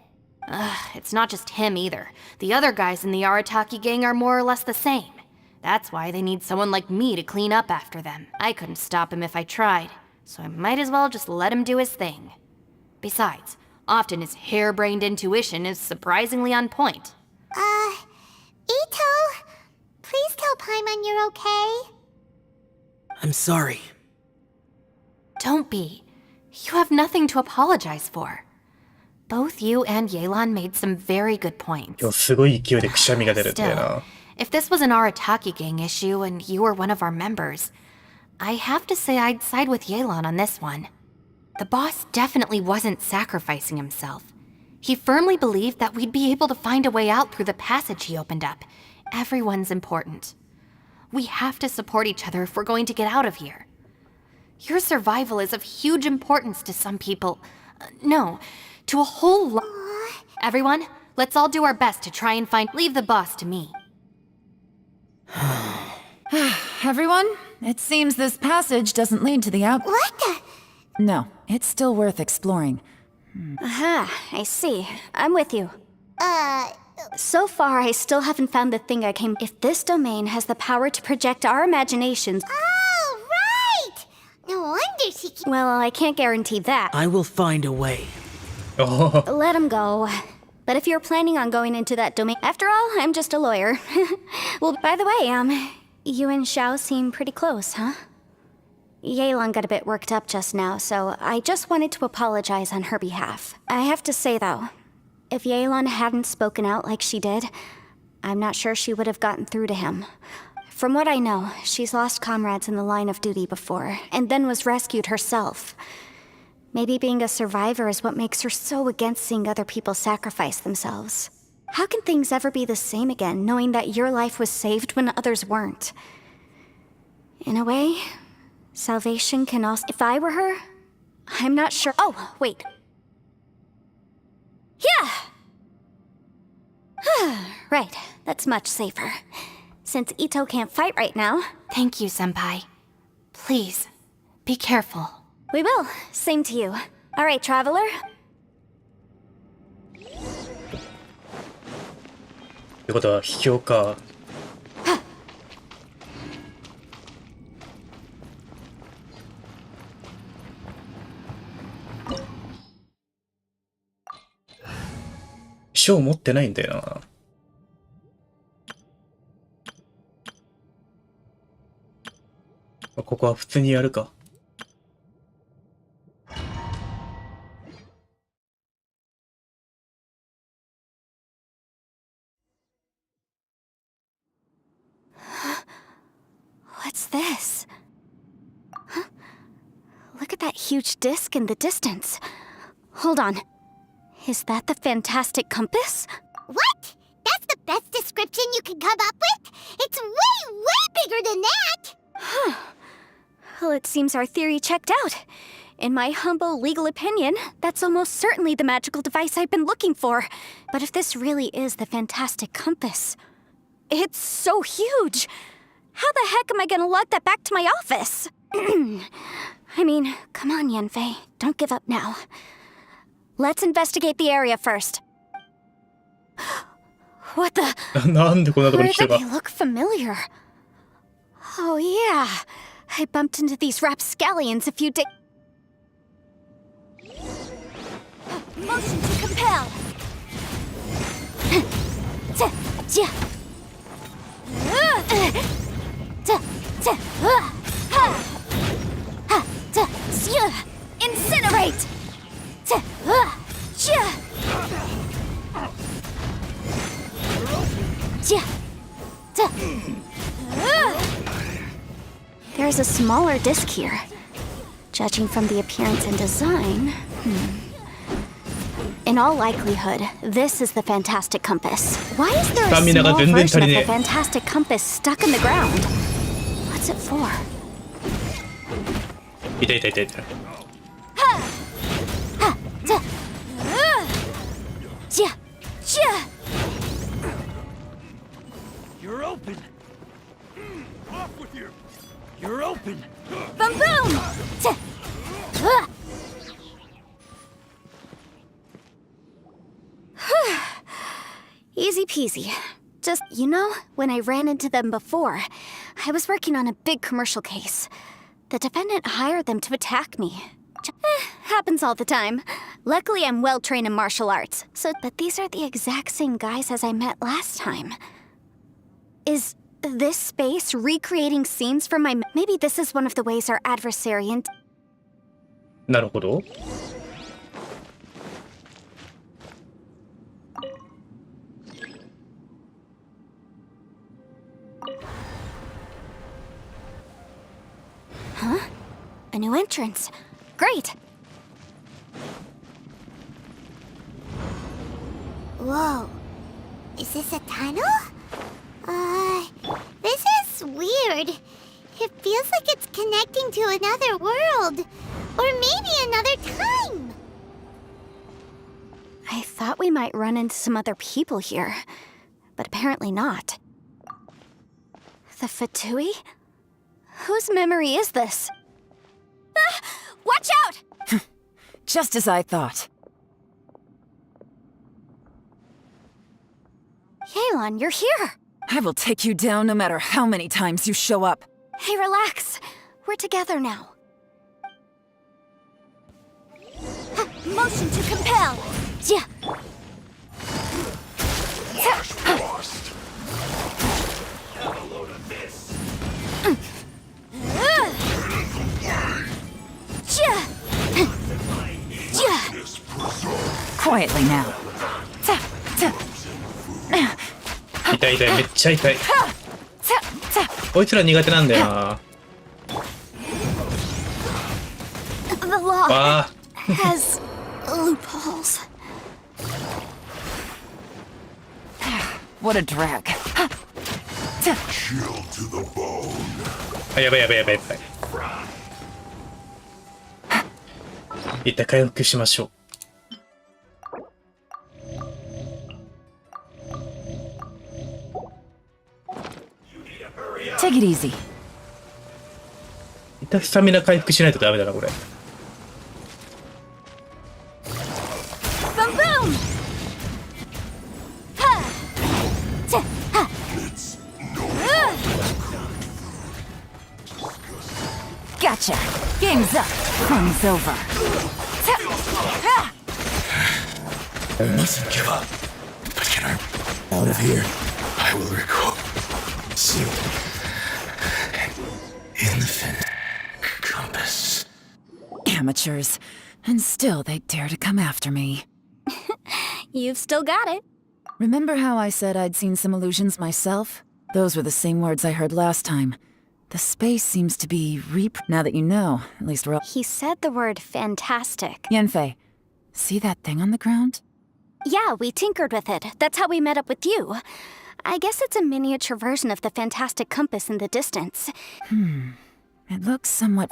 [SPEAKER 3] It's not just him either. The other guys in the Arataki gang are more or less the same. That's why they need someone like me to clean up after them. I couldn't stop him if I tried, so I might as well just let him do his thing. Besides, often his harebrained intuition is surprisingly on point.
[SPEAKER 2] Ito? Please tell Paimon you're okay.
[SPEAKER 14] I'm sorry.
[SPEAKER 3] Don't be. You have nothing to apologize for. Both you and Yelan made some very good points. Still, if this was an Arataki gang issue and you were one of our members, I have to say I'd side with Yelan on this one. The boss definitely wasn't sacrificing himself. He firmly believed that we'd be able to find a way out through the passage he opened up. Everyone's important. We have to support each other if we're going to get out of here. Your survival is of huge importance to some people. No, to a whole lot. Everyone, let's all do our best to try and leave the boss to me.
[SPEAKER 9] Everyone, it seems this passage doesn't lead to the
[SPEAKER 2] What the?
[SPEAKER 9] No, it's still worth exploring.
[SPEAKER 8] Aha, I see. I'm with you. So far, I still haven't found the thing I came... If this domain has the power to project our imaginations...
[SPEAKER 2] Oh, right! No wonder she...
[SPEAKER 8] Well, I can't guarantee that.
[SPEAKER 14] I will find a way.
[SPEAKER 8] Let him go. But if you're planning on going into that domain... After all, I'm just a lawyer. Well, by the way, you and Xiao seem pretty close, huh? Yelan got a bit worked up just now, so I just wanted to apologize on her behalf. I have to say, though, if Yelan hadn't spoken out like she did, I'm not sure she would have gotten through to him. From what I know, she's lost comrades in the line of duty before, and then was rescued herself. Maybe being a survivor is what makes her so against seeing other people sacrifice themselves. How can things ever be the same again, knowing that your life was saved when others weren't? In a way, salvation can also... If I were her, I'm not sure... Oh, wait. Yeah! Right, that's much safer. Since Ito can't fight right now...
[SPEAKER 3] Thank you, Senpai. Please, be careful.
[SPEAKER 8] We will. Same to you. Alright, traveler.
[SPEAKER 1] ってことは秘境か。賞持ってないんだよな。ここは普通にやるか。
[SPEAKER 8] What's this? Huh? Look at that huge disc in the distance. Hold on. Is that the fantastic compass?
[SPEAKER 2] What? That's the best description you can come up with? It's way, way bigger than that!
[SPEAKER 8] Huh. Well, it seems our theory checked out. In my humble legal opinion, that's almost certainly the magical device I've been looking for. But if this really is the fantastic compass, it's so huge! How the heck am I gonna lug that back to my office? I mean, come on, Yanfei. Don't give up now. Let's investigate the area first. What the?
[SPEAKER 1] なんでこんなところに来た
[SPEAKER 8] Where
[SPEAKER 1] か。
[SPEAKER 8] did they look familiar? Oh yeah, I bumped into these rapscallions a few days. Motion to compel. Incinerate. There's a smaller disc here. Judging from the appearance and design, in all likelihood, this is the fantastic compass. Why is there a small version of the fantastic compass stuck in the ground? What's it for?
[SPEAKER 1] 痛い痛い痛い痛い。
[SPEAKER 6] You're open. Off with you. You're open.
[SPEAKER 8] Boom boom! Easy peasy. Just, you know, when I ran into them before, I was working on a big commercial case. The defendant hired them to attack me. Happens all the time. Luckily, I'm well trained in martial arts. But these are the exact same guys as I met last time. Is this space recreating scenes from my... Maybe this is one of the ways our adversary...
[SPEAKER 1] なるほど。
[SPEAKER 8] Huh? A new entrance. Great!
[SPEAKER 2] Whoa. Is this a tunnel? This is weird. It feels like it's connecting to another world. Or maybe another time.
[SPEAKER 8] I thought we might run into some other people here, but apparently not. The Fatui? Whose memory is this? Ah! Watch out!
[SPEAKER 9] Just as I thought.
[SPEAKER 8] Yelan, you're here!
[SPEAKER 9] I will take you down no matter how many times you show up.
[SPEAKER 8] Hey, relax. We're together now. Motion to compel! Yeah.
[SPEAKER 9] Quietly now.
[SPEAKER 1] 痛い痛い、めっちゃ痛い。こいつら苦手なんだよな。
[SPEAKER 8] The law
[SPEAKER 1] わあ。
[SPEAKER 8] has loopholes.
[SPEAKER 9] What a drag.
[SPEAKER 1] あ、やばいやばいやばいやばい。一旦回復しましょう。
[SPEAKER 9] Take it easy.
[SPEAKER 1] 一旦スタミナ回復しないとダメだなこれ。
[SPEAKER 9] Game's up. Fun's over.
[SPEAKER 14] I mustn't give up. But can I out of here? I will record. Sealed. Infinite compass.
[SPEAKER 9] Amateurs. And still they dare to come after me.
[SPEAKER 8] You've still got it.
[SPEAKER 9] Remember how I said I'd seen some illusions myself? Those were the same words I heard last time. The space seems to be now that you know, at least we're
[SPEAKER 8] He said the word fantastic.
[SPEAKER 9] Yanfei, see that thing on the ground?
[SPEAKER 8] Yeah, we tinkered with it. That's how we met up with you. I guess it's a miniature version of the fantastic compass in the distance.
[SPEAKER 9] It looks somewhat...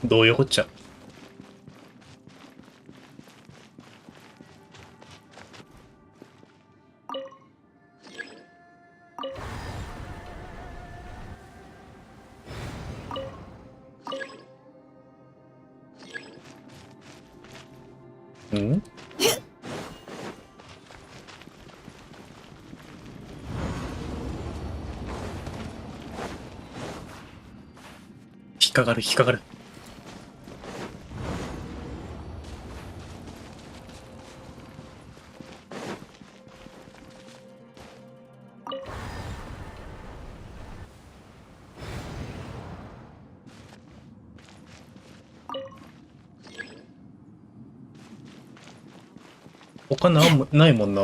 [SPEAKER 1] どういうこっちゃ。ん？引っかかる引っかかる。他ないもんな。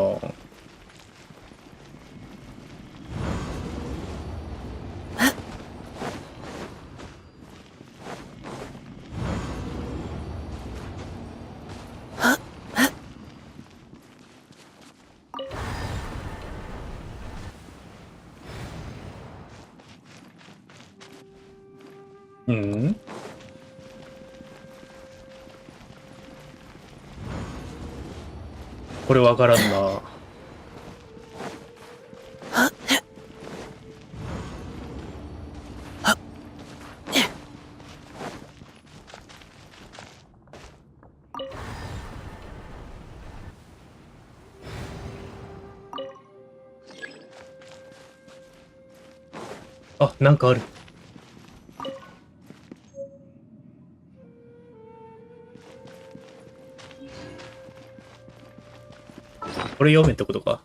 [SPEAKER 1] うん？これわからんな。あ、なんかある。これ読めってことか。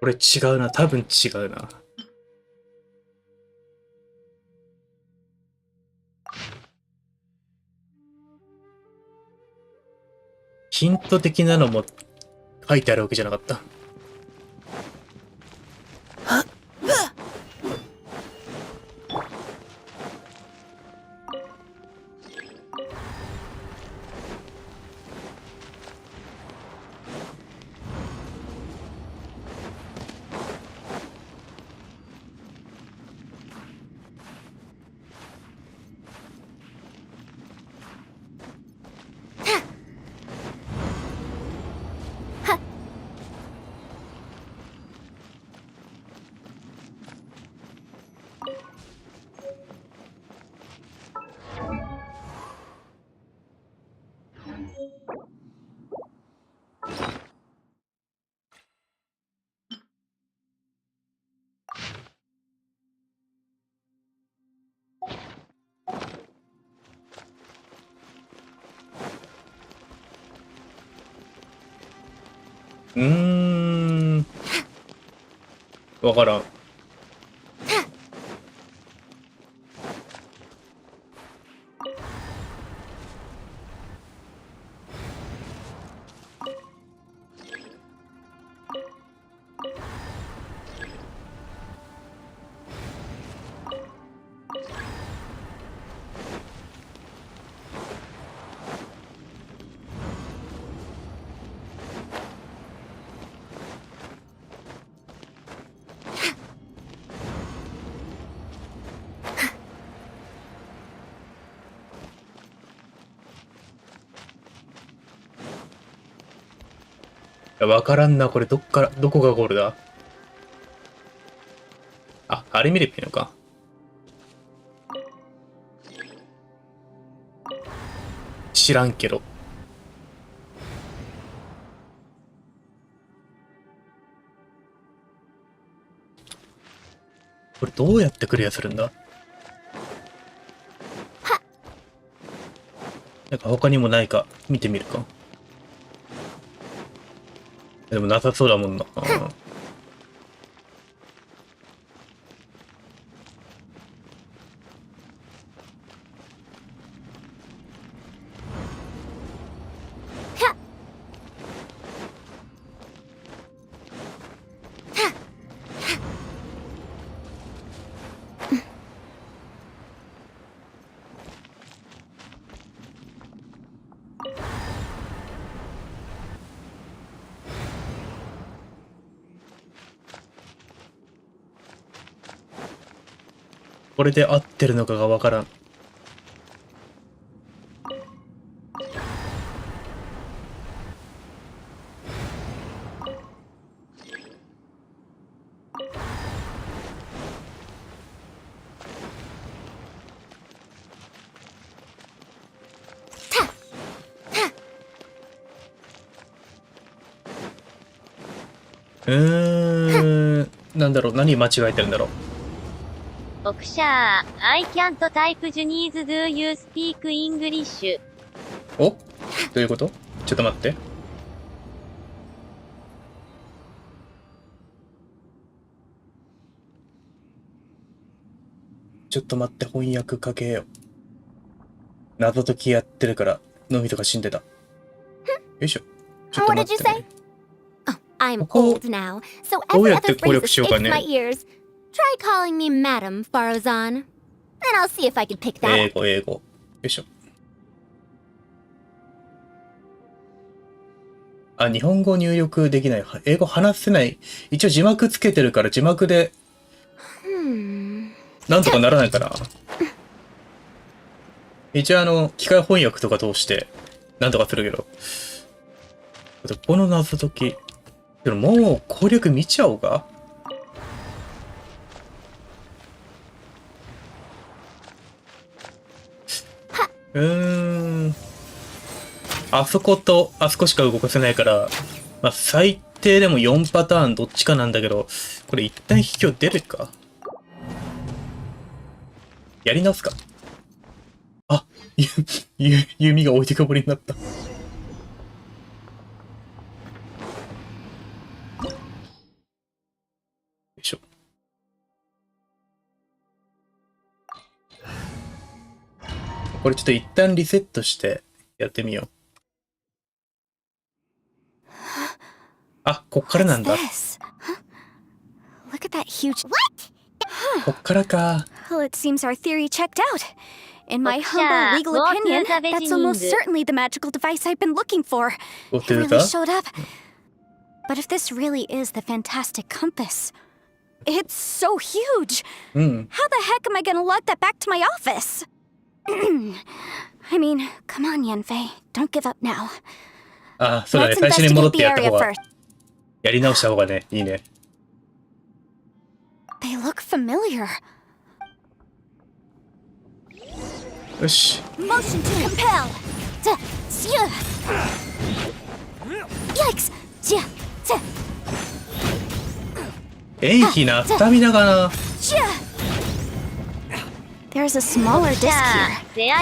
[SPEAKER 1] これ違うな。多分違うな。ヒント的なのも書いてあるわけじゃなかった。わからん。わからんな、これどこがゴールだ？あ、あれ見ればいいのか。知らんけど。これどうやってクリアするんだ？なんか他にもないか見てみるか。でもなさそうだもんな。これで合ってるのかがわからん。なんだろう、何間違えてるんだろう。
[SPEAKER 5] オクシャー、I can't type Junies, do you speak English?
[SPEAKER 1] お？どういうこと？ちょっと待って。ちょっと待って、翻訳かけよう。謎解きやってるから、のみとか死んでた。よいしょ。ちょっと待って、ね。
[SPEAKER 2] I'm old now, so every other phrase escapes my ears. Try calling me Madam Farazan, and I'll see if I can pick that up.
[SPEAKER 1] 英語。よいしょ。あ、日本語入力できない。英語話せない。一応字幕つけてるから字幕で、なんとかならないかな。一応機械翻訳とか通して、なんとかするけど。この謎解き。でももう攻略見ちゃおうか。あそことあそこしか動かせないから、まあ最低でも4パターンどっちかなんだけど、これ一旦引きを出るか。やり直すか。あ、弓が置いてかぼりになった。よいしょ。これちょっと一旦リセットしてやってみよう。あ、こっからなんだ。
[SPEAKER 8] Look at that huge...
[SPEAKER 1] こっからか。
[SPEAKER 8] Well, it seems our theory checked out. In my humble legal opinion, that's almost certainly the magical device I've been looking for. It really showed up. But if this really is the fantastic compass, it's so huge. How the heck am I gonna lug that back to my office? I mean, come on, Yanfei. Don't give up now.
[SPEAKER 1] あ、そうだね。最初に戻ってやった方が、やり直した方がね、いいね。
[SPEAKER 8] They look familiar.
[SPEAKER 1] よし。
[SPEAKER 2] Motion to compel. Yikes.
[SPEAKER 1] 元気なスタミナがな。
[SPEAKER 8] There's a smaller disc here.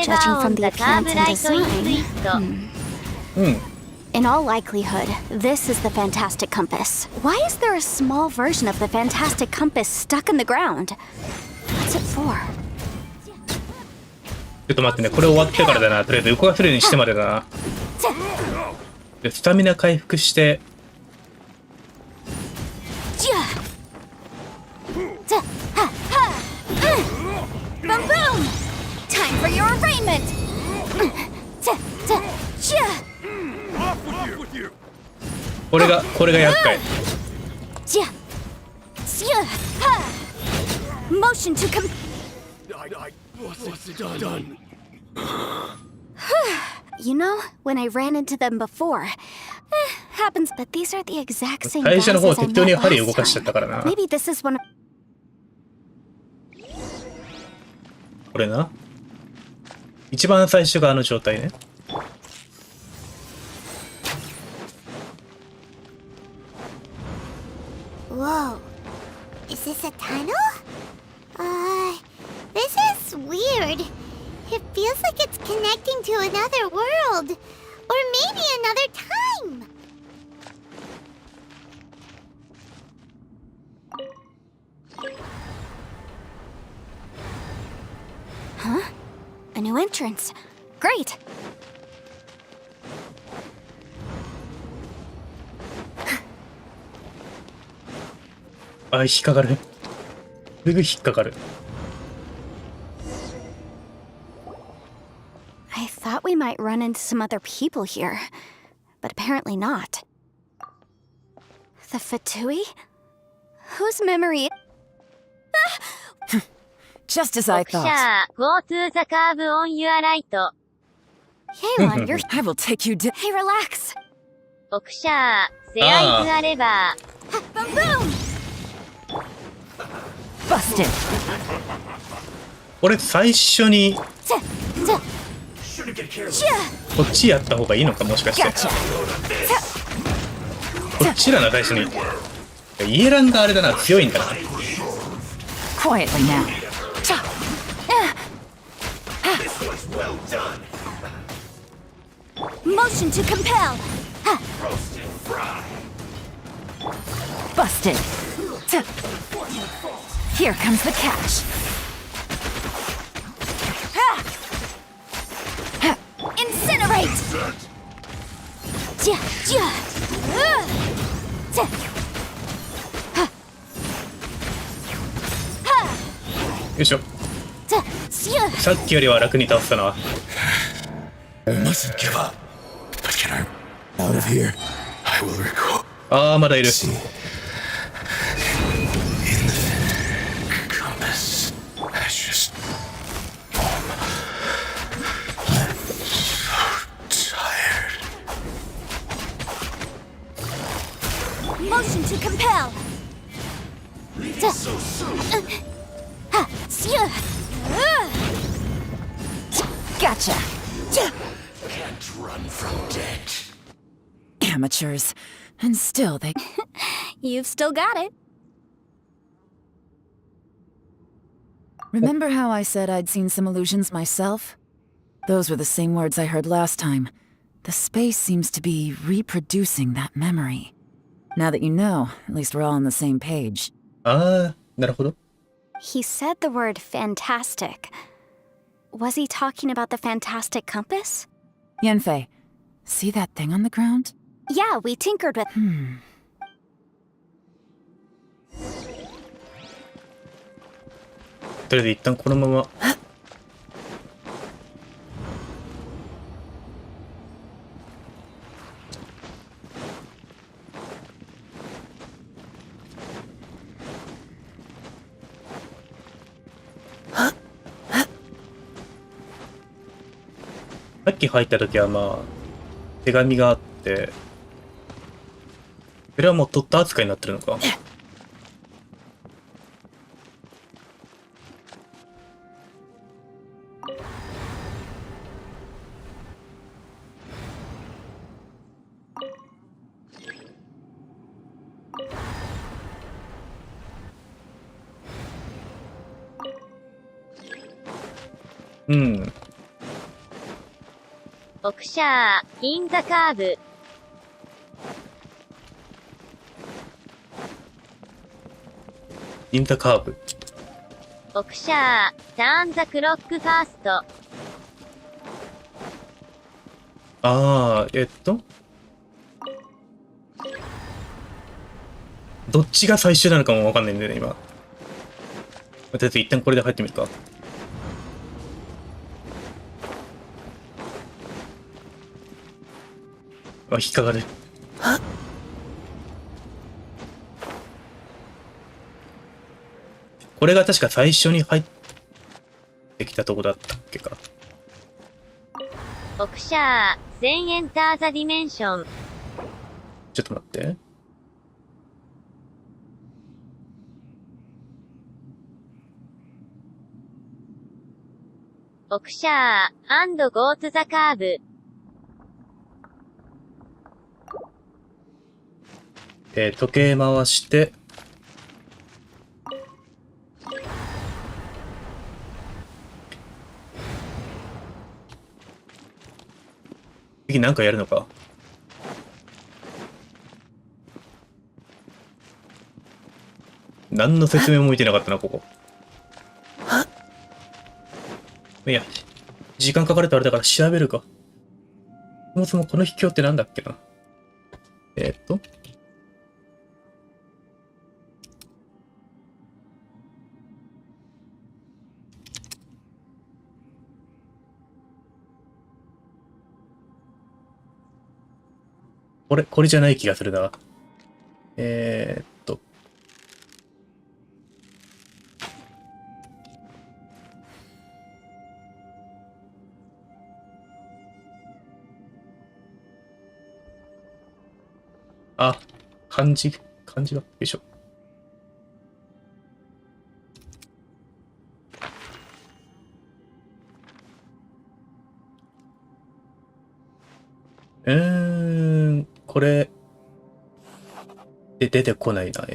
[SPEAKER 8] Judging from the appearance and design, In all likelihood, this is the Fantastic Compass. Why is there a small version of the Fantastic Compass stuck in the ground? What's it for?
[SPEAKER 1] ちょっと待ってね、これ終わってからだな。とりあえず動かせるようにしてまでだな。でスタミナ回復して。
[SPEAKER 8] Boom boom! Time for your arraignment!
[SPEAKER 1] これが厄介。
[SPEAKER 8] Motion to come.
[SPEAKER 14] What's it done?
[SPEAKER 8] You know, when I ran into them before, happens, but these are the exact same
[SPEAKER 1] 最初の方
[SPEAKER 8] bosses I
[SPEAKER 1] 適当
[SPEAKER 8] met
[SPEAKER 1] に針動
[SPEAKER 8] last
[SPEAKER 1] かしちゃったから
[SPEAKER 8] time.
[SPEAKER 1] な。
[SPEAKER 8] Maybe this is one of.
[SPEAKER 1] これな。一番最初があの状態ね。
[SPEAKER 2] Whoa. Is this a tunnel? This is weird. It feels like it's connecting to another world. Or maybe another time.
[SPEAKER 8] Huh? A new entrance. Great.
[SPEAKER 1] あ、引っかかる。すぐ引っかかる。
[SPEAKER 8] I thought we might run into some other people here, but apparently not. The Fatui? Whose memory?
[SPEAKER 9] Just as I
[SPEAKER 5] 奥者
[SPEAKER 9] thought.
[SPEAKER 5] Go to the curve on your right.
[SPEAKER 8] Yelan, you're.
[SPEAKER 9] I will take you down.
[SPEAKER 8] Hey, relax.
[SPEAKER 5] 奥者セアイズあれば
[SPEAKER 8] Boom boom!
[SPEAKER 9] Busted.
[SPEAKER 1] これ最初にこっちやった方がいいのか、もしかして。
[SPEAKER 9] Gotcha.
[SPEAKER 1] こっちだな、最初に。イエランがあれだな、強いんだな。
[SPEAKER 9] Quietly now.
[SPEAKER 8] Motion to compel.
[SPEAKER 9] Busted. Here comes the catch.
[SPEAKER 8] Incinerate.
[SPEAKER 1] よいしょ。さっきよりは楽に倒せたな。
[SPEAKER 14] I mustn't give up. But can I out of here? I will recall.
[SPEAKER 1] あー、まだいる。
[SPEAKER 14] See. In the compass. I just. I'm so tired.
[SPEAKER 8] Motion to compel.
[SPEAKER 9] Gotcha.
[SPEAKER 14] Can't run from death.
[SPEAKER 9] Amateurs. And still they...
[SPEAKER 8] You've still got it.
[SPEAKER 9] Remember how I said I'd seen some illusions myself? Those were the same words I heard last time. The space seems to be reproducing that memory. Now that you know, at least we're all on the same page.
[SPEAKER 1] あー、なるほど。
[SPEAKER 8] He said the word fantastic. Was he talking about the Fantastic Compass?
[SPEAKER 9] Yanfei, see that thing on the ground?
[SPEAKER 8] Yeah, we tinkered with.
[SPEAKER 1] とりあえず一旦このまま。さっき入った時はまあ手紙があって、それはもう取った扱いになってるのか。うん。
[SPEAKER 5] 奥者インザカーブ
[SPEAKER 1] インザカーブ。
[SPEAKER 5] オクシャー、ターンザクロックファースト。
[SPEAKER 1] あー、どっちが最終なのかもわかんないんだよね、今。とりあえず一旦これで入ってみるか。あ、引っかかる。これが確か最初に入ってきたとこだったっけか。
[SPEAKER 5] オクシャー、1000エンターザディメンション。
[SPEAKER 1] ちょっと待って。
[SPEAKER 5] オクシャー、アンドゴートザカーブ。
[SPEAKER 1] 時計回して、次なんかやるのか。何の説明も見てなかったな、ここ。いや、時間かかるとあれだから調べるか。そもそもこの秘境ってなんだっけな。これじゃない気がするな。あ、漢字はよいしょ。これで出てこないな。こ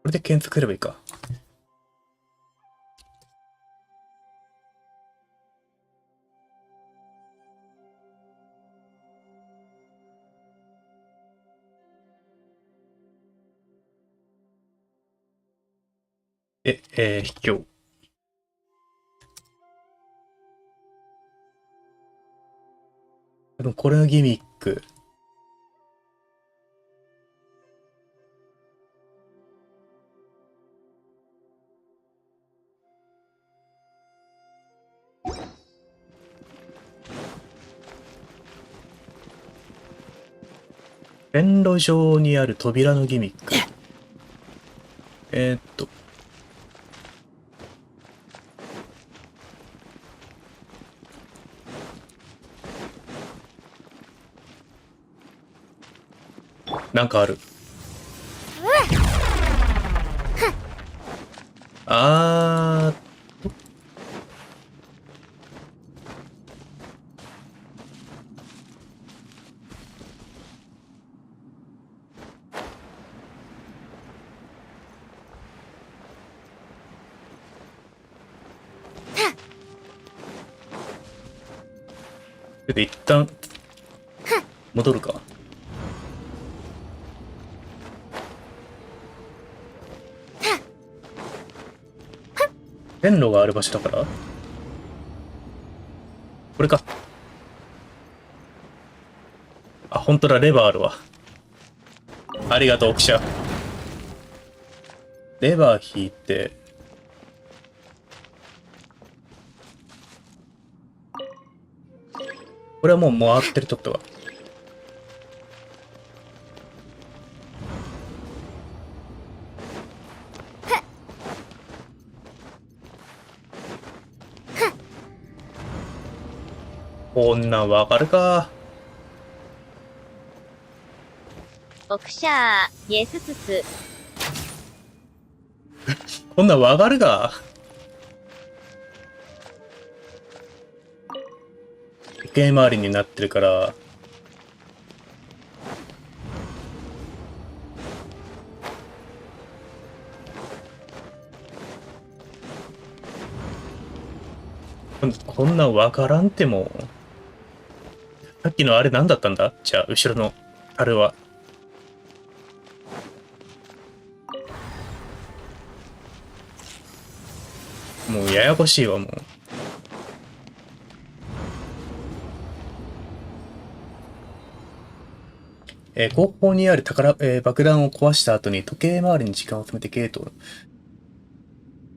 [SPEAKER 1] れで検索すればいいか。秘境。多分これのギミック。線路上にある扉のギミック。なんかある。で一旦戻るか。線路がある場所だから、これか。あ、本当だ、レバーあるわ。ありがとう、オクシャ。レバー引いて、これはもう回ってるとこは。こんなんわかるか。
[SPEAKER 5] オクシャー、イエススス。
[SPEAKER 1] こんなんわかるか。時計回りになってるから、こんなんわからんっても。さっきのあれ何だったんだ。じゃあ後ろのあれは。もうややこしいわ、もう。後方にある爆弾を壊した後に時計回りに時間を詰めてゲートを開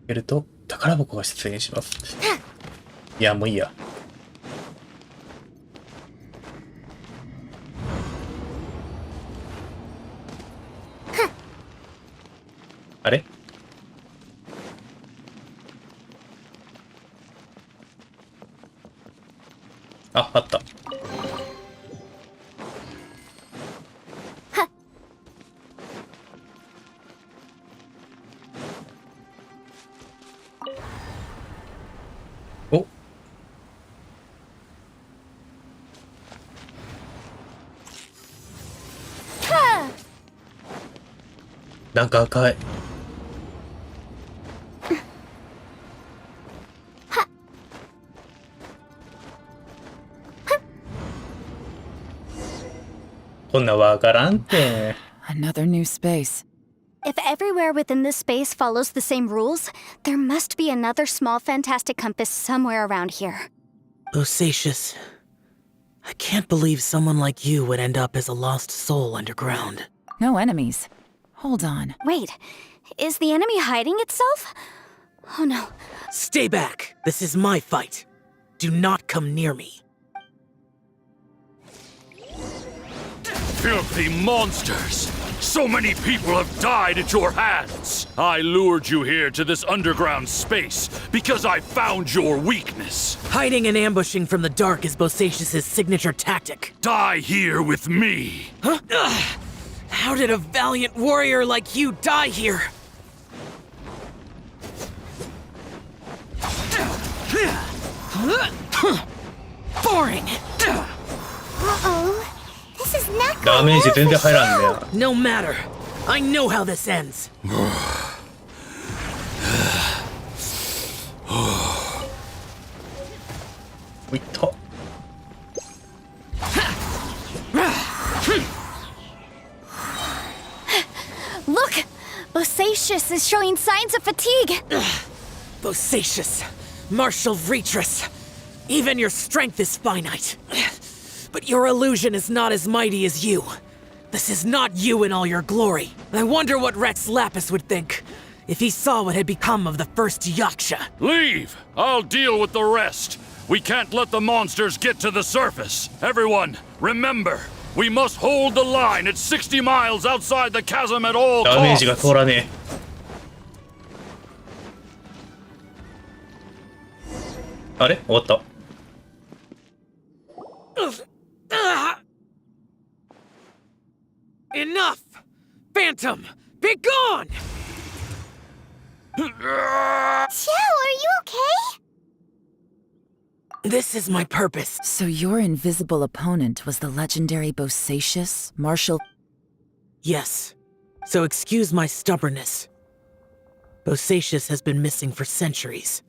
[SPEAKER 1] けると宝箱が出現します。いや、もういいや。あれ？あ、あった。お。なんか赤い。こんなわからんて。
[SPEAKER 9] Another new space.
[SPEAKER 8] If everywhere within this space follows the same rules, there must be another small fantastic compass somewhere around here.
[SPEAKER 14] Bosacious. I can't believe someone like you would end up as a lost soul underground.
[SPEAKER 9] No enemies. Hold on.
[SPEAKER 8] Wait, is the enemy hiding itself? Oh no.
[SPEAKER 14] Stay back. This is my fight. Do not come near me.
[SPEAKER 15] Filthy monsters! So many people have died at your hands! I lured you here to this underground space because I found your weakness.
[SPEAKER 14] Hiding and ambushing from the dark is Bosacious's signature tactic.
[SPEAKER 15] Die here with me!
[SPEAKER 14] Huh? How did a valiant warrior like you die here? Boring!
[SPEAKER 2] Uh-oh. This is not
[SPEAKER 1] ダメージ全然入らんね。
[SPEAKER 14] No matter. I know how this ends.
[SPEAKER 1] いった。
[SPEAKER 8] Look! Bosacious is showing signs of fatigue!
[SPEAKER 14] Bosacious, martial Vretress. Even your strength is finite. But your illusion is not as mighty as you. This is not you in all your glory. I wonder what Rex Lapis would think if he saw what had become of the first Yaksha.
[SPEAKER 15] Leave! I'll deal with the rest. We can't let the monsters get to the surface. Everyone, remember, we must hold the line at 60 miles outside the chasm at all costs.
[SPEAKER 1] ダメージが通らねえ。あれ？終わった。
[SPEAKER 14] Enough! Phantom, be gone!
[SPEAKER 2] Joe, are you okay?
[SPEAKER 14] This is my purpose.
[SPEAKER 9] So your invisible opponent was the legendary Bosacious, Marshal?
[SPEAKER 14] Yes. So excuse my stubbornness. Bosacious has been missing for centuries.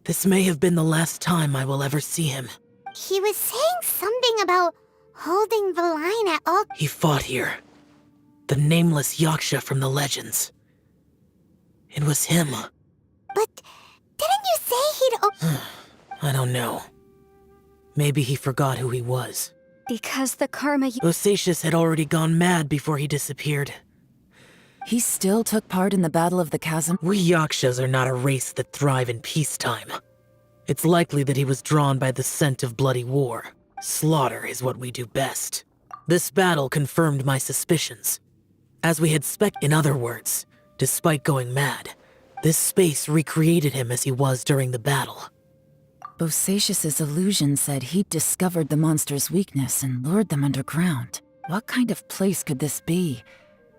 [SPEAKER 14] This may have been the last time I will ever see him.
[SPEAKER 2] He was saying something about holding the line at all.
[SPEAKER 14] He fought here. The nameless Yaksha from the legends. It was him.
[SPEAKER 2] But didn't you say he'd...
[SPEAKER 14] I don't know. Maybe he forgot who he was.
[SPEAKER 8] Because the karma you...
[SPEAKER 14] Bosacious had already gone mad before he disappeared.
[SPEAKER 9] He still took part in the Battle of the Chasm?
[SPEAKER 14] We Yakshas are not a race that thrive in peacetime. It's likely that he was drawn by the scent of bloody war. Slaughter is what we do best. This battle confirmed my suspicions. As we had in other words, despite going mad, this space recreated him as he was during the battle.
[SPEAKER 9] Bosacious's illusion said he'd discovered the monster's weakness and lured them underground. What kind of place could this be?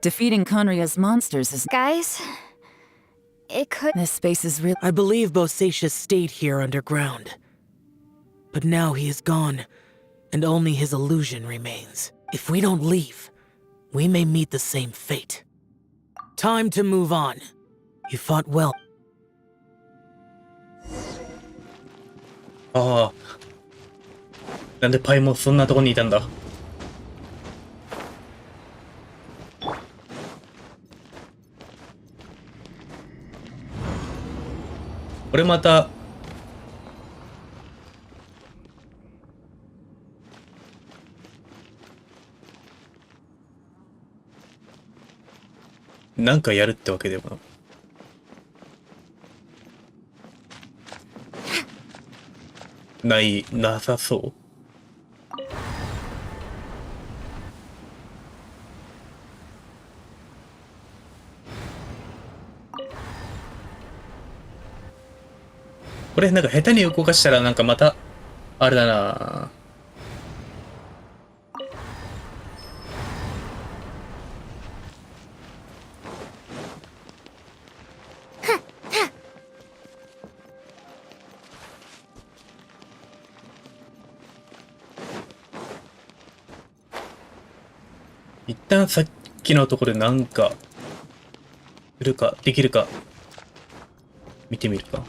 [SPEAKER 9] Defeating Conria's monsters is...
[SPEAKER 8] Guys, it could...
[SPEAKER 9] This space is real...
[SPEAKER 14] I believe Bosacious stayed here underground. But now he is gone, and only his illusion remains. If we don't leave, we may meet the same fate. Time to move on. You fought well.
[SPEAKER 1] ああ。なんでパイもそんなとこにいたんだ。これまたなんかやるってわけでもなさそう。これなんか下手に動かしたらなんかまたあれだな。一旦さっきのところでなんかできるか見てみるか。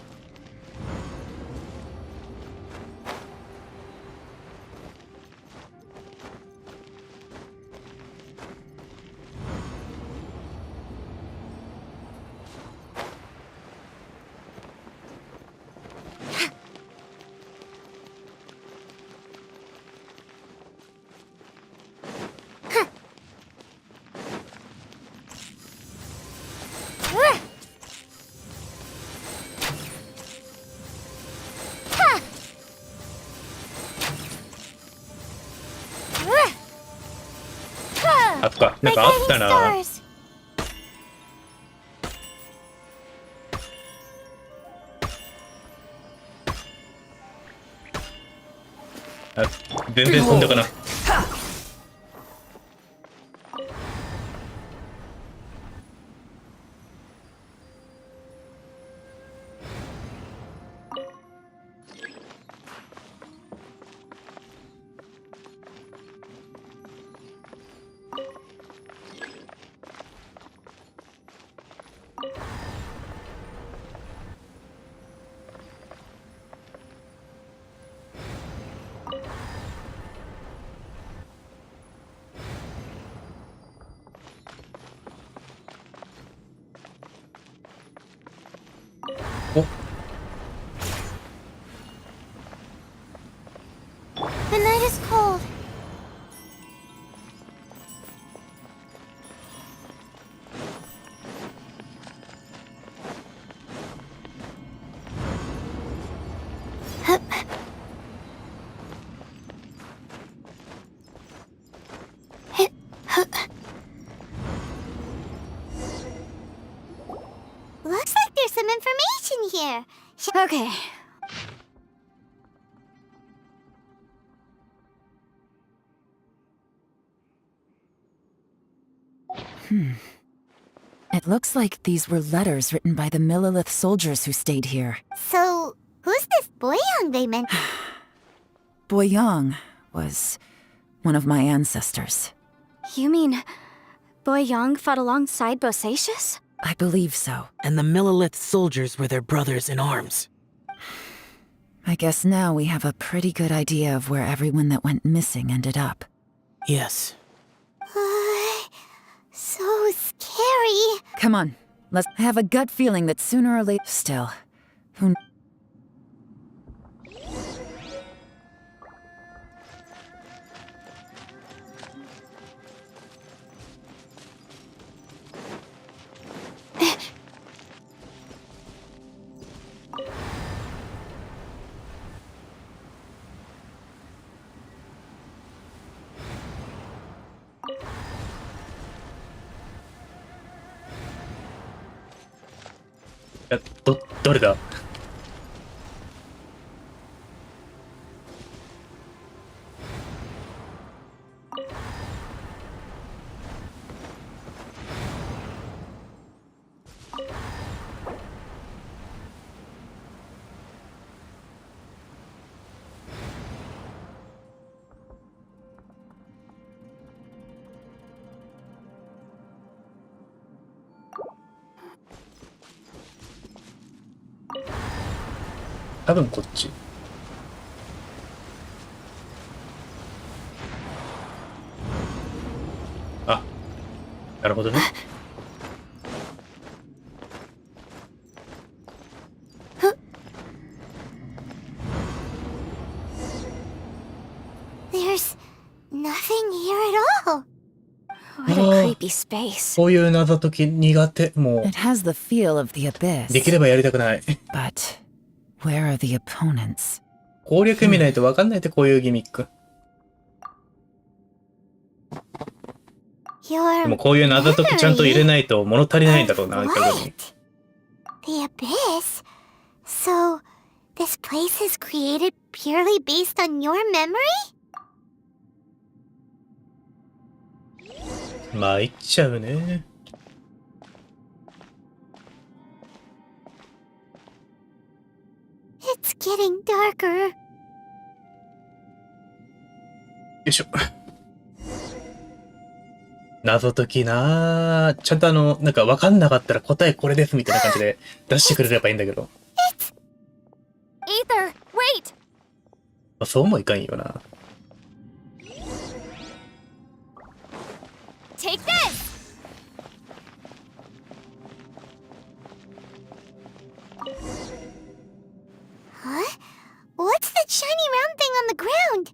[SPEAKER 1] あっか、なんかあったな。あ、全然飛んだかな。お、
[SPEAKER 2] The night is cold. Looks like there's some information here.
[SPEAKER 8] Okay.
[SPEAKER 9] It looks like these were letters written by the Millilith soldiers who stayed here.
[SPEAKER 2] So, who's this Boyang they meant?
[SPEAKER 9] Boyang was one of my ancestors.
[SPEAKER 8] You mean Boyang fought alongside Bosacius?
[SPEAKER 9] I believe so.
[SPEAKER 14] And the Millilith soldiers were their brothers in arms.
[SPEAKER 9] I guess now we have a pretty good idea of where everyone that went missing ended up.
[SPEAKER 14] Yes.
[SPEAKER 2] So scary.
[SPEAKER 9] Come on, let's have a gut feeling that sooner or later. Still, who?
[SPEAKER 1] どれだ？多分こっち。あ、なるほどね。
[SPEAKER 2] nothing here at all.
[SPEAKER 8] What a creepy space.
[SPEAKER 1] こういう謎解き苦手。もう。
[SPEAKER 9] It has the feel of the abyss.
[SPEAKER 1] できればやりたくない。
[SPEAKER 9] But where are the opponents?
[SPEAKER 1] 攻略見ないと分かんないってこういうギミック。でもこういう謎解きちゃんと入れないと物足りないんだろうな、逆に。
[SPEAKER 2] The abyss? So, this place is created purely based on your memory?
[SPEAKER 1] 参っちゃうね。
[SPEAKER 2] It's getting darker.
[SPEAKER 1] よいしょ。謎解きなぁ。ちゃんとなんか分かんなかったら答えこれですみたいな感じで出してくれればいいんだけど。
[SPEAKER 8] Ether, wait!
[SPEAKER 1] そうもいかんよな。
[SPEAKER 8] Take this!
[SPEAKER 2] Huh? What's that shiny round thing on the ground?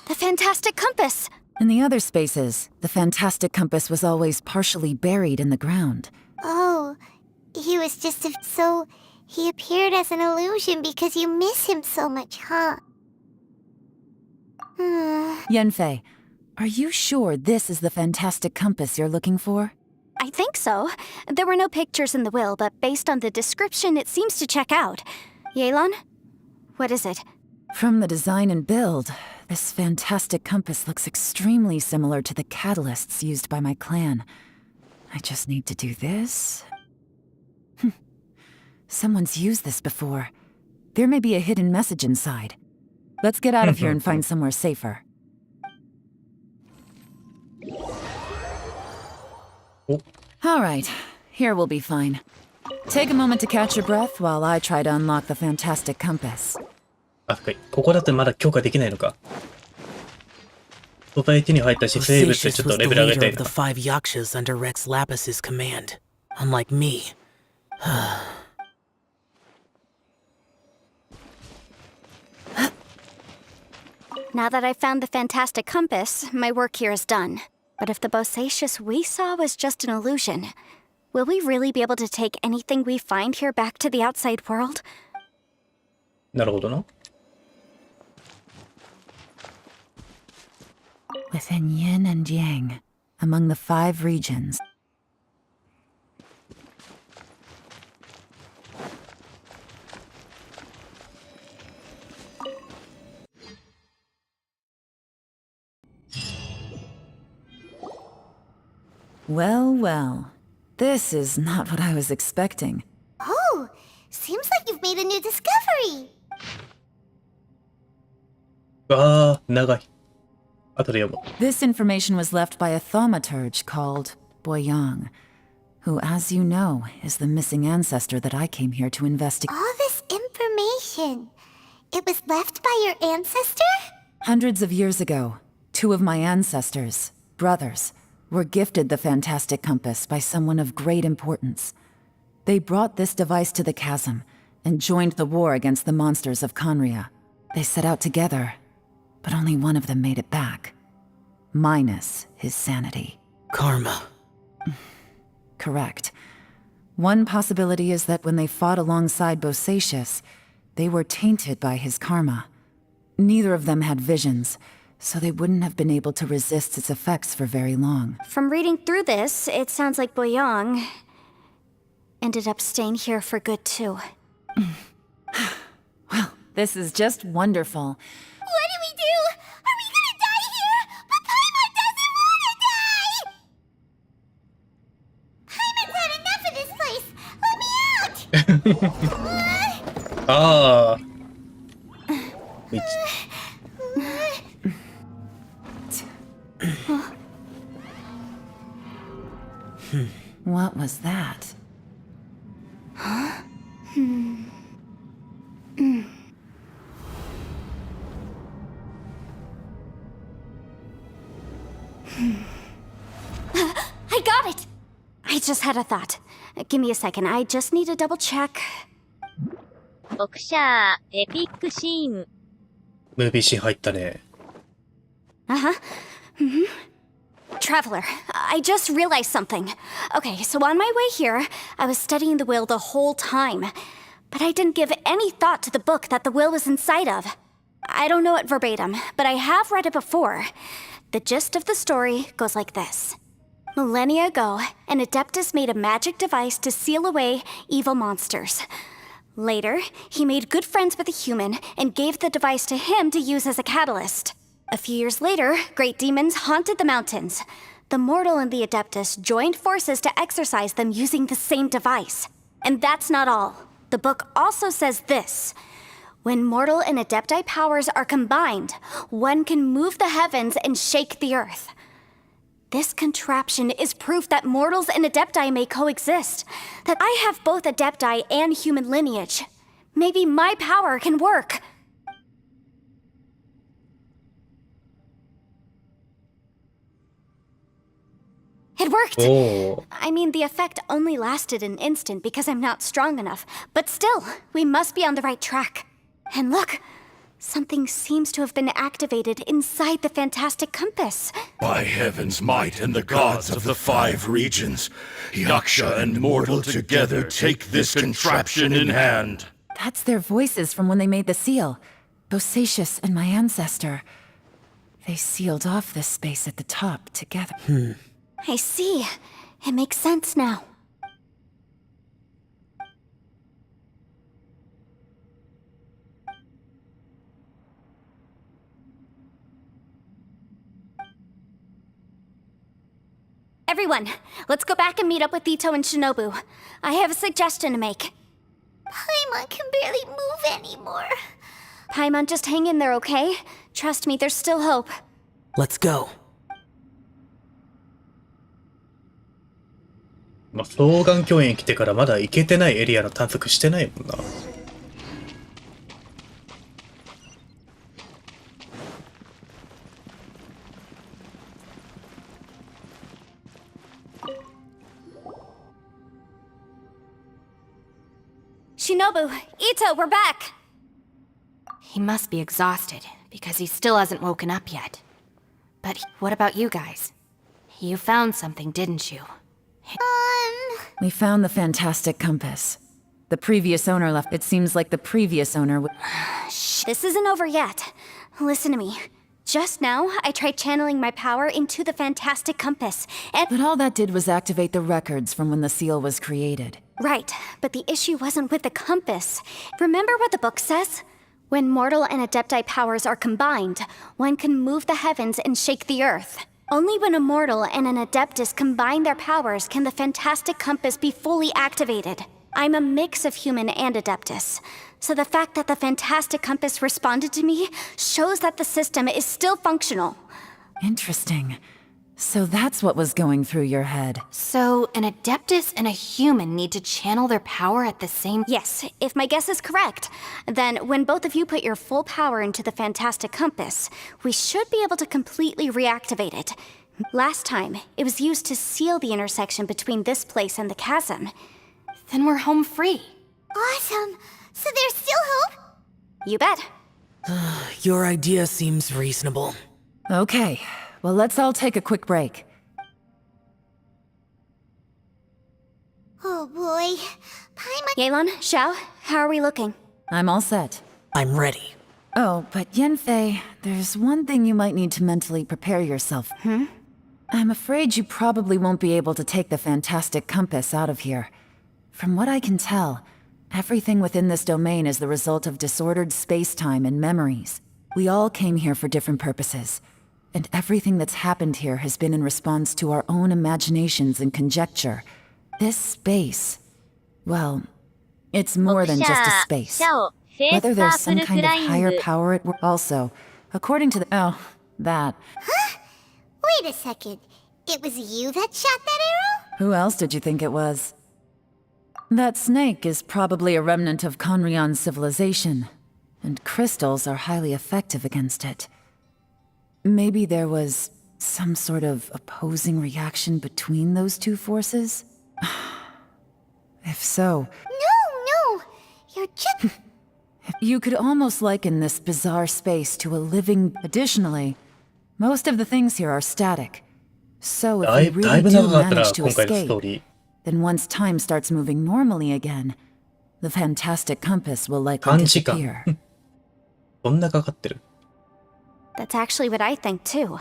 [SPEAKER 8] The fantastic compass!
[SPEAKER 9] In the other spaces, the fantastic compass was always partially buried in the ground.
[SPEAKER 2] Oh, he was just so... He appeared as an illusion because you miss him so much, huh?
[SPEAKER 9] Yenfei, are you sure this is the fantastic compass you're looking for?
[SPEAKER 8] I think so. There were no pictures in the will, but based on the description, it seems to check out. Yelan? What is it?
[SPEAKER 9] From the design and build, this fantastic compass looks extremely similar to the catalysts used by my clan. I just need to do this. Someone's used this before. There may be a hidden message inside. Let's get out of here and find somewhere safer. All right, here we'll be fine. Take a moment to catch your breath while I try to unlock the fantastic compass.
[SPEAKER 1] あ、ここだとまだ強化できないのか。素材手に入ったし、生物でちょっとレベル上げたいな。
[SPEAKER 14] the 5 yakshas under Rex Lapis's command. Unlike me.
[SPEAKER 8] Now that I've found the fantastic compass, my work here is done. But if the bosacious we saw was just an illusion, will we really be able to take anything we find here back to the outside world?
[SPEAKER 1] なるほどな。
[SPEAKER 9] Within yin and yang, among the 5 regions. Well, well. This is not what I was expecting.
[SPEAKER 2] Oh, seems like you've made a new discovery.
[SPEAKER 1] あー、長い。後で読もう。
[SPEAKER 9] This information was left by a thaumaturge called Boyang, who, as you know, is the missing ancestor that I came here to investigate.
[SPEAKER 2] All this information. It was left by your ancestor?
[SPEAKER 9] Hundreds of years ago, 2 of my ancestors, brothers, were gifted the fantastic compass by someone of great importance. They brought this device to the chasm and joined the war against the monsters of Conria. They set out together, but only one of them made it back. Minus his sanity.
[SPEAKER 14] Karma.
[SPEAKER 9] Correct. One possibility is that when they fought alongside Bosacius, they were tainted by his karma. Neither of them had visions, so they wouldn't have been able to resist its effects for very long.
[SPEAKER 8] From reading through this, it sounds like Boyang ended up staying here for good too.
[SPEAKER 9] Well, this is just wonderful.
[SPEAKER 2] What do we do? Are we gonna die here? But Paimon doesn't wanna die! Paimon's had enough of this place! Let me out!
[SPEAKER 1] あー。
[SPEAKER 9] What was that?
[SPEAKER 8] Huh? I got it! I just had a thought. Give me a second, I just need to double check.
[SPEAKER 5] オクシャー、エピックシーン。
[SPEAKER 1] ムービーシーン入ったね。
[SPEAKER 8] Uh-huh. Traveler, I just realized something. Okay, so on my way here, I was studying the will the whole time. But I didn't give any thought to the book that the will was inside of. I don't know it verbatim, but I have read it before. The gist of the story goes like this. Millennia ago, an Adeptus made a magic device to seal away evil monsters. Later, he made good friends with a human and gave the device to him to use as a catalyst. A few years later, great demons haunted the mountains. The mortal and the Adeptus joined forces to exorcise them using the same device. And that's not all. The book also says this. When mortal and Adepti powers are combined, one can move the heavens and shake the earth. This contraption is proof that mortals and Adepti may coexist, that I have both Adepti and human lineage. Maybe my power can work. It worked!
[SPEAKER 1] Oh.
[SPEAKER 8] I mean, the effect only lasted an instant because I'm not strong enough, but still, we must be on the right track. And look, something seems to have been activated inside the fantastic compass.
[SPEAKER 15] By heaven's might and the gods of the 5 regions, Yaksha and mortal together take this contraption in hand.
[SPEAKER 9] That's their voices from when they made the seal. Bosacius and my ancestor. They sealed off this space at the top together.
[SPEAKER 8] I see. It makes sense now. Everyone, let's go back and meet up with Ito and Shinobu. I have a suggestion to make.
[SPEAKER 2] Paimon can barely move anymore.
[SPEAKER 8] Paimon, just hang in there, okay? Trust me, there's still hope.
[SPEAKER 14] Let's go.
[SPEAKER 1] まあ、双眼鏡園来てからまだ行けてないエリアの探索してないもんな。
[SPEAKER 8] Shinobu, Ito, we're back!
[SPEAKER 3] He must be exhausted, because he still hasn't woken up yet. But what about you guys? You found something, didn't you?
[SPEAKER 9] We found the fantastic compass. The previous owner left. It seems like the previous owner
[SPEAKER 8] This isn't over yet. Listen to me. Just now, I tried channeling my power into the fantastic compass, and—
[SPEAKER 9] But all that did was activate the records from when the seal was created.
[SPEAKER 8] Right, but the issue wasn't with the compass. Remember what the book says? When mortal and Adepti powers are combined, one can move the heavens and shake the earth. Only when a mortal and an Adeptus combine their powers can the fantastic compass be fully activated. I'm a mix of human and Adeptus, so the fact that the fantastic compass responded to me shows that the system is still functional.
[SPEAKER 9] Interesting. So that's what was going through your head.
[SPEAKER 3] So, an Adeptus and a human need to channel their power at the same—
[SPEAKER 8] Yes, if my guess is correct. Then, when both of you put your full power into the fantastic compass, we should be able to completely reactivate it. Last time, it was used to seal the intersection between this place and the chasm.
[SPEAKER 3] Then we're home free.
[SPEAKER 2] Awesome! So there's still hope?
[SPEAKER 8] You bet.
[SPEAKER 14] Your idea seems reasonable.
[SPEAKER 9] Okay, well, let's all take a quick break.
[SPEAKER 2] Oh boy. Paimon—
[SPEAKER 8] Yelan, Xiao, how are we looking?
[SPEAKER 9] I'm all set.
[SPEAKER 14] I'm ready.
[SPEAKER 9] Oh, but Yanfei, there's one thing you might need to mentally prepare yourself. I'm afraid you probably won't be able to take the fantastic compass out of here. From what I can tell, everything within this domain is the result of disordered space-time and memories. We all came here for different purposes, and everything that's happened here has been in response to our own imaginations and conjecture. This space, well, it's more than just a space. Whether there's some kind of higher power at work. Also, according to the— oh, that.
[SPEAKER 2] Huh? Wait a second. It was you that shot that arrow?
[SPEAKER 9] Who else did you think it was? That snake is probably a remnant of Conrion's civilization, and crystals are highly effective against it. Maybe there was some sort of opposing reaction between those two forces? If so—
[SPEAKER 2] No! You're just—
[SPEAKER 9] You could almost liken this bizarre space to a living— Additionally, Most of the things here are static. So if
[SPEAKER 1] だい
[SPEAKER 9] we
[SPEAKER 1] だい
[SPEAKER 9] really
[SPEAKER 1] ぶ
[SPEAKER 9] do
[SPEAKER 1] 長かったな、
[SPEAKER 9] manage to
[SPEAKER 1] 今回のストー
[SPEAKER 9] escape,
[SPEAKER 1] リー。
[SPEAKER 9] then once time starts moving normally again, the fantastic compass will likely
[SPEAKER 1] 短時間。
[SPEAKER 9] disappear.
[SPEAKER 1] そんなかかってる。
[SPEAKER 8] That's actually what I think too.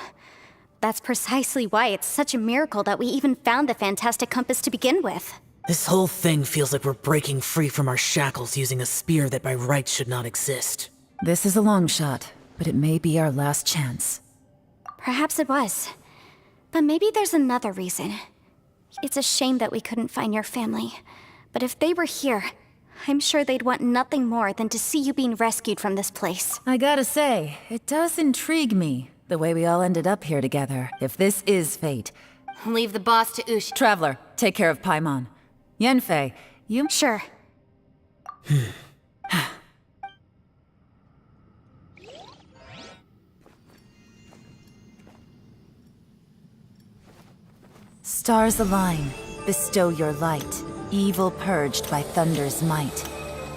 [SPEAKER 8] That's precisely why it's such a miracle that we even found the fantastic compass to begin with.
[SPEAKER 14] This whole thing feels like we're breaking free from our shackles using a spear that by rights should not exist.
[SPEAKER 9] This is a long shot, but it may be our last chance.
[SPEAKER 8] Perhaps it was. But maybe there's another reason. It's a shame that we couldn't find your family. But if they were here, I'm sure they'd want nothing more than to see you being rescued from this place.
[SPEAKER 9] I gotta say, it does intrigue me, the way we all ended up here together, if this is fate.
[SPEAKER 3] Leave the boss to Ush.
[SPEAKER 9] Traveler, take care of Paimon. Yanfei, you...
[SPEAKER 8] Sure.
[SPEAKER 9] Stars align, bestow your light, evil purged by thunder's might.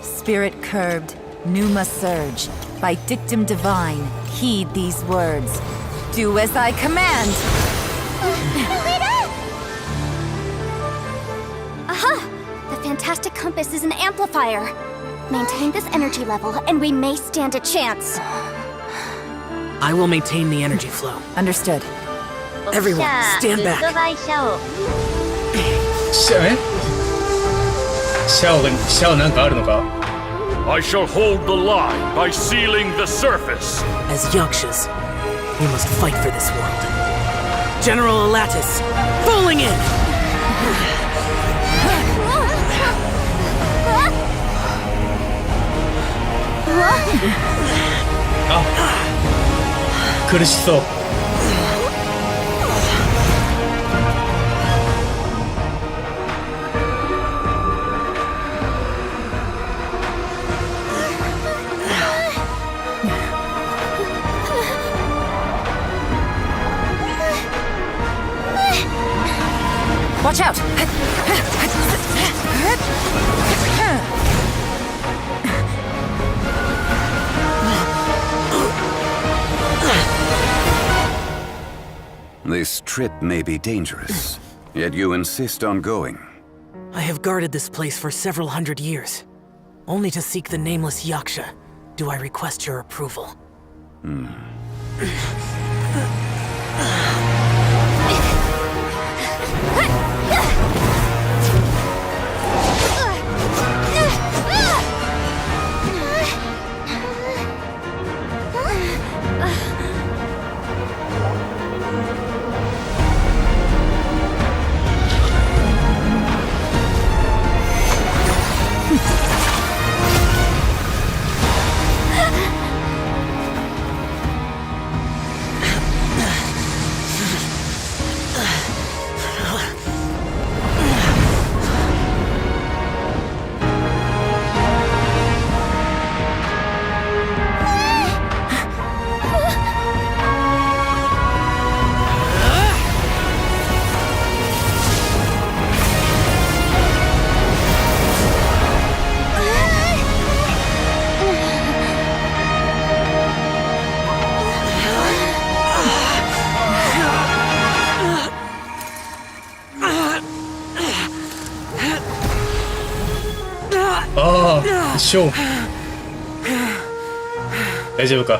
[SPEAKER 9] Spirit curbed, pneuma surge, by dictum divine, heed these words. Do as I command!
[SPEAKER 8] Aha! The fantastic compass is an amplifier. Maintain this energy level, and we may stand a chance.
[SPEAKER 14] I will maintain the energy flow.
[SPEAKER 9] Understood.
[SPEAKER 14] Everyone, stand
[SPEAKER 5] グッ
[SPEAKER 14] back.
[SPEAKER 5] ドバイシャオ。
[SPEAKER 1] シャオなんかあるのか？
[SPEAKER 15] I shall hold the line by sealing the surface.
[SPEAKER 14] As Yakshas, we must fight for this world. General Alatus, falling in!
[SPEAKER 1] 苦しそう。
[SPEAKER 9] Watch out!
[SPEAKER 16] This trip may be dangerous, yet you insist on going.
[SPEAKER 14] I have guarded this place for several hundred years. Only to seek the nameless Yaksha, do I request your approval.
[SPEAKER 1] ショーン大丈夫か？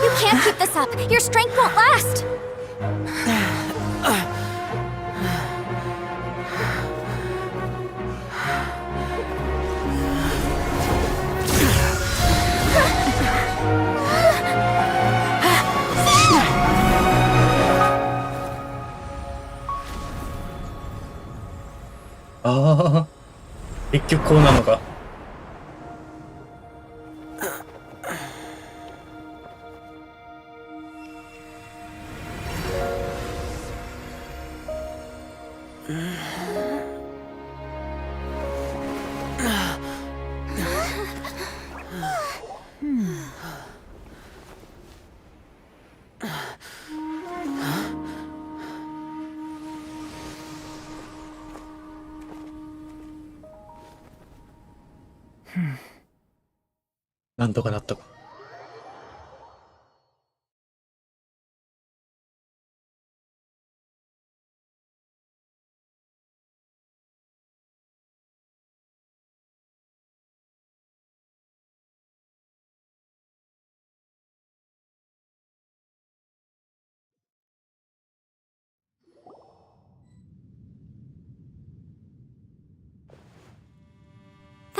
[SPEAKER 8] You can't keep this up. Your strength won't last.
[SPEAKER 1] Ah, 結局こうなのか。なんとかなったか。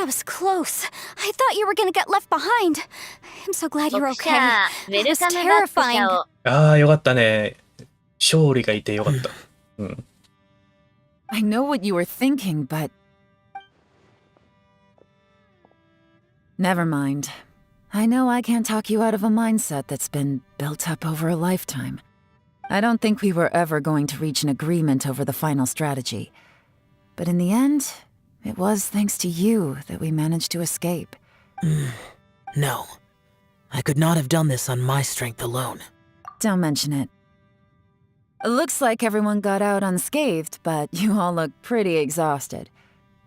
[SPEAKER 8] That was close. I thought you were gonna get left behind. I'm so glad you're
[SPEAKER 5] 読
[SPEAKER 8] okay.
[SPEAKER 5] 者、ウェ
[SPEAKER 8] It
[SPEAKER 5] ル
[SPEAKER 8] was
[SPEAKER 5] カムバック者
[SPEAKER 8] terrifying.
[SPEAKER 5] を。
[SPEAKER 1] ああ、よかったね。勝利がいてよかった。うん。
[SPEAKER 9] I know what you were thinking, but... Never mind. I know I can't talk you out of a mindset that's been built up over a lifetime. I don't think we were ever going to reach an agreement over the final strategy. But in the end, it was thanks to you that we managed to escape.
[SPEAKER 14] No. I could not have done this on my strength alone.
[SPEAKER 9] Don't mention it. It looks like everyone got out unscathed, but you all look pretty exhausted.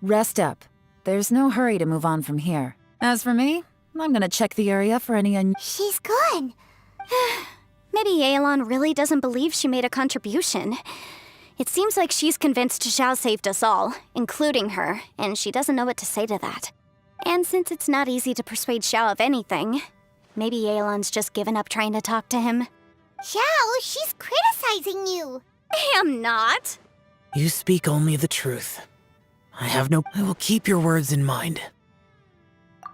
[SPEAKER 9] Rest up. There's no hurry to move on from here. As for me, I'm gonna check the area for any
[SPEAKER 8] She's gone. Maybe Yelan really doesn't believe she made a contribution. It seems like she's convinced Xiao saved us all, including her, and she doesn't know what to say to that. And since it's not easy to persuade Xiao of anything, maybe Yelan's just given up trying to talk to him.
[SPEAKER 2] Xiao, she's criticizing you.
[SPEAKER 8] I'm not.
[SPEAKER 14] You speak only the truth. I will keep your words in mind.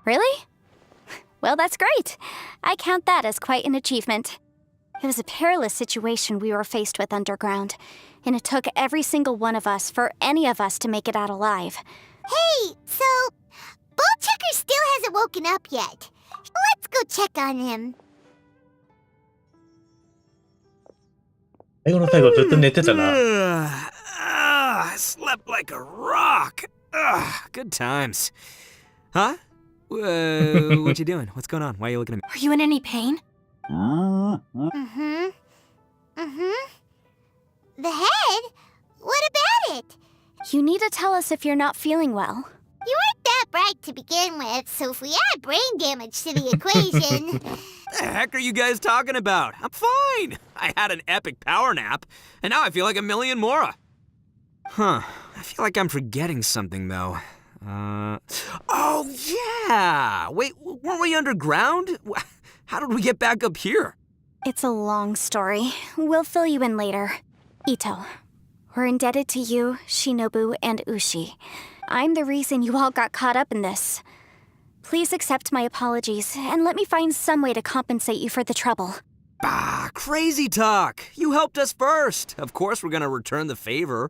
[SPEAKER 8] Really? Well, that's great. I count that as quite an achievement. It was a perilous situation we were faced with underground, and it took every single one of us for any of us to make it out alive.
[SPEAKER 2] Hey, so Bullchecker still hasn't woken up yet. Let's go check on him.
[SPEAKER 1] 最後の最後ずっと寝てたな。
[SPEAKER 7] I slept like a rock. Good times. Huh? What you doing? What's going on? Why are you looking at me?
[SPEAKER 3] Are you in any pain?
[SPEAKER 2] The head? What about it?
[SPEAKER 8] You need to tell us if you're not feeling well.
[SPEAKER 2] You weren't that bright to begin with, so if we add brain damage to the equation...
[SPEAKER 7] The heck are you guys talking about? I'm fine. I had an epic power nap, and now I feel like a million more. Huh. I feel like I'm forgetting something, though. Oh, yeah! Wait, weren't we underground? How did we get back up here?
[SPEAKER 8] It's a long story. We'll fill you in later. Ito, we're indebted to you, Shinobu, and Ushi. I'm the reason you all got caught up in this. Please accept my apologies, and let me find some way to compensate you for the trouble.
[SPEAKER 7] Crazy talk! You helped us first! Of course we're gonna return the favor.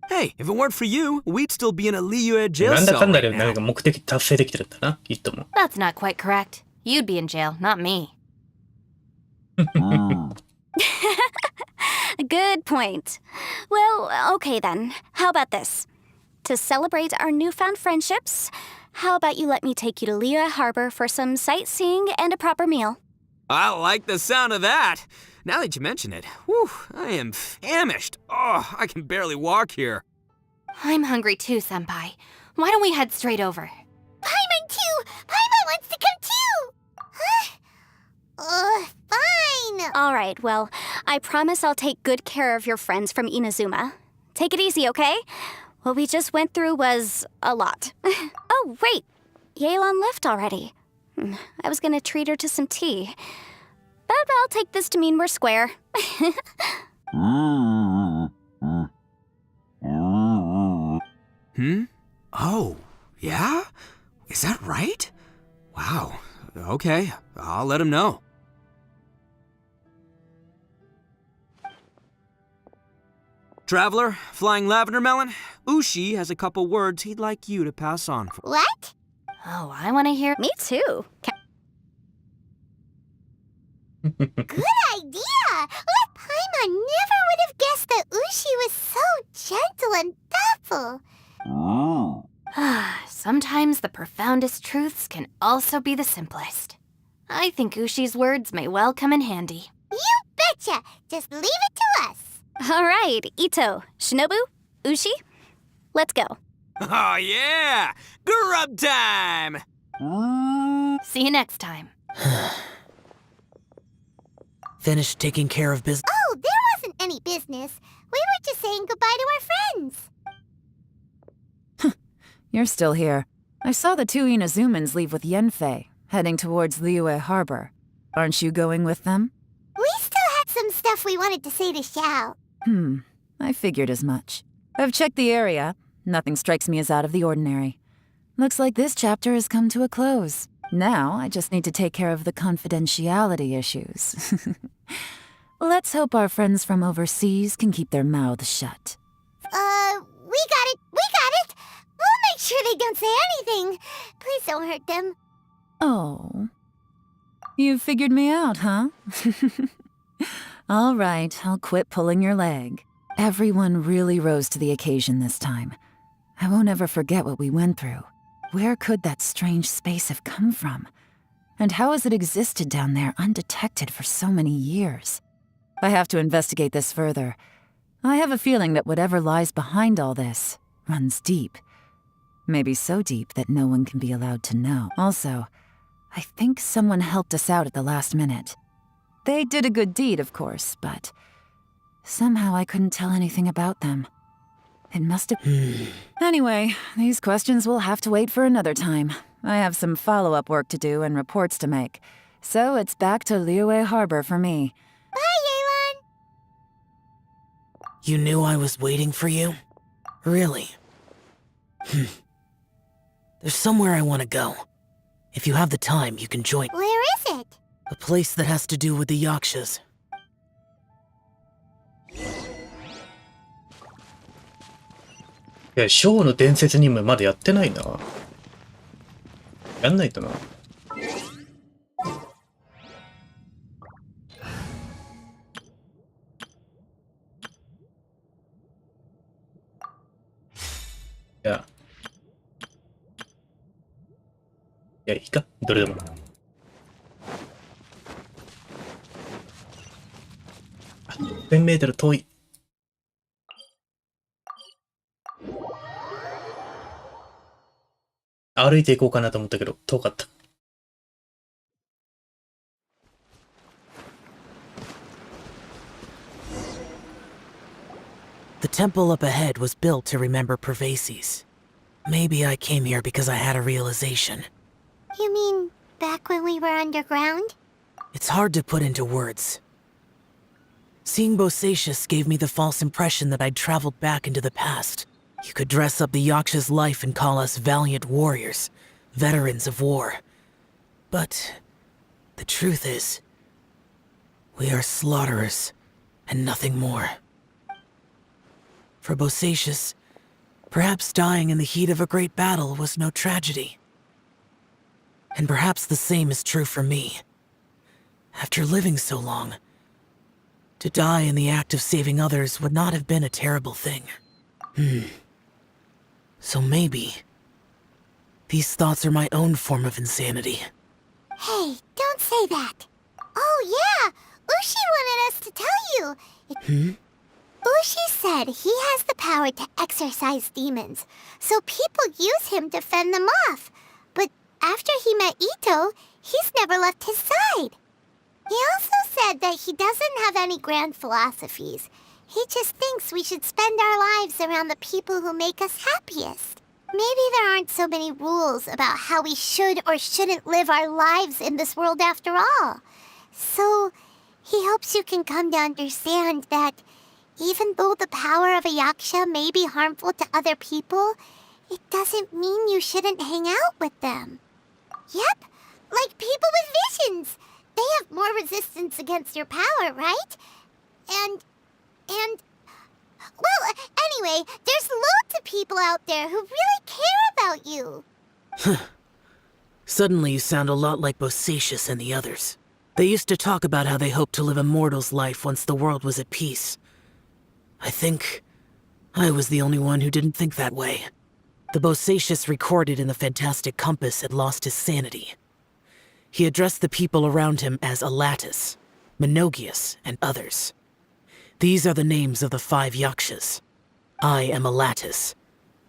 [SPEAKER 7] Hey, if it weren't for you, we'd still be in a Liyue jail
[SPEAKER 1] なんだ
[SPEAKER 7] cell
[SPEAKER 1] かんだで
[SPEAKER 7] right
[SPEAKER 1] なん
[SPEAKER 7] now.
[SPEAKER 1] か目的達成できてるんだな、いつも。
[SPEAKER 3] That's not quite correct. You'd be in jail, not me.
[SPEAKER 8] Good point. Well, okay then. How about this? To celebrate our newfound friendships, how about you let me take you to Liyue Harbor for some sightseeing and a proper meal?
[SPEAKER 7] I like the sound of that. Now that you mention it, whew, I am famished. Oh, I can barely walk here.
[SPEAKER 3] I'm hungry too, Senpai. Why don't we head straight over?
[SPEAKER 2] Paimon too! Paimon wants to come too! Fine!
[SPEAKER 8] Alright, well, I promise I'll take good care of your friends from Inazuma. Take it easy, okay? What we just went through was a lot. Oh, wait! Yelan left already. I was gonna treat her to some tea. But I'll take this to mean we're square.
[SPEAKER 7] Oh, yeah? Is that right? Wow. Okay, I'll let him know. Traveler, Flying Lavender Melon, Ushi has a couple words he'd like you to pass on.
[SPEAKER 2] What?
[SPEAKER 3] Oh, I want to hear...
[SPEAKER 8] Me too.
[SPEAKER 2] Good idea! Paimon never would have guessed that Ushi was so gentle and thoughtful.
[SPEAKER 3] Sometimes the profoundest truths can also be the simplest. I think Ushi's words may well come in handy.
[SPEAKER 2] You betcha! Just leave it to us.
[SPEAKER 8] Alright, Ito, Shinobu, Ushi, let's go.
[SPEAKER 7] Oh yeah! Grub time!
[SPEAKER 3] See you next time.
[SPEAKER 14] Finished taking care of business.
[SPEAKER 2] Oh, there wasn't any business. We were just saying goodbye to our friends.
[SPEAKER 9] You're still here. I saw the two Inazumans leave with Yenfei, heading towards Liyue Harbor. Aren't you going with them?
[SPEAKER 2] We still had some stuff we wanted to say to Xiao.
[SPEAKER 9] I figured as much. I've checked the area. Nothing strikes me as out of the ordinary. Looks like this chapter has come to a close. Now, I just need to take care of the confidentiality issues. Let's hope our friends from overseas can keep their mouths shut.
[SPEAKER 2] We got it! We got it! We'll make sure they don't say anything. Please don't hurt them.
[SPEAKER 9] Oh. You figured me out, huh? All right, I'll quit pulling your leg. Everyone really rose to the occasion this time. I won't ever forget what we went through. Where could that strange space have come from? And how has it existed down there undetected for so many years? I have to investigate this further. I have a feeling that whatever lies behind all this runs deep. Maybe so deep that no one can be allowed to know. Also, I think someone helped us out at the last minute. They did a good deed, of course, but somehow I couldn't tell anything about them. It must have... Anyway, these questions will have to wait for another time. I have some follow-up work to do and reports to make. So it's back to Liyue Harbor for me.
[SPEAKER 2] Bye, Yelan!
[SPEAKER 14] You knew I was waiting for you? Really? There's somewhere I want to go. If you have the time, you can join.
[SPEAKER 2] Where is it?
[SPEAKER 14] A place that has to do with the Yakshas.
[SPEAKER 1] いや、ショーの伝説任務まだやってないな。やんないとな。いや。いや、いいか。どれでも。1000メートル遠い。歩いていこうかなと思ったけど、遠かった。
[SPEAKER 14] The temple up ahead was built to remember Pervases. Maybe I came here because I had a realization.
[SPEAKER 2] You mean back when we were underground?
[SPEAKER 14] It's hard to put into words. Seeing Bosacius gave me the false impression that I'd traveled back into the past. You could dress up the Yaksha's life and call us valiant warriors, veterans of war. But the truth is, we are slaughterers and nothing more. For Bosacius, perhaps dying in the heat of a great battle was no tragedy. And perhaps the same is true for me. After living so long, to die in the act of saving others would not have been a terrible thing. So maybe these thoughts are my own form of insanity.
[SPEAKER 2] Hey, don't say that. Oh yeah, Ushi wanted us to tell you. Ushi said he has the power to exorcise demons, so people use him to fend them off. But after he met Ito, he's never left his side. He also said that he doesn't have any grand philosophies. He just thinks we should spend our lives around the people who make us happiest. Maybe there aren't so many rules about how we should or shouldn't live our lives in this world after all. So, he hopes you can come to understand that even though the power of a yaksha may be harmful to other people, it doesn't mean you shouldn't hang out with them. Yep, like people with visions. They have more resistance against your power, right? And... Well, anyway, there's loads of people out there who really care about you.
[SPEAKER 14] Suddenly you sound a lot like Bosacius and the others. They used to talk about how they hoped to live a mortal's life once the world was at peace. I think I was the only one who didn't think that way. The Bosacius recorded in the Fantastic Compass had lost his sanity. He addressed the people around him as Alatus, Menogius, and others. These are the names of the 5 Yakshas. I am Alatus,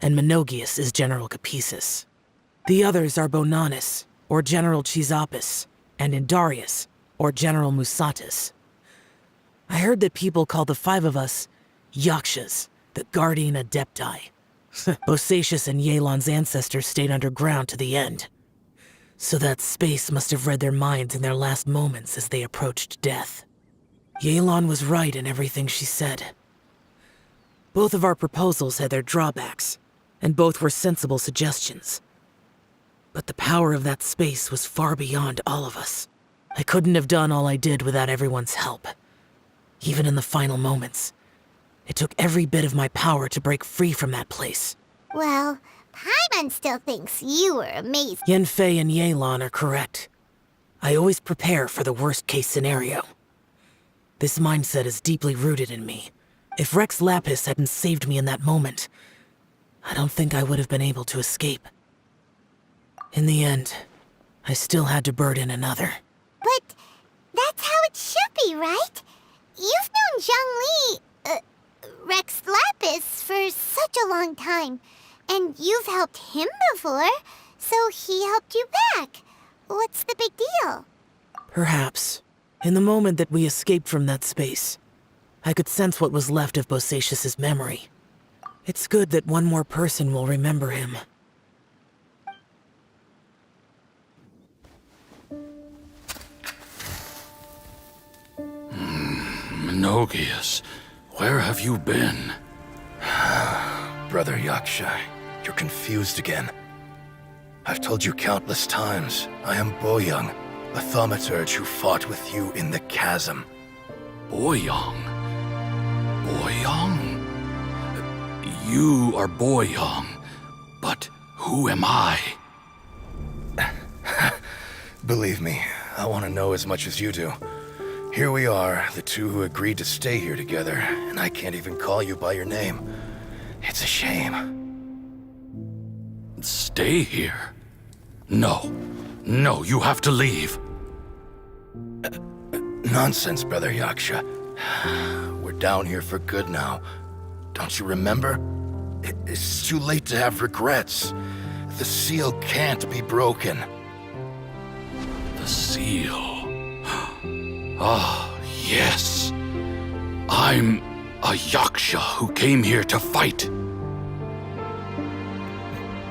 [SPEAKER 14] and Menogius is General Capisis. The others are Bonanis, or General Chizapis, and Indarius, or General Musatus. I heard that people call the 5 of us Yakshas, the Guardian Adepti. Bosacius and Yelan's ancestors stayed underground to the end. So that space must have read their minds in their last moments as they approached death. Yelan was right in everything she said. Both of our proposals had their drawbacks, and both were sensible suggestions. But the power of that space was far beyond all of us. I couldn't have done all I did without everyone's help. Even in the final moments. It took every bit of my power to break free from that place.
[SPEAKER 2] Well, Paimon still thinks you were amazing.
[SPEAKER 14] Yanfei and Yelan are correct. I always prepare for the worst-case scenario. This mindset is deeply rooted in me. If Rex Lapis hadn't saved me in that moment, I don't think I would have been able to escape. In the end, I still had to burden another.
[SPEAKER 2] But that's how it should be, right? You've known Zhang Li, Rex Lapis, for such a long time. And you've helped him before, so he helped you back. What's the big deal?
[SPEAKER 14] Perhaps. In the moment that we escaped from that space, I could sense what was left of Bosacius's memory. It's good that one more person will remember him.
[SPEAKER 15] Menogias, where have you been?
[SPEAKER 17] Brother Yaksha, you're confused again. I've told you countless times, I am Boyoung, a thaumaturge who fought with you in the chasm.
[SPEAKER 15] Boyoung? Boyoung? You are Boyoung, but who am I?
[SPEAKER 17] Believe me, I want to know as much as you do. Here we are, the two who agreed to stay here together, and I can't even call you by your name. It's a shame.
[SPEAKER 15] Stay here? No. No, you have to leave.
[SPEAKER 17] Nonsense, Brother Yaksha. We're down here for good now. Don't you remember? It's too late to have regrets. The seal can't be broken.
[SPEAKER 15] The seal. Ah, yes. I'm a Yaksha who came here to fight.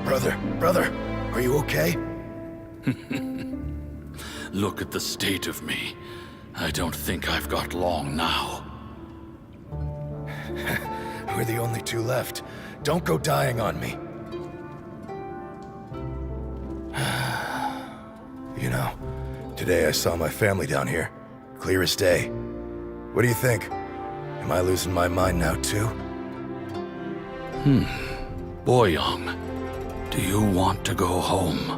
[SPEAKER 17] Brother, are you okay?
[SPEAKER 15] Look at the state of me. I don't think I've got long now.
[SPEAKER 17] We're the only two left. Don't go dying on me. You know, today I saw my family down here. Clear as day. What do you think? Am I losing my mind now too?
[SPEAKER 15] Boyoung, do you want to go home?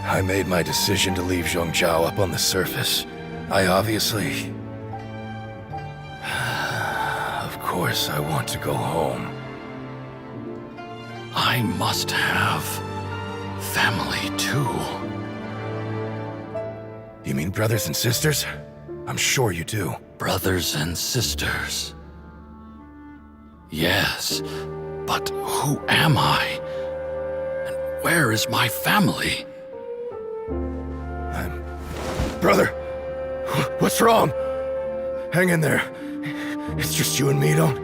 [SPEAKER 17] I made my decision to leave Zhongzhou up on the surface. I obviously... Of course I want to go home.
[SPEAKER 15] I must have family too.
[SPEAKER 17] You mean brothers and sisters? I'm sure you do.
[SPEAKER 15] Brothers and sisters. Yes, but who am I? And where is my family?
[SPEAKER 17] Brother! What's wrong? Hang in there. It's just you and me, don't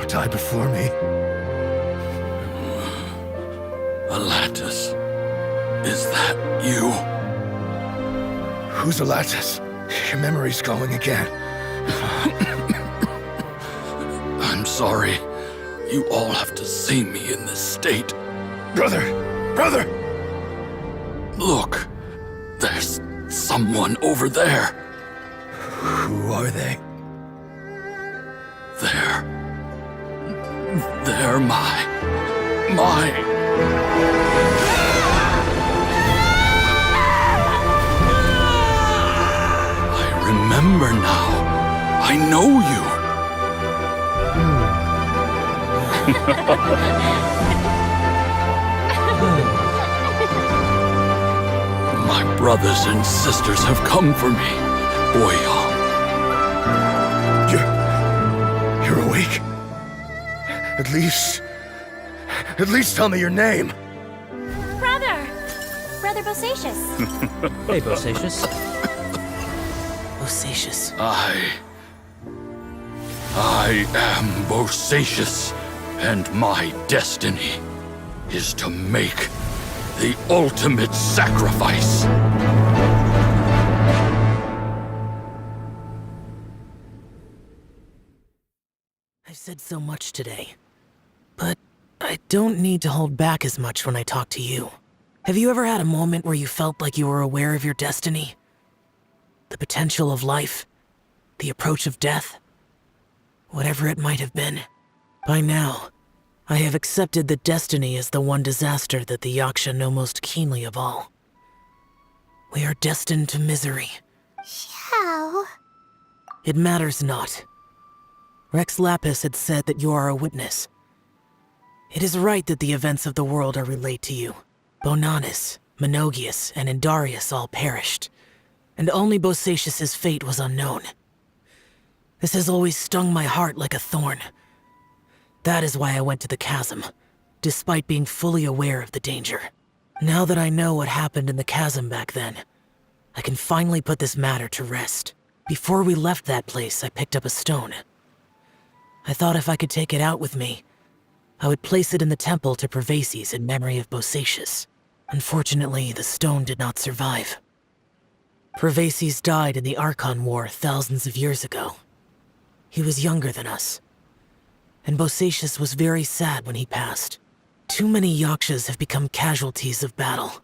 [SPEAKER 17] die before me.
[SPEAKER 15] Alatus, is that you?
[SPEAKER 17] Who's Alatus? Your memory's going again.
[SPEAKER 15] I'm sorry. You all have to see me in this state.
[SPEAKER 17] Brother!
[SPEAKER 15] Look, there's someone over there.
[SPEAKER 17] Who are they?
[SPEAKER 15] They're my... I remember now. I know you. My brothers and sisters have come for me, Boyoung.
[SPEAKER 17] You're awake? At least tell me your name.
[SPEAKER 8] Brother Bosacius.
[SPEAKER 13] Hey, Bosacius.
[SPEAKER 14] Bosacius.
[SPEAKER 15] I am Bosacius, and my destiny is to make the ultimate sacrifice.
[SPEAKER 14] I've said so much today, but I don't need to hold back as much when I talk to you. Have you ever had a moment where you felt like you were aware of your destiny? The potential of life? The approach of death? Whatever it might have been. By now, I have accepted that destiny is the one disaster that the Yaksha know most keenly of all. We are destined to misery.
[SPEAKER 2] Xiao.
[SPEAKER 14] It matters not. Rex Lapis had said that you are a witness. It is right that the events of the world are relayed to you. Bonanis, Menogius, and Indarius all perished, and only Bosacius's fate was unknown. This has always stung my heart like a thorn. That is why I went to the chasm, despite being fully aware of the danger. Now that I know what happened in the chasm back then, I can finally put this matter to rest. Before we left that place, I picked up a stone. I thought if I could take it out with me, I would place it in the temple to Pervases in memory of Bosacius. Unfortunately, the stone did not survive. Pervases died in the Archon War thousands of years ago. He was younger than us, and Bosacius was very sad when he passed. Too many Yakshas have become casualties of battle.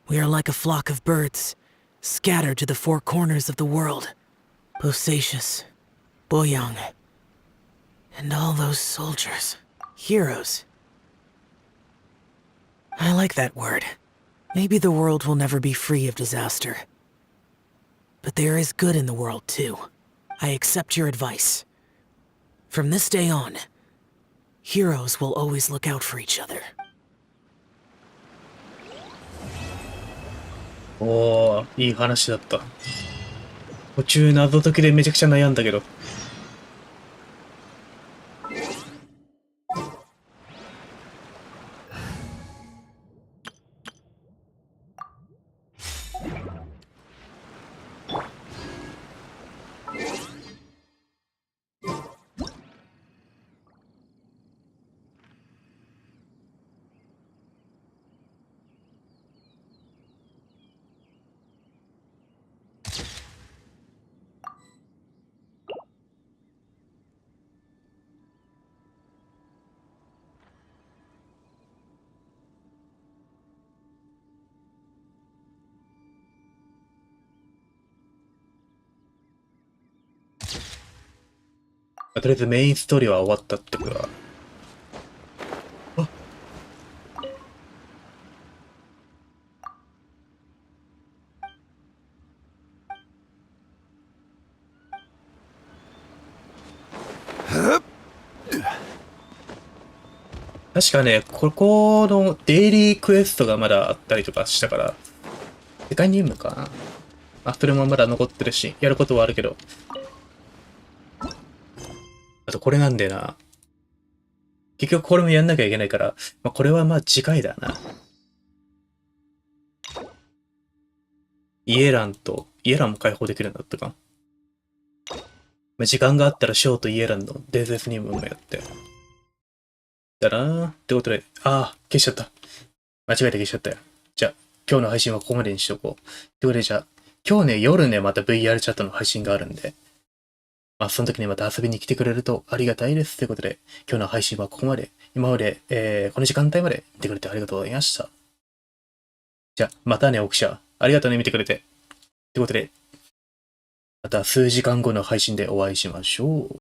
[SPEAKER 14] We are like a flock of birds, scattered to the four corners of the world. Bosacius, Boyang, and all those soldiers. Heroes. I like that word. Maybe the world will never be free of disaster. But there is good in the world, too. I accept your advice. From this day on, heroes will always look out for each other.
[SPEAKER 1] おー、いい話だった。途中謎解きでめちゃくちゃ悩んだけど。とりあえずメインストーリーは終わったってことだ。あ、確かね、ここのデイリークエストがまだあったりとかしたから、世界任務かな。あ、それもまだ残ってるし、やることはあるけど。あとこれなんだよな。結局これもやんなきゃいけないから、まあ、これはまあ次回だな。イエランも解放できるんだったか。まあ、時間があったらショーとイエランの伝説任務もやって。だなぁ。ってことで、消しちゃった。間違えて消しちゃったよ。じゃあ、今日の配信はここまでにしとこう。ってことでじゃあ、今日ね、夜ね、また VR チャットの配信があるんで、まあ、その時にまた遊びに来てくれるとありがたいです。ということで、今日の配信はここまで。今まで、この時間帯まで見てくれてありがとうございました。じゃあ、またね、奥者。ありがとうね、見てくれて。ということで、また数時間後の配信でお会いしましょう。